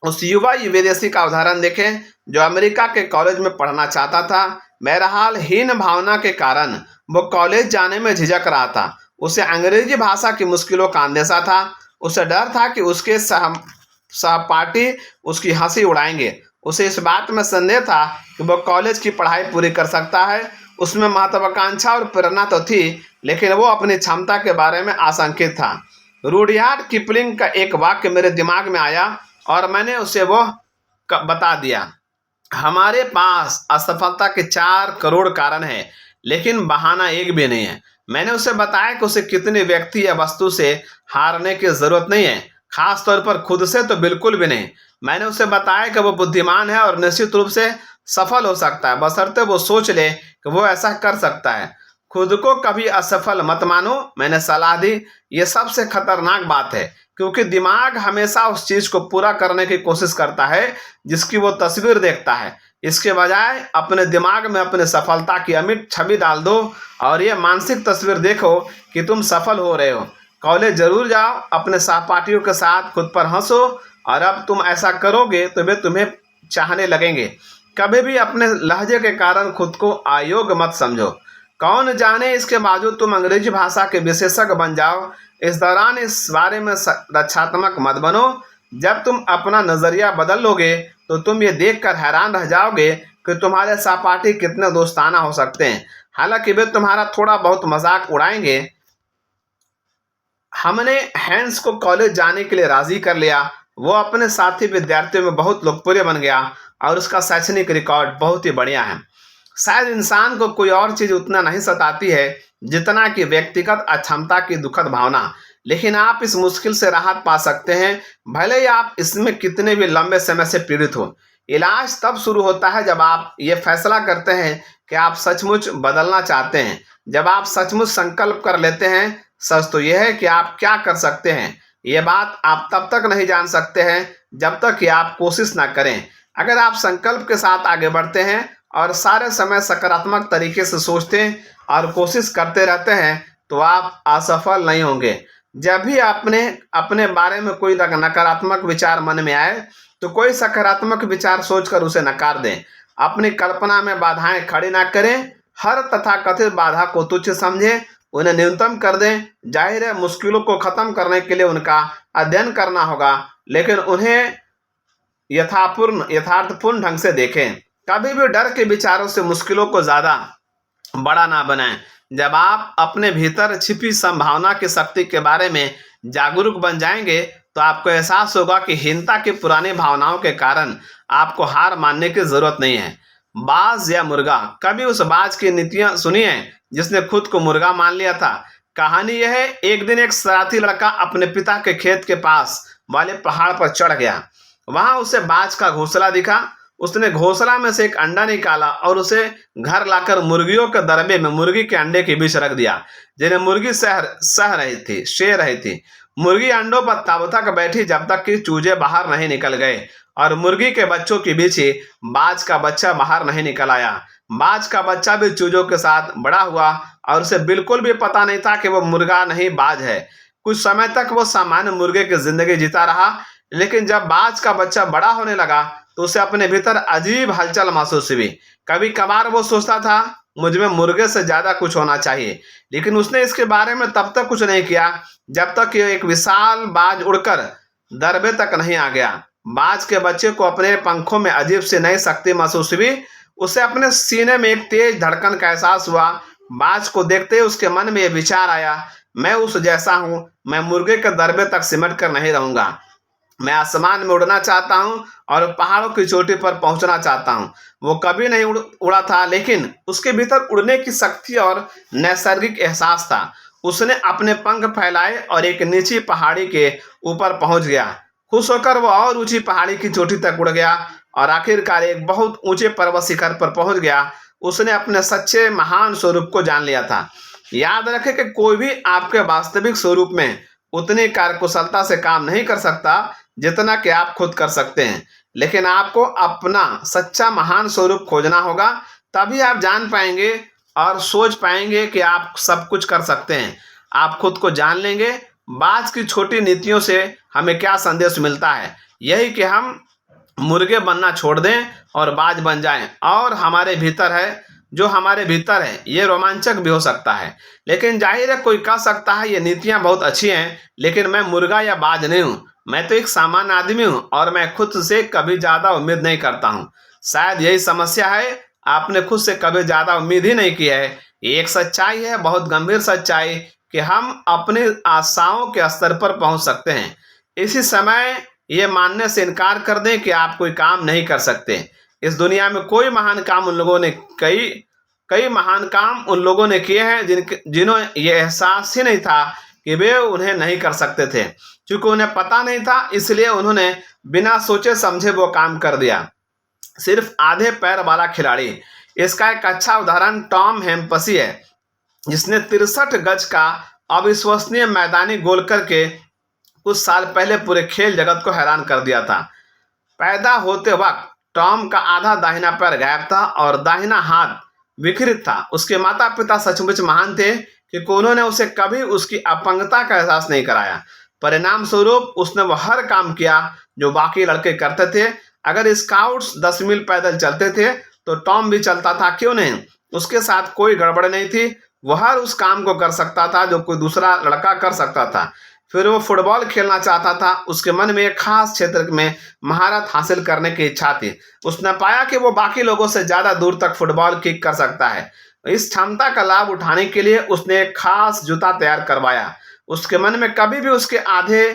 उस युवा विदेशी का उदाहरण देखें जो अमेरिका के कॉलेज में पढ़ना चाहता था। बहरहाल हीन भावना के कारण वो कॉलेज जाने में झिझक रहा था। उसे अंग्रेजी भाषा की मुश्किलों का अंदेशा था। उसे डर था कि उसके सहपाठी उसकी हंसी उड़ाएंगे। उसे इस बात में संदेह था कि वह कॉलेज की पढ़ाई पूरी कर सकता है। उसमें महत्वाकांक्षा और प्रेरणा तो थी, लेकिन वो अपनी क्षमता के बारे में आशंकित था। रूडयार्ड किपलिंग का एक वाक्य मेरे दिमाग में आया और मैंने उसे वो बता दिया। हमारे पास असफलता के 4 करोड़ कारण हैं, लेकिन बहाना एक भी नहीं है। मैंने उसे बताया कि उसे कितने व्यक्ति या वस्तु से हारने की जरूरत नहीं है, खास तौर पर खुद से तो बिल्कुल भी नहीं। मैंने उसे बताया कि वो बुद्धिमान है और निश्चित रूप से सफल हो सकता है, बशर्ते वो सोच ले कि वो ऐसा कर सकता है। खुद को कभी असफल मत मानो, मैंने सलाह दी। ये सबसे खतरनाक बात है, क्योंकि दिमाग हमेशा उस चीज को पूरा करने की कोशिश करता है जिसकी वो तस्वीर देखता है। इसके बजाय अपने दिमाग में अपने सफलता की अमिट छवि डाल दो और ये मानसिक तस्वीर देखो कि तुम सफल हो रहे हो। कॉलेज जरूर जाओ, अपने सहपाठियों के साथ खुद पर हंसो, और अब तुम ऐसा करोगे तो वे तुम्हें चाहने लगेंगे। कभी भी अपने लहजे के कारण खुद को अयोग्य मत समझो। कौन जाने इसके बावजूद तुम अंग्रेजी भाषा के विशेषज्ञ बन जाओ। इस दौरान इस बारे में रक्षात्मक मत बनो। जब तुम अपना नजरिया बदल लोगे तो तुम ये देखकर हैरान रह जाओगे कि तुम्हारे सहपाठी कितने दोस्ताना हो सकते हैं। हालांकि वे तुम्हारा थोड़ा बहुत मजाक उड़ाएंगे। हमने हैंस को कॉलेज जाने के लिए राजी कर लिया। वो अपने साथी विद्यार्थियों में बहुत लोकप्रिय बन गया और उसका शैक्षणिक रिकॉर्ड बहुत ही बढ़िया है। शायद इंसान को कोई और चीज उतना नहीं सताती है जितना कि व्यक्तिगत अक्षमता की दुखद भावना। लेकिन आप इस मुश्किल से राहत पा सकते हैं, भले ही आप इसमें कितने भी लंबे समय से पीड़ित हो। इलाज तब शुरू होता है जब आप ये फैसला करते हैं कि आप सचमुच बदलना चाहते हैं। जब आप सचमुच संकल्प कर लेते हैं। सच तो यह है कि आप क्या कर सकते हैं, ये बात आप तब तक नहीं जान सकते हैं जब तक कि आप कोशिश ना करें। अगर आप संकल्प के साथ आगे बढ़ते हैं और सारे समय सकारात्मक तरीके से सोचते और कोशिश करते रहते हैं, तो आप असफल नहीं होंगे। जब भी आपने अपने बारे में कोई नकारात्मक विचार मन में आए, तो कोई सकारात्मक विचार सोचकर उसे नकार दें। अपनी कल्पना में बाधाएं खड़ी ना करें। हर तथाकथित बाधा को तुच्छ समझें, उन्हें न्यूनतम कर दें। जाहिर है, मुश्किलों को खत्म करने के लिए उनका अध्ययन करना होगा, लेकिन उन्हें यथार्थपूर्ण ढंग से देखें। कभी भी डर के विचारों से मुश्किलों को ज्यादा बड़ा ना बनाएं। जब आप अपने भीतर छिपी संभावना की शक्ति के बारे में जागरूक बन जाएंगे, तो आपको एहसास होगा कि हीनता की पुरानी भावनाओं के कारण आपको हार मानने की जरूरत नहीं है। बाज या मुर्गा, कभी उस बाज की नीतियां सुनी है जिसने खुद को मुर्गा मान लिया था? कहानी यह है, एक दिन एक शरारती लड़का अपने पिता के खेत के पास वाले पहाड़ पर चढ़ गया। वहां उसे बाज का घोंसला दिखा। उसने घोंसला में से एक अंडा निकाला और उसे घर लाकर मुर्गियों के दरबे में मुर्गी के अंडे के बीच रख दिया, जिन्हें मुर्गी सह रही थी। मुर्गी अंडों पर तब तक बैठी जब तक कि चूजे बाहर नहीं निकल गए, और मुर्गी के बच्चों के बीच ही बाज का बच्चा बाहर नहीं निकल आया। बाज का बच्चा भी चूजों के साथ बड़ा हुआ और उसे बिल्कुल भी पता नहीं था कि वो मुर्गा नहीं बाज है। कुछ समय तक वो सामान्य मुर्गे की जिंदगी जीता रहा, लेकिन जब बाज का बच्चा बड़ा होने लगा, तो उसे अपने भीतर अजीब हलचल महसूस हुई। कभी कभार वो सोचता था, मुझ में मुर्गे से ज्यादा कुछ होना चाहिए, लेकिन उसने इसके बारे में तब तक कुछ नहीं किया जब तक कि एक विशाल बाज उड़कर दरबे तक नहीं आ गया। बाज के बच्चे को अपने पंखों में अजीब सी नई शक्ति महसूस हुई। उसे अपने सीने में एक तेज धड़कन का एहसास हुआ। बाज को देखते ही उसके मन में यह विचार आया, मैं उस जैसा हूं। मैं मुर्गे के दरबे तक सिमट कर नहीं रहूंगा। मैं आसमान में उड़ना चाहता हूं और पहाड़ों की चोटी पर पहुंचना चाहता हूं। वो कभी नहीं उड़ा था, लेकिन उसके भीतर उड़ने की शक्ति और नैसर्गिक एहसास था। उसने अपने पंख फैलाए और एक नीची पहाड़ी के ऊपर पहुंच गया। खुश होकर वो और ऊंची पहाड़ी की चोटी तक उड़ गया और आखिरकार एक बहुत ऊंचे पर्वत शिखर पर पहुंच गया। उसने अपने सच्चे महान स्वरूप को जान लिया था। याद रखें कि कोई भी आपके वास्तविक स्वरूप में उतनी कार्यकुशलता से काम नहीं कर सकता जितना कि आप खुद कर सकते हैं। लेकिन आपको अपना सच्चा महान स्वरूप खोजना होगा, तभी आप जान पाएंगे और सोच पाएंगे कि आप सब कुछ कर सकते हैं। आप खुद को जान लेंगे। बाज की छोटी नीतियों से हमें क्या संदेश मिलता है? यही कि हम मुर्गे बनना छोड़ दें और बाज बन जाएं। और हमारे भीतर है ये रोमांचक भी हो सकता है। लेकिन जाहिर है, कोई कह सकता है ये नीतियां बहुत अच्छी हैं, लेकिन मैं मुर्गा या बाज नहीं हूं। मैं तो एक सामान्य आदमी हूं और मैं खुद से कभी ज्यादा उम्मीद नहीं करता हूं। शायद यही समस्या है, आपने खुद से कभी ज्यादा उम्मीद ही नहीं की है। ये एक सच्चाई है, बहुत गंभीर सच्चाई, कि हम अपनी आशाओं के स्तर पर पहुंच सकते हैं। इसी समय ये मानने से इनकार कर दें कि आप कोई काम नहीं कर सकते। इस दुनिया में कोई महान काम उन लोगों ने कई कई महान काम उन लोगों ने किए हैं जिन्हों ये एहसास ही नहीं था कि वे उन्हें नहीं कर सकते थे। क्योंकि उन्हें पता नहीं था, इसलिए उन्होंने बिना सोचे समझे वो काम कर दिया। सिर्फ आधे पैर वाला खिलाड़ी, इसका एक अच्छा उदाहरण टॉम हैम्पसी है, जिसने 63 गज का अविश्वसनीय मैदानी गोल करके कुछ साल पहले पूरे खेल जगत को हैरान कर दिया था। पैदा होते वक्त टॉम का आधा दाहिना पैर गायब था और दाहिना हाथ विकृत था। उसके माता पिता सचमुच महान थे कि उन्होंने उसे कभी उसकी अपंगता का एहसास नहीं कराया। परिणाम स्वरूप उसने वह हर काम किया जो बाकी लड़के करते थे। अगर स्काउट्स 10 मील पैदल चलते थे, तो टॉम भी चलता था। क्यों नहीं? उसके साथ कोई गड़बड़ नहीं थी। वह हर उस काम को कर सकता था जो कोई दूसरा लड़का कर सकता था। फिर वो फुटबॉल खेलना चाहता था। उसके मन में एक खास क्षेत्र में महारत हासिल करने की इच्छा थी। उसने पाया कि वो बाकी लोगों से ज्यादा दूर तक फुटबॉल किक कर सकता है। इस क्षमता का लाभ उठाने के लिए उसने एक खास जूता तैयार करवाया। उसके मन में कभी भी उसके आधे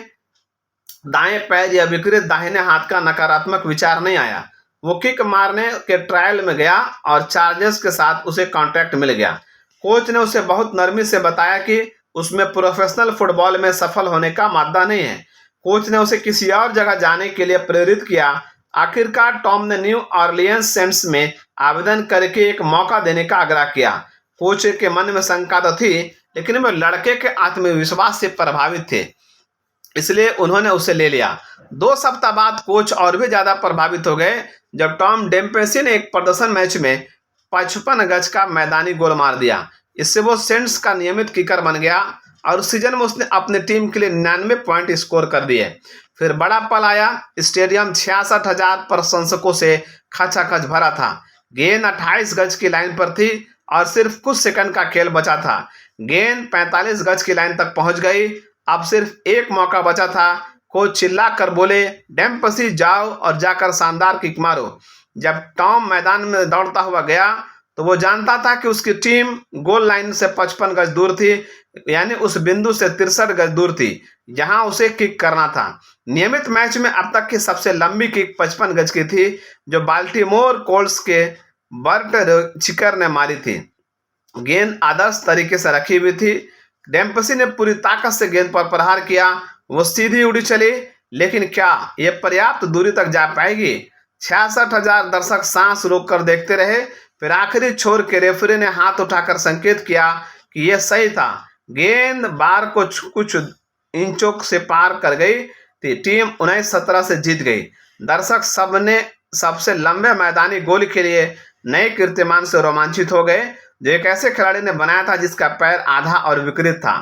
दाएं पैर या विकृत दाहिने हाथ का नकारात्मक विचार नहीं आया। वो किक मारने के ट्रायल में गया और चार्जर्स के साथ उसे कॉन्ट्रैक्ट मिल गया। कोच ने उसे बहुत नरमी से बताया कि उसमें प्रोफेशनल फुटबॉल में सफल होने का मादा नहीं है। कोच ने उसे किसी और जगह जाने के लिए प्रेरित किया। आखिरकार टॉम ने न्यू ऑरलियंस सेंट्स में आवेदन करके एक मौका देने का आग्रह किया। कोच के मन में शंका तो थी, लेकिन वे लड़के के आत्मविश्वास से प्रभावित थे, इसलिए उन्होंने उसे ले लिया। 2 सप्ताह बाद कोच और भी ज्यादा प्रभावित हो गए जब टॉम डेम्पेसी ने एक प्रदर्शन मैच में 55 गज का मैदानी गोल मार दिया। इससे वो सेंट्स का नियमित किकर बन गया और सीजन में उसने अपनी टीम के लिए 99 पॉइंट स्कोर कर दिए। फिर बड़ा पल आया। स्टेडियम 66,000 प्रशंसकों से खचाखच भरा था। गेंद 28 गज की लाइन पर थी और सिर्फ कुछ सेकंड का खेल बचा था। गेंद 45 गज की लाइन तक पहुंच गई। अब सिर्फ एक मौका बचा था। कोच चिल्ला कर बोले, डेम्पसी जाओ और जाकर शानदार किक मारो। जब टॉम मैदान में दौड़ता हुआ गया तो वो जानता था कि उसकी टीम गोल लाइन से 55 गज दूर थी, यानी उस बिंदु से 63 गज दूर थी जहां उसे किक करना था। नियमित मैच में अब तक की सबसे लंबी किक 55 गज की थी, जो बाल्टीमोर कोल्ट्स के बर्ट चिकर ने मारी थी। गेंद आदर्श तरीके से रखी हुई थी। डेम्पसी ने पूरी ताकत से गेंद पर प्रहार किया। वो सीधी उड़ी चली, लेकिन क्या यह पर्याप्त दूरी तक जा पाएगी? 66,000 दर्शक सांस रोककर देखते रहे। फिर आखिरी छोर के रेफरी ने हाथ उठाकर संकेत किया कि यह सही था। गेंद बार को कुछ इंचों से पार कर गई थी। टीम 19-17 से जीत गई। दर्शक सबने सबसे लंबे मैदानी गोल के लिए नए कीर्तिमान से रोमांचित हो गए, जो एक ऐसे खिलाड़ी ने बनाया था जिसका पैर आधा और विकृत था।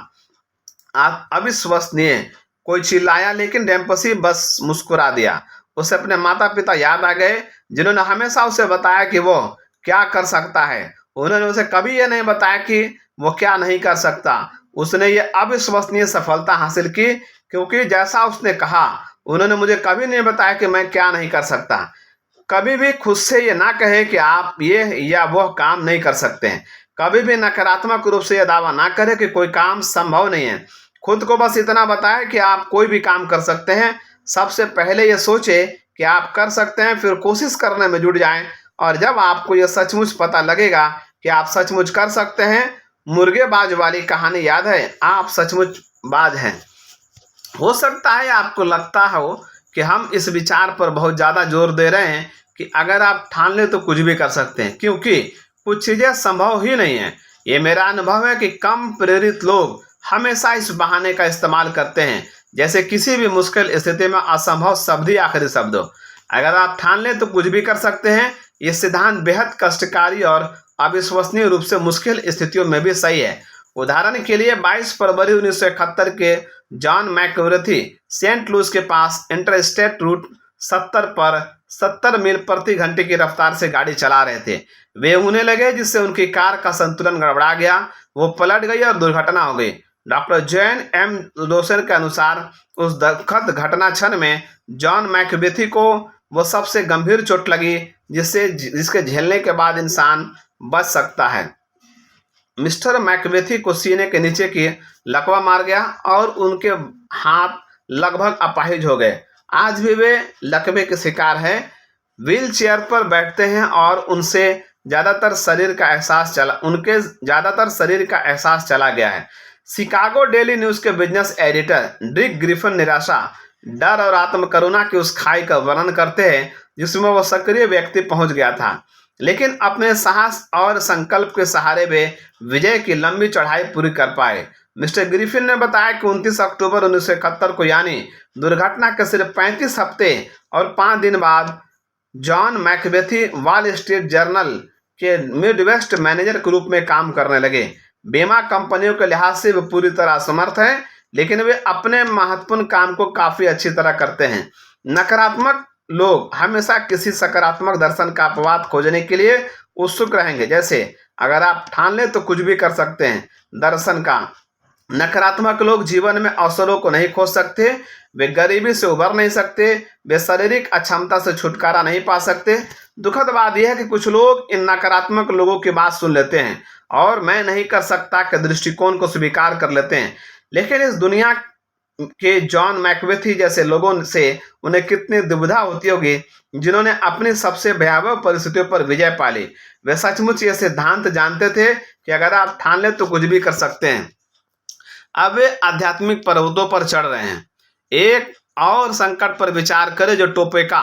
अविश्वसनीय, कोई चिल्लाया, लेकिन डेम्पसी बस मुस्कुरा दिया। उसे अपने माता पिता याद आ गए, जिन्होंने हमेशा उसे बताया कि वो क्या कर सकता है। उन्होंने उसे कभी यह नहीं बताया कि वो क्या नहीं कर सकता। उसने ये अविश्वसनीय सफलता हासिल की क्योंकि जैसा उसने कहा, उन्होंने मुझे कभी नहीं बताया कि मैं क्या नहीं कर सकता। कभी भी खुद से ये ना कहे कि आप ये या वह काम नहीं कर सकते हैं। कभी भी नकारात्मक रूप से यह दावा ना करें कि कोई काम संभव नहीं है। खुद को बस इतना बताएं कि आप कोई भी काम कर सकते हैं। सबसे पहले ये सोचे कि आप कर सकते हैं, फिर कोशिश करने में जुट जाएं, और जब आपको यह सचमुच पता लगेगा कि आप सचमुच कर सकते हैं, मुर्गेबाज वाली कहानी याद है, आप सचमुच बाज हैं। हो सकता है आपको लगता हो कि हम इस विचार पर बहुत ज़्यादा जोर दे रहे हैं कि अगर आप ठान लें तो कुछ भी कर सकते हैं, क्योंकि कुछ चीज़ें संभव ही नहीं है। ये मेरा अनुभव है कि कम प्रेरित लोग हमेशा इस बहाने का इस्तेमाल करते हैं, जैसे किसी भी मुश्किल स्थिति में असंभव शब्द ही आखिरी शब्द हो। अगर आप ठान लें तो कुछ भी कर सकते हैं, ये सिद्धांत बेहद कष्टकारी और अविश्वसनीय रूप से मुश्किल स्थितियों में भी सही है। उदाहरण के लिए 22 फरवरी 1971 के जॉन मैकवर्थी सेंट लुइस के पास इंटरस्टेट रूट 70 पर 70 मील प्रति घंटे की रफ्तार से गाड़ी चला रहे थे। वे ऊँघने लगे, जिससे उनकी कार का संतुलन गड़बड़ा गया। वो पलट गई और दुर्घटना हो गई। डॉक्टर जॉन एम रोसन के अनुसार उस दुखद घटना क्षण में जॉन मैकबेथी को वो सबसे गंभीर चोट लगी जिसके झेलने के बाद इंसान बच सकता है। मिस्टर मैकबेथी को सीने के नीचे की लकवा मार गया और उनके हाथ लगभग अपाहिज हो गए। आज भी वे लकवे के शिकार हैं। व्हील चेयर पर बैठते हैं और उनके ज़्यादातर शरीर का एहसास चला गया है। शिकागो डेली न्यूज़ के बिजनेस एडिटर ड्रिक ग्रिफिन निराशा, डर और आत्मकरुणा की उस खाई का वर्णन करते हैं जिसमें वह सक्रिय व्यक्ति पहुंच गया था, लेकिन अपने साहस और संकल्प के सहारे वे विजय की लंबी चढ़ाई पूरी कर पाए। मिस्टर ग्रिफिन ने बताया कि 29 अक्टूबर 1971 को, यानी दुर्घटना के सिर्फ 35 हफ्ते और 5 दिन बाद, जॉन मैकबेथी वॉल स्ट्रीट जर्नल के मिडवेस्ट मैनेजर के रूप में काम करने लगे। बीमा कंपनियों के लिहाज से वे पूरी तरह असमर्थ हैं, लेकिन वे अपने महत्वपूर्ण काम को काफ़ी अच्छी तरह करते हैं। नकारात्मक लोग हमेशा किसी सकारात्मक दर्शन का अपवाद खोजने के लिए उत्सुक रहेंगे, जैसे अगर आप ठान लें तो कुछ भी कर सकते हैं दर्शन का। नकारात्मक लोग जीवन में अवसरों को नहीं खोज सकते, वे गरीबी से उबर नहीं सकते, वे शारीरिक अक्षमता से छुटकारा नहीं पा सकते। दुखद बात यह है कि कुछ लोग इन नकारात्मक लोगों की बात सुन लेते हैं और मैं नहीं कर सकता के दृष्टिकोण को स्वीकार कर लेते हैं, लेकिन इस दुनिया के जॉन मैकवेथी जैसे लोगों से उन्हें कितनी दुविधा होती होगी, जिन्होंने अपनी सबसे भयावह परिस्थितियों पर विजय पा ली। वे सचमुच ये सिद्धांत जानते थे कि अगर आप ठान लें तो कुछ भी कर सकते हैं। अब वे आध्यात्मिक पर्वतों पर चढ़ रहे हैं। एक और संकट पर विचार करें जो टोपेका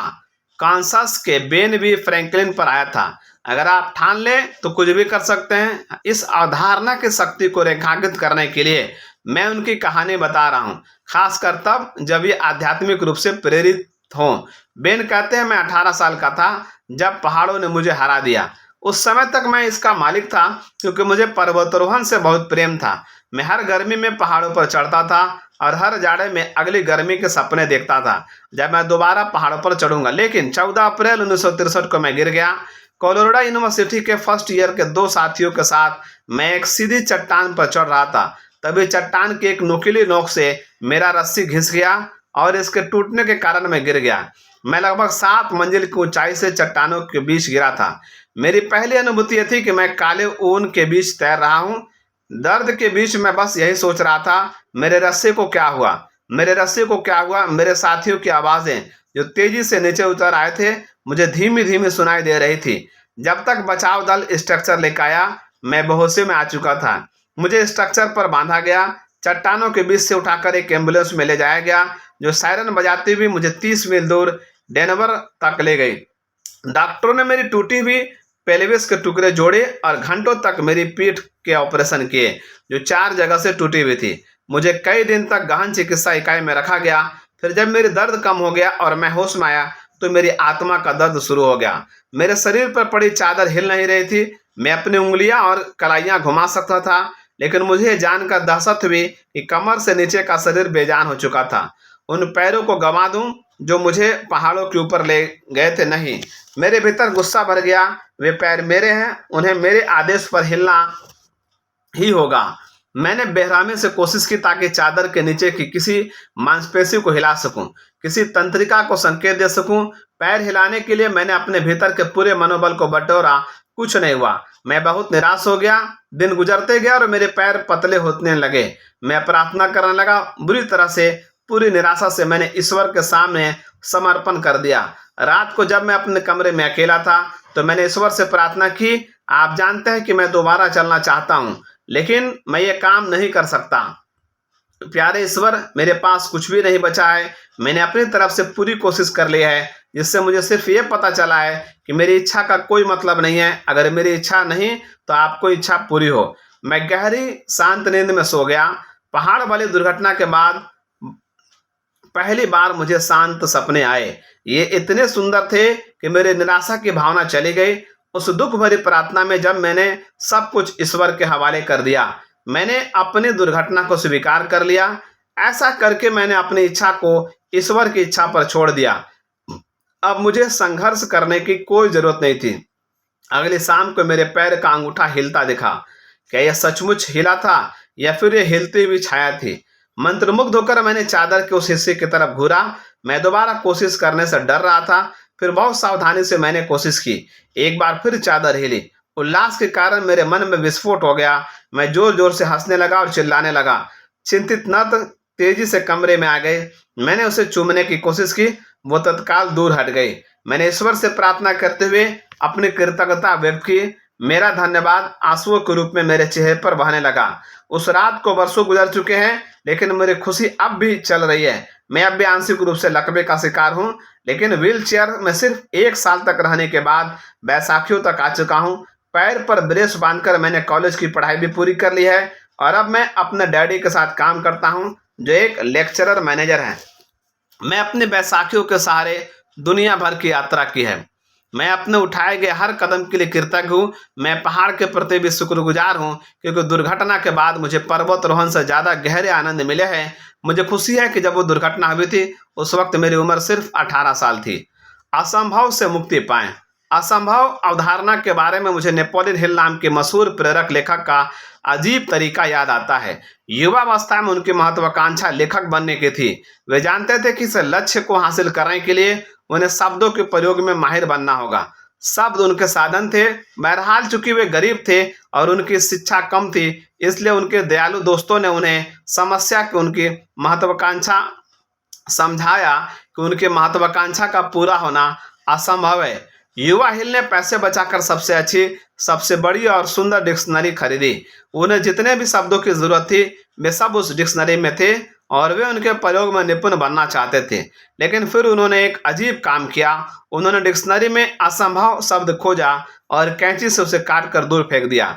कांसास के बेन बी फ्रैंकलिन पर आया था। अगर आप ठान लें तो कुछ भी कर सकते हैं। इस अवधारणा की शक्ति को रेखांकित करने के लिए मैं उनकी कहानी बता रहा हूँ, खासकर तब जब ये आध्यात्मिक रूप से प्रेरित हों। बेन कहते हैं, मैं 18 साल का था जब पहाड़ों ने मुझे हरा दिया। उस समय तक मैं इसका मालिक था क्योंकि मुझे पर्वतारोहण से बहुत प्रेम था। मैं हर गर्मी में पहाड़ों पर चढ़ता था और हर जाड़े में अगली गर्मी के सपने देखता था जब मैं दोबारा पहाड़ों पर चढ़ूंगा। लेकिन 14 अप्रैल 1963 को मैं गिर गया। कोलोराडो यूनिवर्सिटी के फर्स्ट ईयर के 2 साथियों के साथ मैं एक सीधी चट्टान पर चढ़ रहा था। तभी चट्टान की एक नुकीली नोक से मेरा रस्सी घिस गया और इसके टूटने के कारण मैं गिर गया। मैं लगभग 7 मंजिल की ऊंचाई से चट्टानों के बीच गिरा था। मेरी पहली अनुभूति यह थी कि मैं काले ऊन के बीच तैर रहा हूँ। दर्द के बीच मैं बस यही सोच रहा था, मेरे रस्से को क्या हुआ, मेरे रस्से को क्या हुआ। मेरे साथियों की आवाज़ें जो तेजी से नीचे उतर आए थे मुझे धीमी धीमी सुनाई दे रही थी। जब तक बचाव दल स्ट्रक्चर लेकर आया मैं बेहोशी में आ चुका था। मुझे स्ट्रक्चर पर बांधा गया, चट्टानों के बीच से उठाकर एक एम्बुलेंस में ले जाया गया जो सायरन बजाती हुई मुझे 30 मील दूर डेनवर तक ले गई। डॉक्टरों ने मेरी टूटी हुई पेल्विस के टुकड़े जोड़े और घंटों तक मेरी पीठ के ऑपरेशन किए जो 4 जगह से टूटी हुई थी। मुझे कई दिन तक गहन चिकित्सा इकाई में रखा गया। फिर जब मेरी दर्द कम हो गया और मैं होश में आया तो मेरी आत्मा का दर्द शुरू हो गया। मेरे शरीर पर पड़ी चादर हिल नहीं रही थी। मैं अपनी उंगलियां और कलाइयां घुमा सकता था, लेकिन मुझे ये जानकर दहशत हुई कि कमर से नीचे का शरीर बेजान हो चुका था। उन पैरों को गंवा दूं जो मुझे पहाड़ों के ऊपर ले गए थे? नहीं। मेरे भीतर गुस्सा भर गया। वे पैर मेरे हैं, उन्हें मेरे आदेश पर हिलना ही होगा। मैंने बेरहमी से कोशिश की ताकि चादर के नीचे की किसी मांसपेशी को हिला सकूं, किसी तंत्रिका को संकेत दे सकूं। पैर हिलाने के लिए मैंने अपने भीतर के पूरे मनोबल को बटोरा। कुछ नहीं हुआ। मैं बहुत निराश हो गया। दिन गुजरते गया और मेरे पैर पतले होने लगे। मैं प्रार्थना करने लगा। बुरी तरह से, पूरी निराशा से मैंने ईश्वर के सामने समर्पण कर दिया। रात को जब मैं अपने कमरे में अकेला था तो मैंने ईश्वर से प्रार्थना की, आप जानते हैं कि मैं दोबारा चलना चाहता हूँ, लेकिन मैं ये काम नहीं कर सकता। प्यारे ईश्वर, मेरे पास कुछ भी नहीं बचा है। मैंने अपनी तरफ से पूरी कोशिश कर ली है, जिससे मुझे सिर्फ ये पता चला है कि मेरी इच्छा का कोई मतलब नहीं है। अगर मेरी इच्छा नहीं तो आपको इच्छा पूरी हो। मैं गहरी शांत नींद में सो गया। पहाड़ वाली दुर्घटना के बाद पहली बार मुझे शांत सपने आए। ये इतने सुंदर थे कि मेरी निराशा की भावना चली गई। उस दुख भरी प्रार्थना में जब मैंने सब कुछ ईश्वर के हवाले कर दिया, मैंने अपनी दुर्घटना को स्वीकार कर लिया। ऐसा करके मैंने अपनी इच्छा को ईश्वर की इच्छा पर छोड़ दिया। अब मुझे संघर्ष करने की कोई जरूरत नहीं थी। अगली शाम को मेरे पैर का अंगूठा हिलता दिखा। क्या यह सचमुच हिला था या फिर यह हिलती हुई छाया थी? मंत्रमुग्ध होकर मैंने चादर के उस हिस्से की तरफ घूरा। मैं दोबारा कोशिश करने से डर रहा था। फिर बहुत सावधानी से मैंने कोशिश की। एक बार फिर चादर हिली। उल्लास के कारण मेरे मन में विस्फोट हो गया। मैं जोर जोर से हंसने लगा और चिल्लाने लगा। चिंतित नर्द तेजी से कमरे में आ गए। मैंने उसे चूमने की कोशिश की। वो तत्काल दूर हट गई। मैंने ईश्वर से प्रार्थना करते हुए अपनी कृतज्ञता व्यक्त की। मेरा धन्यवाद आंसुओं के रूप में मेरे चेहरे पर बहने लगा। उस रात को वर्षों गुजर चुके हैं, लेकिन मेरी खुशी अब भी चल रही है। मैं अब भी आंशिक रूप से लकवे का शिकार हूँ, लेकिन व्हील चेयर में सिर्फ 1 साल तक रहने के बाद बैसाखियों तक आ चुका हूँ। पैर पर ब्रेस बांधकर मैंने कॉलेज की पढ़ाई भी पूरी कर ली है और अब मैं अपने डैडी के साथ काम करता हूँ, जो एक लेक्चरर मैनेजर हैं। मैं अपनी बैसाखियों के सहारे दुनिया भर की यात्रा की है। मैं अपने उठाए गए हर कदम के लिए कृतज्ञ हूँ। मैं पहाड़ के प्रति भी शुक्रगुजार हूँ, क्योंकि दुर्घटना के बाद मुझे पर्वतारोहण से ज़्यादा गहरे आनंद मिले हैं। मुझे खुशी है कि जब वो दुर्घटना हुई थी उस वक्त मेरी उम्र सिर्फ 18 साल थी। असंभव से मुक्ति पाएं। असंभव अवधारणा के बारे में मुझे नेपोलियन हिल नाम के मशहूर प्रेरक लेखक का अजीब तरीका याद आता है। युवावस्था में उनकी महत्वाकांक्षा लेखक बनने की थी। वे जानते थे कि इस लक्ष्य को हासिल करने के लिए उन्हें शब्दों के प्रयोग में माहिर बनना होगा। शब्द उनके साधन थे। बहरहाल चूंकि वे गरीब थे और उनकी शिक्षा कम थी, इसलिए उनके दयालु दोस्तों ने उन्हें समस्या की उनकी महत्वाकांक्षा समझाया कि उनकी महत्वाकांक्षा का पूरा होना असंभव है। युवा हिल ने पैसे बचाकर सबसे अच्छी, सबसे बड़ी और सुंदर डिक्शनरी खरीदी। उन्हें जितने भी शब्दों की जरूरत थी वे सब उस डिक्शनरी में थे और वे उनके प्रयोग में निपुण बनना चाहते थे। लेकिन फिर उन्होंने एक अजीब काम किया। उन्होंने डिक्शनरी में असंभव शब्द खोजा और कैंची से उसे काट कर दूर फेंक दिया।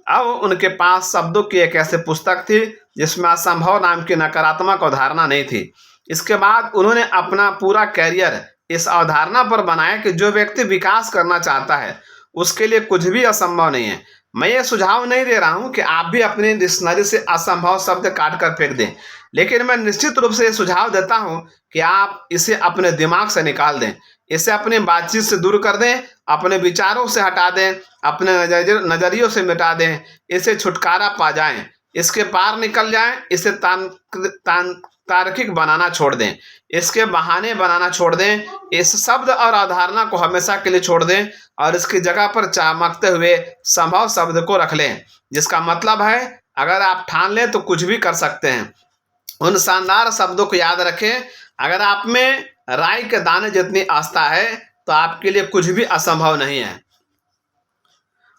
अब उनके पास शब्दों की एक ऐसी पुस्तक थी जिसमें असंभव नाम की नकारात्मक अवधारणा नहीं थी। इसके बाद उन्होंने अपना पूरा कैरियर इस अवधारणा पर बनाया कि जो व्यक्ति विकास करना चाहता है उसके लिए कुछ भी असंभव नहीं है। मैं ये सुझाव नहीं दे रहा हूं कि आप भी अपनी डिक्शनरी से असंभव शब्द काट कर फेंक दें, लेकिन मैं निश्चित रूप से ये सुझाव देता हूं कि आप इसे अपने दिमाग से निकाल दें, इसे अपनी बातचीत से दूर कर दें, अपने विचारों से हटा दें, अपने नजरियों से मिटा दें, इसे छुटकारा पा जाएं, इसके पार निकल जाएं, इसे तार्किक बनाना छोड़ दें, इसके बहाने बनाना छोड़ दें, इस शब्द और अवधारणा को हमेशा के लिए छोड़ दें और इसकी जगह पर चमकते हुए संभव शब्द को रख लें, जिसका मतलब है अगर आप ठान लें तो कुछ भी कर सकते हैं। उन शानदार शब्दों को याद रखें। अगर आप में राई के दाने जितनी आस्था है तो आपके लिए कुछ भी असंभव नहीं है।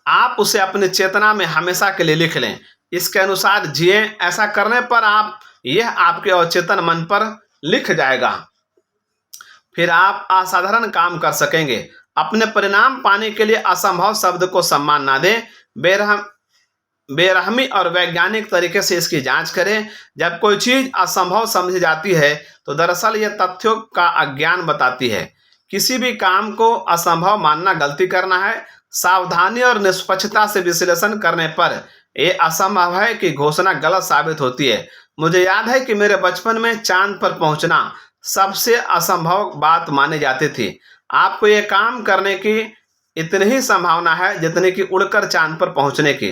आप उसे अपनी चेतना में हमेशा के लिए लिख लें, इसके अनुसार जिए। ऐसा करने पर यह आपके अवचेतन मन पर लिख जाएगा। फिर आप असाधारण काम कर सकेंगे। अपने परिणाम पाने के लिए असंभव शब्द को सम्मान ना दें। बेरहमी और वैज्ञानिक तरीके से इसकी जांच करें। जब कोई चीज असंभव समझी जाती है तो दरअसल यह तथ्यों का अज्ञान बताती है। किसी भी काम को असंभव मानना गलती करना है। सावधानी और निष्पक्षता से विश्लेषण करने पर यह असंभव है कि घोषणा गलत साबित होती है। मुझे याद है कि मेरे बचपन में चांद पर पहुंचना सबसे असंभव बात मानी जाती थी। आपको यह काम करने की इतनी ही संभावना है जितनी कि उड़कर चांद पर पहुंचने की।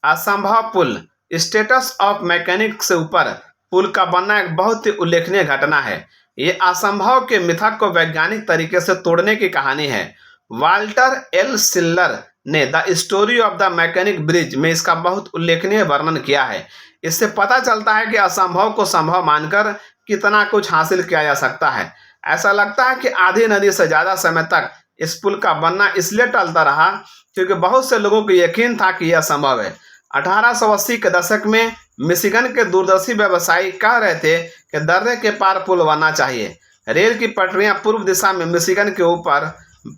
असंभव पुल। स्टेटस ऑफ मैकेनिक्स से ऊपर पुल का बनना एक बहुत ही उल्लेखनीय घटना है। ये असंभव के मिथक को वैज्ञानिक तरीके से तोड़ने की कहानी है। वाल्टर एल सिल्लर ने the story of the mechanic bridge में इसका बहुत उल्लेखनीय वर्णन किया है। इससे पता चलता है कि असंभव को संभव मानकर कितना कुछ हासिल किया जा सकता है। ऐसा लगता है कि आधी नदी से ज्यादा समय तक इस पुल का बनना इसलिए टलता रहा क्योंकि बहुत से लोगों को यकीन था कि यह संभव है। 1880 के दशक में मिशिगन के दूरदर्शी व्यवसायी कह रहे थे कि दर्रे के पार पुल बनना चाहिए। रेल की पटरियां पूर्व दिशा में मिशिगन के ऊपर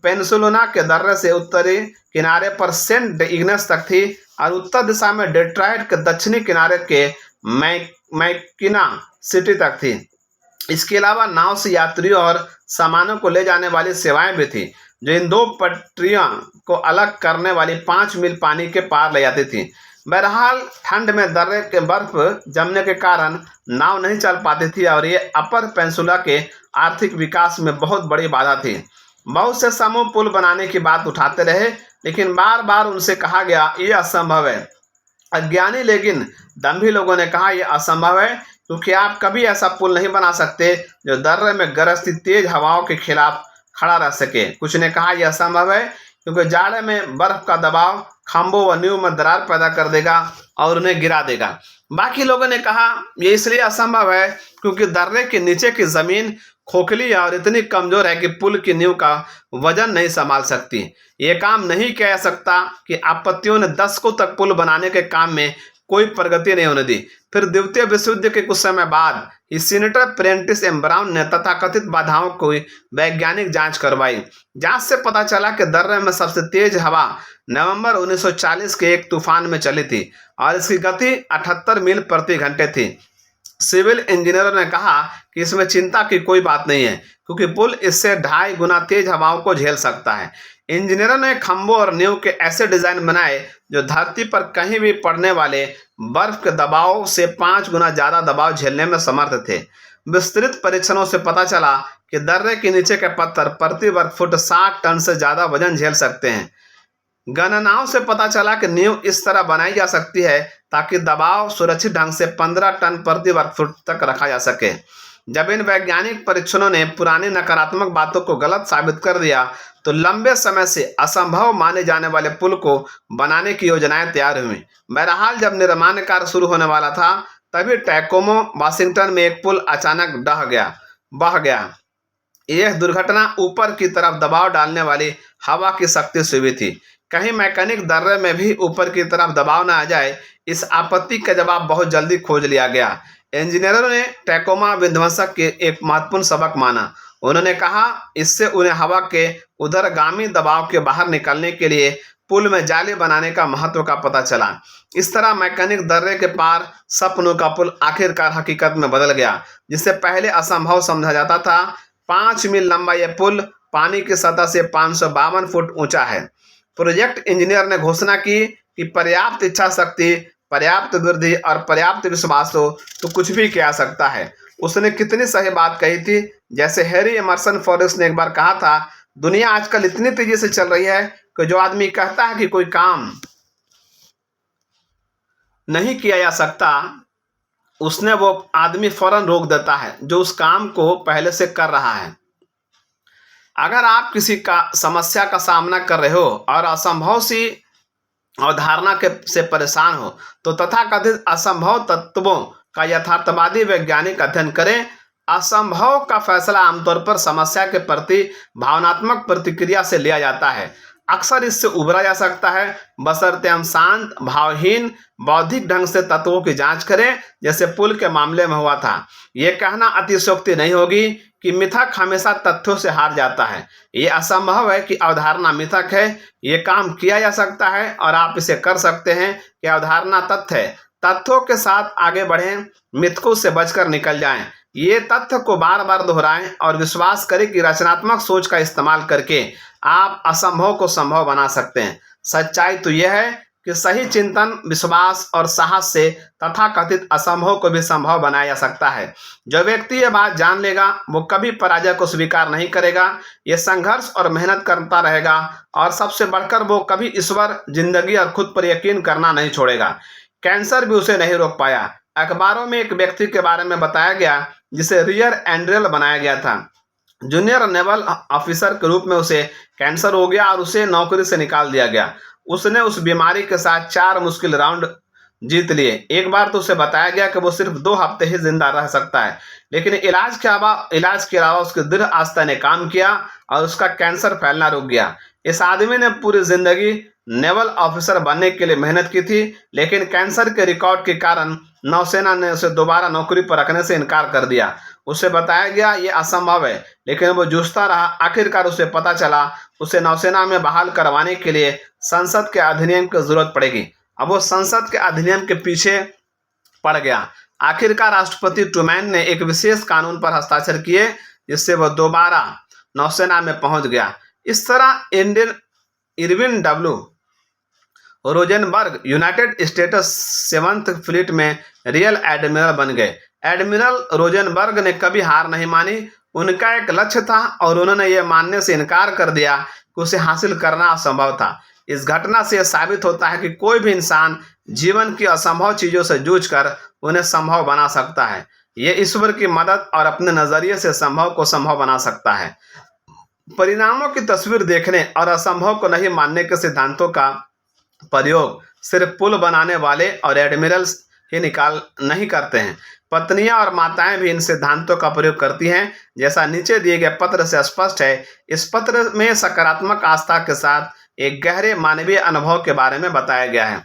पेनिनसुला के दर्रे से उत्तरी किनारे पर सेंट इग्नेस तक थी और उत्तर दिशा में डेट्रॉइट के दक्षिणी किनारे के मैकिना सिटी तक थी। इसके अलावा नाव से यात्रियों और सामानों को ले जाने वाली सेवाएं भी थी जो इन दो पटरियों को अलग करने वाली 5 मील पानी के पार ले जाती थी। बहरहाल ठंड में दर्रे के बर्फ जमने के कारण नाव नहीं चल पाती थी और ये अपर पेनिनसुला के आर्थिक विकास में बहुत बड़ी बाधा थी। बहुत से समूह पुल बनाने की बात उठाते रहे, लेकिन बार बार उनसे कहा गया यह असंभव है। अज्ञानी लेकिन दम्भी लोगों ने कहा यह असंभव है क्योंकि आप कभी ऐसा पुल नहीं बना सकते जो दर्रे में गरजती तेज हवाओं के खिलाफ खड़ा रह सके। कुछ ने कहा यह असंभव है क्योंकि जाड़े में बर्फ का दबाव खंभों व नींव में दरार पैदा कर देगा और उन्हें गिरा देगा। बाकी लोगों ने कहा यह इसलिए असंभव है क्योंकि दर्रे के नीचे की जमीन खोखली और इतनी कमजोर है कि पुल की नींव का वजन नहीं संभाल सकती। ये काम नहीं किया जा सकता कि आपत्तियों ने दशकों तक पुल बनाने के काम में कोई प्रगति नहीं होने दी। फिर द्वितीय विश्व युद्ध के कुछ समय बाद ही सीनेटर प्रेंटिस एम ब्राउन ने तथाकथित बाधाओं की वैज्ञानिक जांच करवाई। जांच से पता चला कि दर्रे में सबसे तेज हवा नवंबर 1940 के एक तूफान में चली थी और इसकी गति 78 मील प्रति घंटे थी। सिविल इंजीनियरों ने कहा कि इसमें चिंता की कोई बात नहीं है क्योंकि पुल इससे 2.5 गुना तेज हवाओं को झेल सकता है। इंजीनियरों ने खंभों और नींव के ऐसे डिजाइन बनाए जो धरती पर कहीं भी पड़ने वाले बर्फ के दबाव से 5 गुना ज्यादा दबाव झेलने में समर्थ थे। विस्तृत परीक्षणों से पता चला कि दर्रे के नीचे के पत्थर प्रति वर्ग फुट 60 टन से ज्यादा वजन झेल सकते हैं। गणनाओं से पता चला कि नींव इस तरह बनाई जा सकती है ताकि दबाव सुरक्षित ढंग से 15 टन प्रति वर्ग फुट तक रखा जा सके। जब इन वैज्ञानिक परीक्षणों ने पुरानी नकारात्मक बातों को गलत साबित कर दिया तो लंबे समय से असंभव माने जाने वाले पुल को बनाने की योजनाएं तैयार हुई। बहरहाल जब निर्माण कार्य शुरू होने वाला था तभी टैकोमो वाशिंगटन में एक पुल अचानक बह गया। यह दुर्घटना ऊपर की तरफ दबाव डालने वाली हवा की शक्ति से हुई थी। कहीं मैकेनिक दर्रे में भी ऊपर की तरफ दबाव न आ जाए, इस आपत्ति का जवाब बहुत जल्दी खोज लिया गया। इंजीनियरों ने टैकोमा विध्वंसक के एक महत्वपूर्ण सबक माना। उन्होंने कहा इससे उन्हें हवा के उधरगामी दबाव के बाहर निकलने के लिए पुल में जाली बनाने का महत्व का पता चला। इस तरह मैकेनिक दर्रे के पार सपनों का पुल आखिरकार हकीकत में बदल गया। जिसे पहले असंभव समझा जाता था, 5 मील लंबा यह पुल पानी की सतह से 552 फुट ऊंचा है। प्रोजेक्ट इंजीनियर ने घोषणा की कि पर्याप्त इच्छा शक्ति, पर्याप्त वृद्धि और पर्याप्त विश्वास हो तो कुछ भी किया जा सकता है। उसने कितनी सही बात कही थी। जैसे हैरी एमर्सन फॉरेस्ट ने एक बार कहा था, दुनिया आजकल इतनी तेजी से चल रही है कि जो आदमी कहता है कि कोई काम नहीं किया जा सकता, उसने वो आदमी फौरन रोक देता है जो उस काम को पहले से कर रहा है। अगर आप किसी का समस्या का सामना कर रहे हो और असंभव सी अवधारणा के से परेशान हो तो तथाकथित असंभव तत्वों का यथार्थवादी वैज्ञानिक अध्ययन करें। असंभव का फैसला आमतौर पर समस्या के प्रति भावनात्मक प्रतिक्रिया से लिया जाता है। अक्सर इससे उबरा जा सकता है, बशर्ते हम शांत, भावहीन, बौद्धिक ढंग से तत्वों की जांच करें, जैसे पुल के मामले में हुआ था। यह कहना अतिशयोक्ति नहीं होगी कि मिथक हमेशा तथ्यों से हार जाता है। यह असंभव है कि अवधारणा मिथक है। यह काम किया जा सकता है और आप इसे कर सकते हैं कि अवधारणा तथ्य है। तथ्यों के साथ आगे बढ़ें, मिथकों से बचकर निकल जाएं। ये तथ्य को बार बार दोहराएं और विश्वास करें कि रचनात्मक सोच का इस्तेमाल करके आप असंभव को संभव बना सकते हैं। सच्चाई तो यह है कि सही चिंतन, विश्वास और साहस से तथाकथित असंभव को भी संभव बनाया जा सकता है। जो व्यक्ति ये बात जान लेगा वो कभी पराजय को स्वीकार नहीं करेगा। ये संघर्ष और मेहनत करता रहेगा और सबसे बढ़कर वो कभी ईश्वर, जिंदगी और खुद पर यकीन करना नहीं छोड़ेगा। कैंसर भी उसे नहीं रोक पाया। अखबारों में एक व्यक्ति के बारे में बताया गया जिसे रियर एंड्रियल बनाया गया था। जूनियर नेवल ऑफिसर के रूप में उसे कैंसर हो गया और उसे नौकरी से निकाल दिया गया। उसने उस बीमारी के साथ 4 मुश्किल राउंड जीत लिए। एक बार तो उसे बताया गया कि वो सिर्फ 2 हफ्ते ही जिंदा रह सकता है, लेकिन इलाज के अलावा उसकी दृढ़ आस्था ने काम किया और उसका कैंसर फैलना रुक गया। इस आदमी ने पूरी जिंदगी नेवल ऑफिसर बनने के लिए मेहनत की थी, लेकिन कैंसर के रिकॉर्ड के कारण नौसेना ने उसे दोबारा नौकरी पर रखने से इनकार कर दिया। उसे बताया गया ये असंभव है, लेकिन वो जूझता रहा। आखिरकार उसे पता चला उसे नौसेना में बहाल करवाने के लिए संसद के अधिनियम की जरूरत पड़ेगी। अब वो संसद के अधिनियम के पीछे पड़ गया। आखिरकार राष्ट्रपति ट्रूमैन ने एक विशेष कानून पर हस्ताक्षर किए जिससे वह दोबारा नौसेना में पहुंच गया। इस तरह Irwin W Rosenberg United states 7th fleet में रियल एडमिरल बन गए। एडमिरल रोजेनबर्ग ने कभी हार नहीं मानी। उनका एक लक्ष्य था और उन्होंने यह मानने से इनकार कर दिया कि उसे हासिल करना असंभव था। इस घटना से यह साबित होता है कि कोई भी इंसान जीवन की असंभव चीजों से जूझकर उन्हें संभव बना सकता है। यह ईश्वर की मदद और अपने नजरिए से संभव को संभव बना सकता है। परिणामों की तस्वीर देखने और असंभव को नहीं मानने के सिद्धांतों का प्रयोग सिर्फ पुल बनाने वाले और एडमिरल्स ही नहीं करते हैं। पत्नियां और माताएं भी इन सिद्धांतों का प्रयोग करती हैं, जैसा नीचे दिए गए पत्र से स्पष्ट है। इस पत्र में सकारात्मक आस्था के साथ एक गहरे मानवीय अनुभव के बारे में बताया गया है।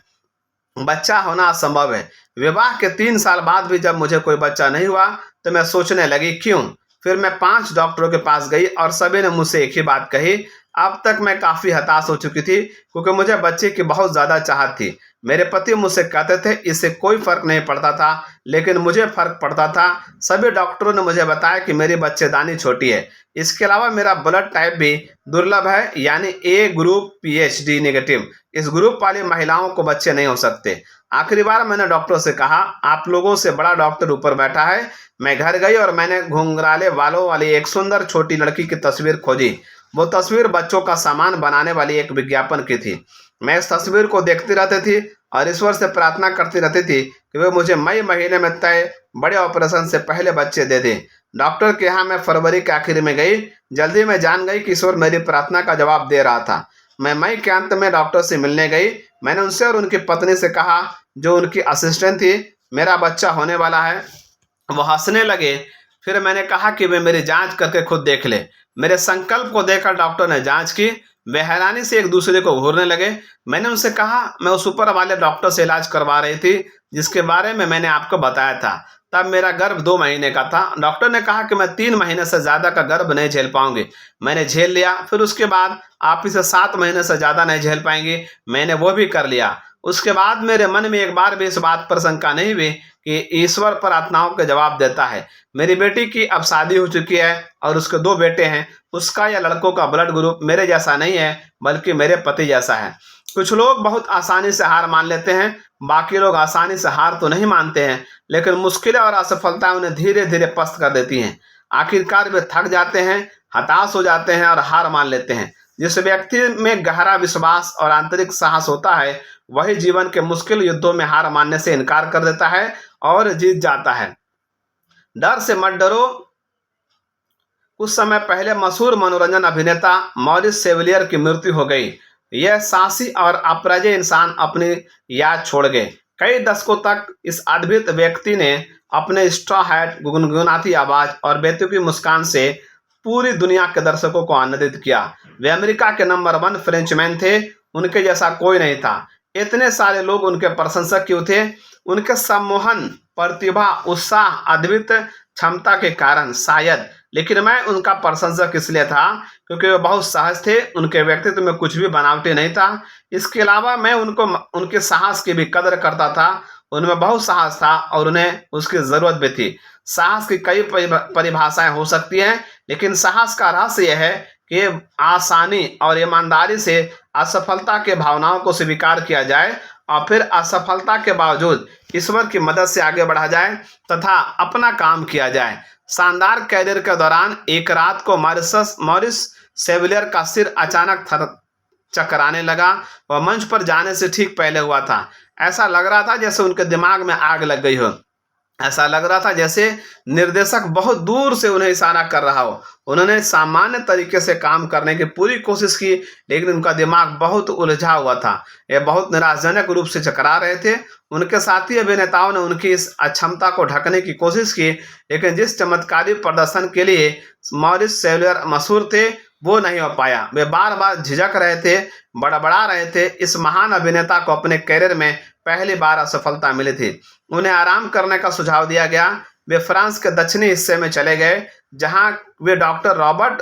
बच्चा होना असंभव है। विवाह के 3 साल बाद भी जब मुझे कोई बच्चा नहीं हुआ तो मैं सोचने लगी क्यों। फिर मैं 5 डॉक्टरों के पास गई और सभी ने मुझसे एक ही बात कही। अब तक मैं काफ़ी हताश हो चुकी थी क्योंकि मुझे बच्चे की बहुत ज़्यादा चाहत थी। मेरे पति मुझसे कहते थे इससे कोई फ़र्क नहीं पड़ता था, लेकिन मुझे फ़र्क पड़ता था। सभी डॉक्टरों ने मुझे बताया कि मेरी बच्चेदानी छोटी है। इसके अलावा मेरा ब्लड टाइप भी दुर्लभ है, यानी ए ग्रुप PhD नेगेटिव। इस ग्रुप वाली महिलाओं को बच्चे नहीं हो सकते। आखिरी बार मैंने डॉक्टर से कहा आप लोगों से बड़ा डॉक्टर ऊपर बैठा है। मैं घर गई और मैंने घुंघराले बालों वाली एक सुंदर छोटी लड़की की तस्वीर खोजी। वो तस्वीर बच्चों का सामान बनाने वाली एक विज्ञापन की थी। मैं इस तस्वीर को देखती रहती थी और ईश्वर से प्रार्थना करती रहती थी कि वे मुझे मई महीने में तय बड़े ऑपरेशन से पहले बच्चे दे दें। डॉक्टर के यहाँ मैं फरवरी के आखिर में गई। जल्दी में जान गई कि ईश्वर मेरी प्रार्थना का जवाब दे रहा था। मैं मई के अंत में डॉक्टर से मिलने गई। मैंने उनसे और उनकी पत्नी से कहा, जो उनकी असिस्टेंट थी, मेरा बच्चा होने वाला है। वो हंसने लगे। फिर मैंने कहा कि वे मेरी जांच करके खुद देख ले। मेरे संकल्प को देखकर डॉक्टर ने जांच की। वे हैरानी से एक दूसरे को घूरने लगे। मैंने उनसे कहा, मैं उस ऊपर वाले डॉक्टर से इलाज करवा रही थी जिसके बारे में मैंने आपको बताया था। तब मेरा गर्भ 2 महीने का था। डॉक्टर ने कहा कि मैं 3 महीने से ज्यादा का गर्भ नहीं झेल पाऊंगी। मैंने झेल लिया। फिर उसके बाद आप इसे 7 महीने से ज्यादा नहीं झेल पाएंगी। मैंने वो भी कर लिया। उसके बाद मेरे मन में एक बार भी इस बात पर शंका नहीं हुई कि ईश्वर प्रार्थनाओं के जवाब देता है। मेरी बेटी की अब शादी हो चुकी है और उसके 2 बेटे हैं। उसका या लड़कों का ब्लड ग्रुप मेरे जैसा नहीं है, बल्कि मेरे पति जैसा है। कुछ लोग बहुत आसानी से हार मान लेते हैं, बाकी लोग आसानी से हार तो नहीं मानते हैं, लेकिन मुश्किलें और असफलताएं उन्हें धीरे धीरे पस्त कर देती हैं। आखिरकार वे थक जाते हैं, हताश हो जाते हैं और हार मान लेते हैं। जिस व्यक्ति में गहरा विश्वास और आंतरिक साहस होता है, वही जीवन के मुश्किल युद्धों में हार मानने से इनकार कर देता है और जीत जाता है। डर से मत डरो। कुछ समय पहले मशहूर मनोरंजन अभिनेता मॉरिस सेविलियर की मृत्यु हो गई। यह साहसी और अपराजय इंसान अपनी याद छोड़ गए। कई दशकों तक इस अद्भुत व्यक्ति ने अपने स्ट्रॉ हैट, गुनगुनाती आवाज और बेतुकी मुस्कान से पूरी दुनिया के दर्शकों को आनंदित किया। वे अमेरिका के नंबर 1 फ्रेंचमैन थे। उनके जैसा कोई नहीं था। इतने सारे लोग उनके प्रशंसक क्यों थे? उनके सम्मोहन, प्रतिभा, उत्साह, अद्भुत क्षमता के कारण शायद। लेकिन मैं उनका प्रशंसक इसलिए था क्योंकि वे बहुत सहज थे। उनके व्यक्तित्व में कुछ भी बनावटी नहीं था। इसके अलावा मैं उनके साहस की भी कदर करता था। उनमें बहुत साहस था और उन्हें उसकी जरूरत भी थी। साहस की कई परिभाषाएं हो सकती हैं, लेकिन साहस का रहस्य यह है कि आसानी और ईमानदारी से असफलता के भावनाओं को स्वीकार किया जाए और फिर असफलता के बावजूद ईश्वर की मदद से आगे बढ़ा जाए तथा अपना काम किया जाए। शानदार कैरियर के दौरान एक रात को मॉरिस सेविलियर का सिर अचानक चकराने लगा। वह मंच पर जाने से ठीक पहले हुआ था। ऐसा लग रहा था जैसे उनके दिमाग में आग लग गई हो। ऐसा लग रहा था जैसे निर्देशक बहुत दूर से उन्हें इशारा कर रहा हो। उन्होंने सामान्य तरीके से काम करने की पूरी कोशिश की, लेकिन उनका दिमाग बहुत उलझा हुआ था। ये बहुत निराशाजनक रूप से चकरा रहे थे। उनके साथी अभिनेताओं ने उनकी इस अक्षमता को ढकने की कोशिश की, लेकिन जिस चमत्कारी प्रदर्शन के लिए मॉरिस सेविलियर मशहूर थे, वो नहीं हो पाया। वे बार बार झिझक रहे थे, बड़बड़ा रहे थे। इस महान अभिनेता को अपने कैरियर में पहली बार असफलता मिली थी। उन्हें आराम करने का सुझाव दिया गया। वे फ्रांस के दक्षिणी हिस्से में चले गए, जहां वे डॉक्टर रॉबर्ट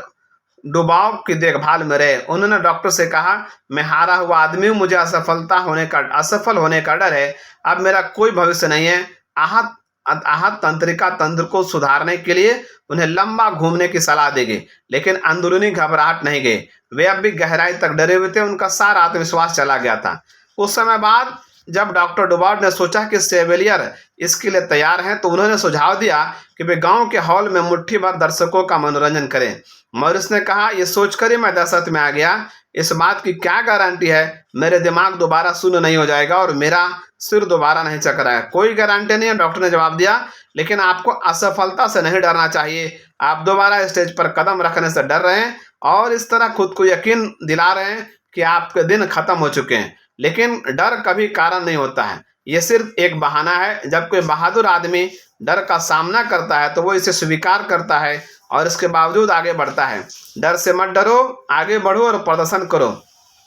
डुबाव की देखभाल में रहे। उन्होंने डॉक्टर से कहा, मैं हारा हुआ आदमी हूं, मुझे असफल होने का डर है। अब मेरा कोई भविष्य नहीं है। आहत तंत्रिका तंत्र को सुधारने के लिए उन्हें लंबा घूमने की सलाह दी गई, लेकिन अंदरूनी घबराहट नहीं गई। वे अब भी गहराई तक डरे हुए थे। उनका सारा आत्मविश्वास चला गया था। कुछ समय बाद जब डॉक्टर डुबार्ड ने सोचा कि सेविलियर इसके लिए तैयार हैं, तो उन्होंने सुझाव दिया कि वे गांव के हॉल में मुट्ठी भर दर्शकों का मनोरंजन करें। मॉरिस ने कहा, यह सोचकर ही मैं दहशत में आ गया। इस बात की क्या गारंटी है मेरे दिमाग दोबारा शून्य नहीं हो जाएगा और मेरा सिर दोबारा नहीं चकराएगा? कोई गारंटी नहीं है, डॉक्टर ने जवाब दिया। लेकिन आपको असफलता से नहीं डरना चाहिए। आप दोबारा स्टेज पर कदम रखने से डर रहे हैं और इस तरह खुद को यकीन दिला रहे हैं कि आपके दिन खत्म हो चुके हैं। लेकिन डर कभी कारण नहीं होता है, यह सिर्फ एक बहाना है। जब कोई बहादुर आदमी डर का सामना करता है तो वो इसे स्वीकार करता है और इसके बावजूद आगे बढ़ता है। डर से मत डरो, आगे बढ़ो और प्रदर्शन करो।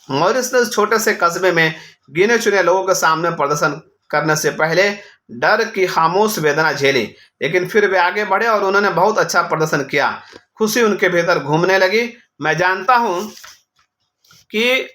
मॉरिस ने उस छोटे से कस्बे में गिने चुने लोगों के सामने प्रदर्शन करने से पहले डर की खामोश वेदना झेली, लेकिन फिर वे आगे बढ़े और उन्होंने बहुत अच्छा प्रदर्शन किया। खुशी उनके भीतर घूमने लगी। मैं जानता हूं कि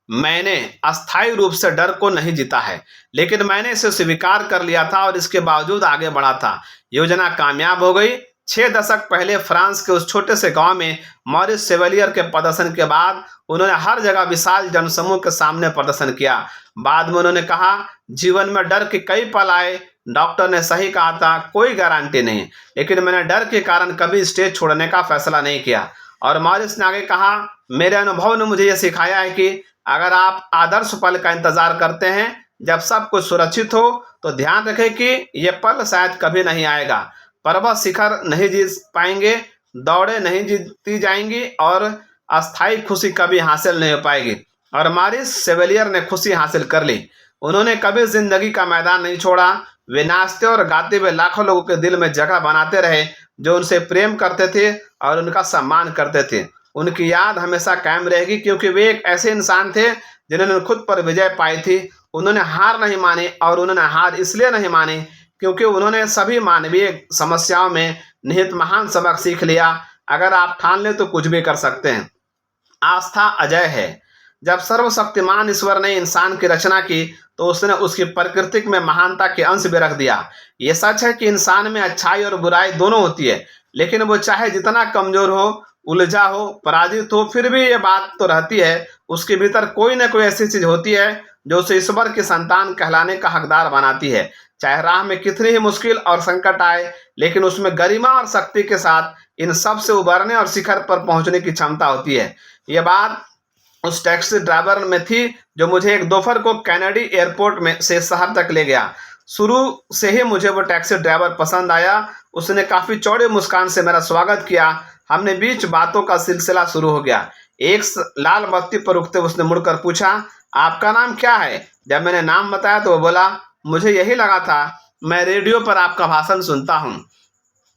मैंने अस्थायी रूप से डर को नहीं जीता है, लेकिन मैंने इसे स्वीकार कर लिया था और इसके बावजूद आगे बढ़ा था। योजना कामयाब हो गई। 6 दशक पहले फ्रांस के उस छोटे से गांव में मॉरिस सेविलियर के प्रदर्शन के बाद उन्होंने हर जगह विशाल जनसमूह के सामने प्रदर्शन किया। बाद में उन्होंने कहा, जीवन में डर के कई पल आए। डॉक्टर ने सही कहा था, कोई गारंटी नहीं, लेकिन मैंने डर के कारण कभी स्टेज छोड़ने का फैसला नहीं किया। और मॉरिस ने आगे कहा, मेरे अनुभव ने मुझे यह सिखाया है कि अगर आप आदर्श पल का इंतजार करते हैं जब सब कुछ सुरक्षित हो तो ध्यान रखें कि यह पल शायद कभी नहीं आएगा। पर्वत शिखर नहीं जीत पाएंगे, दौड़े नहीं जीती जाएंगी और अस्थायी खुशी कभी हासिल नहीं हो पाएगी। और मारिस सेवेलियर ने खुशी हासिल कर ली। उन्होंने कभी जिंदगी का मैदान नहीं छोड़ा। वे नाचते और गाते हुए लाखों लोगों के दिल में जगह बनाते रहे, जो उनसे प्रेम करते थे और उनका सम्मान करते थे। उनकी याद हमेशा कायम रहेगी, क्योंकि वे एक ऐसे इंसान थे जिन्होंने खुद पर विजय पाई थी। उन्होंने हार नहीं मानी, और उन्होंने हार इसलिए नहीं मानी क्योंकि उन्होंने सभी मानवीय समस्याओं में निहित महान सबक सीख लिया। अगर आप ठान लें तो कुछ भी कर सकते हैं। आस्था अजय है। जब सर्वशक्तिमान ईश्वर ने इंसान की रचना की तो उसने उसकी प्रकृति में महानता के अंश भी रख दिया। ये सच है कि इंसान में अच्छाई और बुराई दोनों होती है, लेकिन वो चाहे जितना कमजोर हो, उलझा हो, पराजित हो, फिर भी ये बात तो रहती है, उसके भीतर कोई न कोई ऐसी चीज होती है जो उसे ईश्वर की संतान कहलाने का हकदार बनाती है। चाहे राह में कितनी ही मुश्किल और संकट आए, लेकिन उसमें गरिमा और शक्ति के साथ इन सब से उबरने और शिखर पर पहुंचने की क्षमता होती है। यह बात उस टैक्सी ड्राइवर में थी जो मुझे एक दोपहर को कैनेडी एयरपोर्ट में से शहर तक ले गया। शुरू से ही मुझे वो टैक्सी ड्राइवर पसंद आया। उसने काफी चौड़े मुस्कान से मेरा स्वागत किया। हमने बीच बातों का सिलसिला शुरू हो गया। एक लाल बत्ती पर रुकते उसने मुड़कर पूछा, आपका नाम क्या है? जब मैंने नाम बताया तो वो बोला, मुझे यही लगा था, मैं रेडियो पर आपका भाषण सुनता हूँ,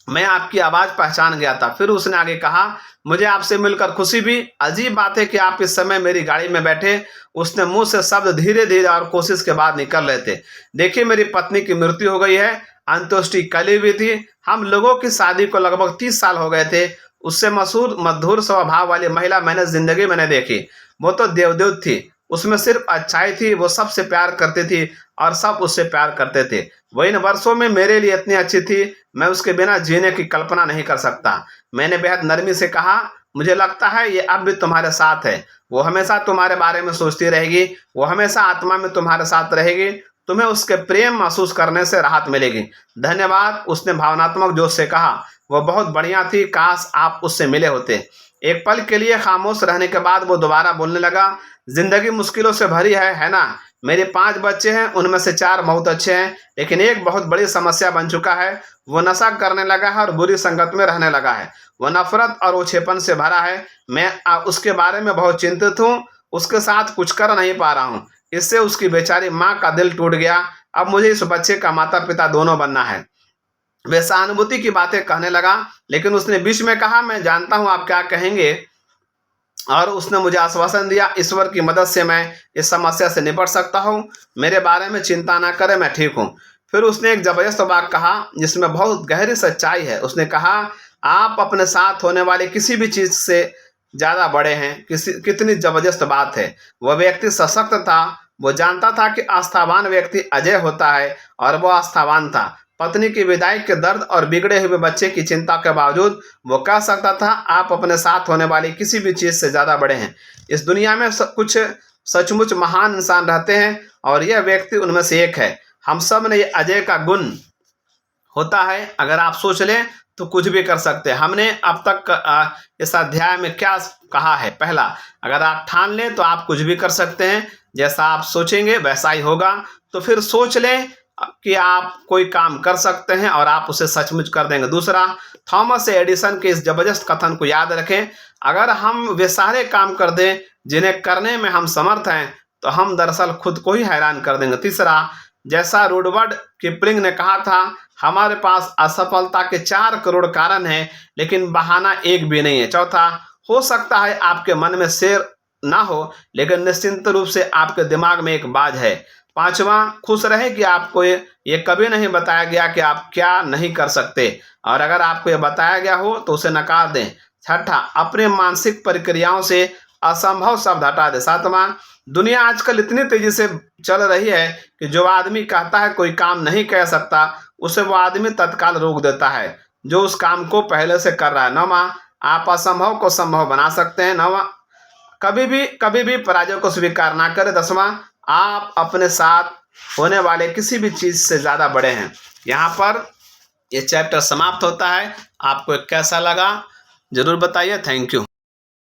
मैं आपकी आवाज पहचान गया था। फिर उसने आगे कहा, मुझे आपसे मिलकर खुशी भी। अजीब बात है कि आप इस समय मेरी गाड़ी में बैठे। उसने मुंह से शब्द धीरे धीरे और कोशिश के बाद निकल रहे थे। देखिए, मेरी पत्नी की मृत्यु हो गई है। अंत्येष्टि कल हुई थी। हम लोगों की शादी को लगभग 30 साल हो गए थे। उससे मशहूर मधुर स्वभाव वाली महिला मैंने जिंदगी में नहीं देखी। वो तो देवदूत थी। उसमें सिर्फ अच्छाई थी। वो सबसे प्यार करती थी और सब उससे प्यार करते थे। वो इन वर्षों में मेरे लिए इतनी अच्छी थी, मैं उसके बिना जीने की कल्पना नहीं कर सकता। मैंने बेहद नरमी से कहा, मुझे लगता है ये अब भी तुम्हारे साथ है। वो हमेशा तुम्हारे बारे में सोचती रहेगी। वो हमेशा आत्मा में तुम्हारे साथ रहेगी। तुम्हें उसके प्रेम महसूस करने से राहत मिलेगी। धन्यवाद, उसने भावनात्मक जोश से कहा। वो बहुत बढ़िया थी, काश आप उससे मिले होते। एक पल के लिए खामोश रहने के बाद वो दोबारा बोलने लगा, जिंदगी मुश्किलों से भरी है ना? मेरे 5 बच्चे हैं, उनमें से 4 बहुत अच्छे हैं, लेकिन एक बहुत बड़ी समस्या बन चुका है। वो नशा करने लगा है और बुरी संगत में रहने लगा है। वो नफरत और ओछेपन से भरा है। मैं उसके बारे में बहुत चिंतित हूँ। उसके साथ कुछ कर नहीं पा रहा हूँ। इससे उसकी बेचारी माँ का दिल टूट गया। अब मुझे इस बच्चे का माता पिता दोनों बनना है। वे सहानुभूति की बातें कहने लगा, लेकिन उसने बीच में कहा, मैं जानता हूँ आप क्या कहेंगे। और उसने मुझे आश्वासन दिया, ईश्वर की मदद से मैं इस समस्या से निपट सकता हूँ। मेरे बारे में चिंता ना करें, मैं ठीक हूँ। फिर उसने एक जबरदस्त बात कहा जिसमें बहुत गहरी सच्चाई है। उसने कहा, आप अपने साथ होने वाली किसी भी चीज से ज्यादा बड़े हैं। कितनी जबरदस्त बात है। वह व्यक्ति सशक्त था। वो जानता था कि आस्थावान व्यक्ति अजय होता है, और वो आस्थावान था। पत्नी की विदाई के दर्द और बिगड़े हुए बच्चे की चिंता के बावजूद वो कह सकता था, आप अपने साथ होने वाली किसी भी चीज से ज्यादा बड़े हैं। इस दुनिया में कुछ सचमुच महान इंसान रहते हैं, और यह व्यक्ति उनमें से एक है। हम सब ने ये अजय का गुण होता है। अगर आप सोच लें तो कुछ भी कर सकते हैं। हमने अब तक इस अध्याय में क्या कहा है? पहला, अगर आप ठान लें तो आप कुछ भी कर सकते हैं। जैसा आप सोचेंगे वैसा ही होगा। तो फिर सोच लें कि आप कोई काम कर सकते हैं और आप उसे सचमुच कर देंगे। दूसरा, थॉमस एडिसन के इस जबरदस्त कथन को याद रखें, अगर हम वे सारे काम कर दें जिन्हें करने में हम समर्थ हैं, तो हम दरअसल खुद को ही हैरान कर देंगे। तीसरा, जैसा रुडवर्ड किपलिंग ने कहा था, हमारे पास असफलता के 4 करोड़ कारण हैं, लेकिन बहाना एक भी नहीं है। चौथा, हो सकता है आपके मन में शेर ना हो, लेकिन निश्चिंत रूप से आपके दिमाग में एक बाज है। पांचवा, खुश रहे कि आपको ये कभी नहीं बताया गया कि आप क्या नहीं कर सकते, और अगर आपको ये बताया गया हो तो उसे नकार दें। छठा, अपने मानसिक प्रक्रियाओं से असंभव शब्द हटा दें। सातवां, दुनिया आजकल इतनी तेजी से चल रही है कि जो आदमी कहता है कोई काम नहीं कर सकता, उसे वो आदमी तत्काल रोक देता है जो उस काम को पहले से कर रहा है। नौवां, आप असंभव को संभव बना सकते हैं। नौवां, कभी भी पराजय को स्वीकार ना करें। 10वां, आप अपने साथ होने वाले किसी भी चीज से ज्यादा बड़े हैं। यहाँ पर ये चैप्टर समाप्त होता है। आपको कैसा लगा जरूर बताइए। Thank you.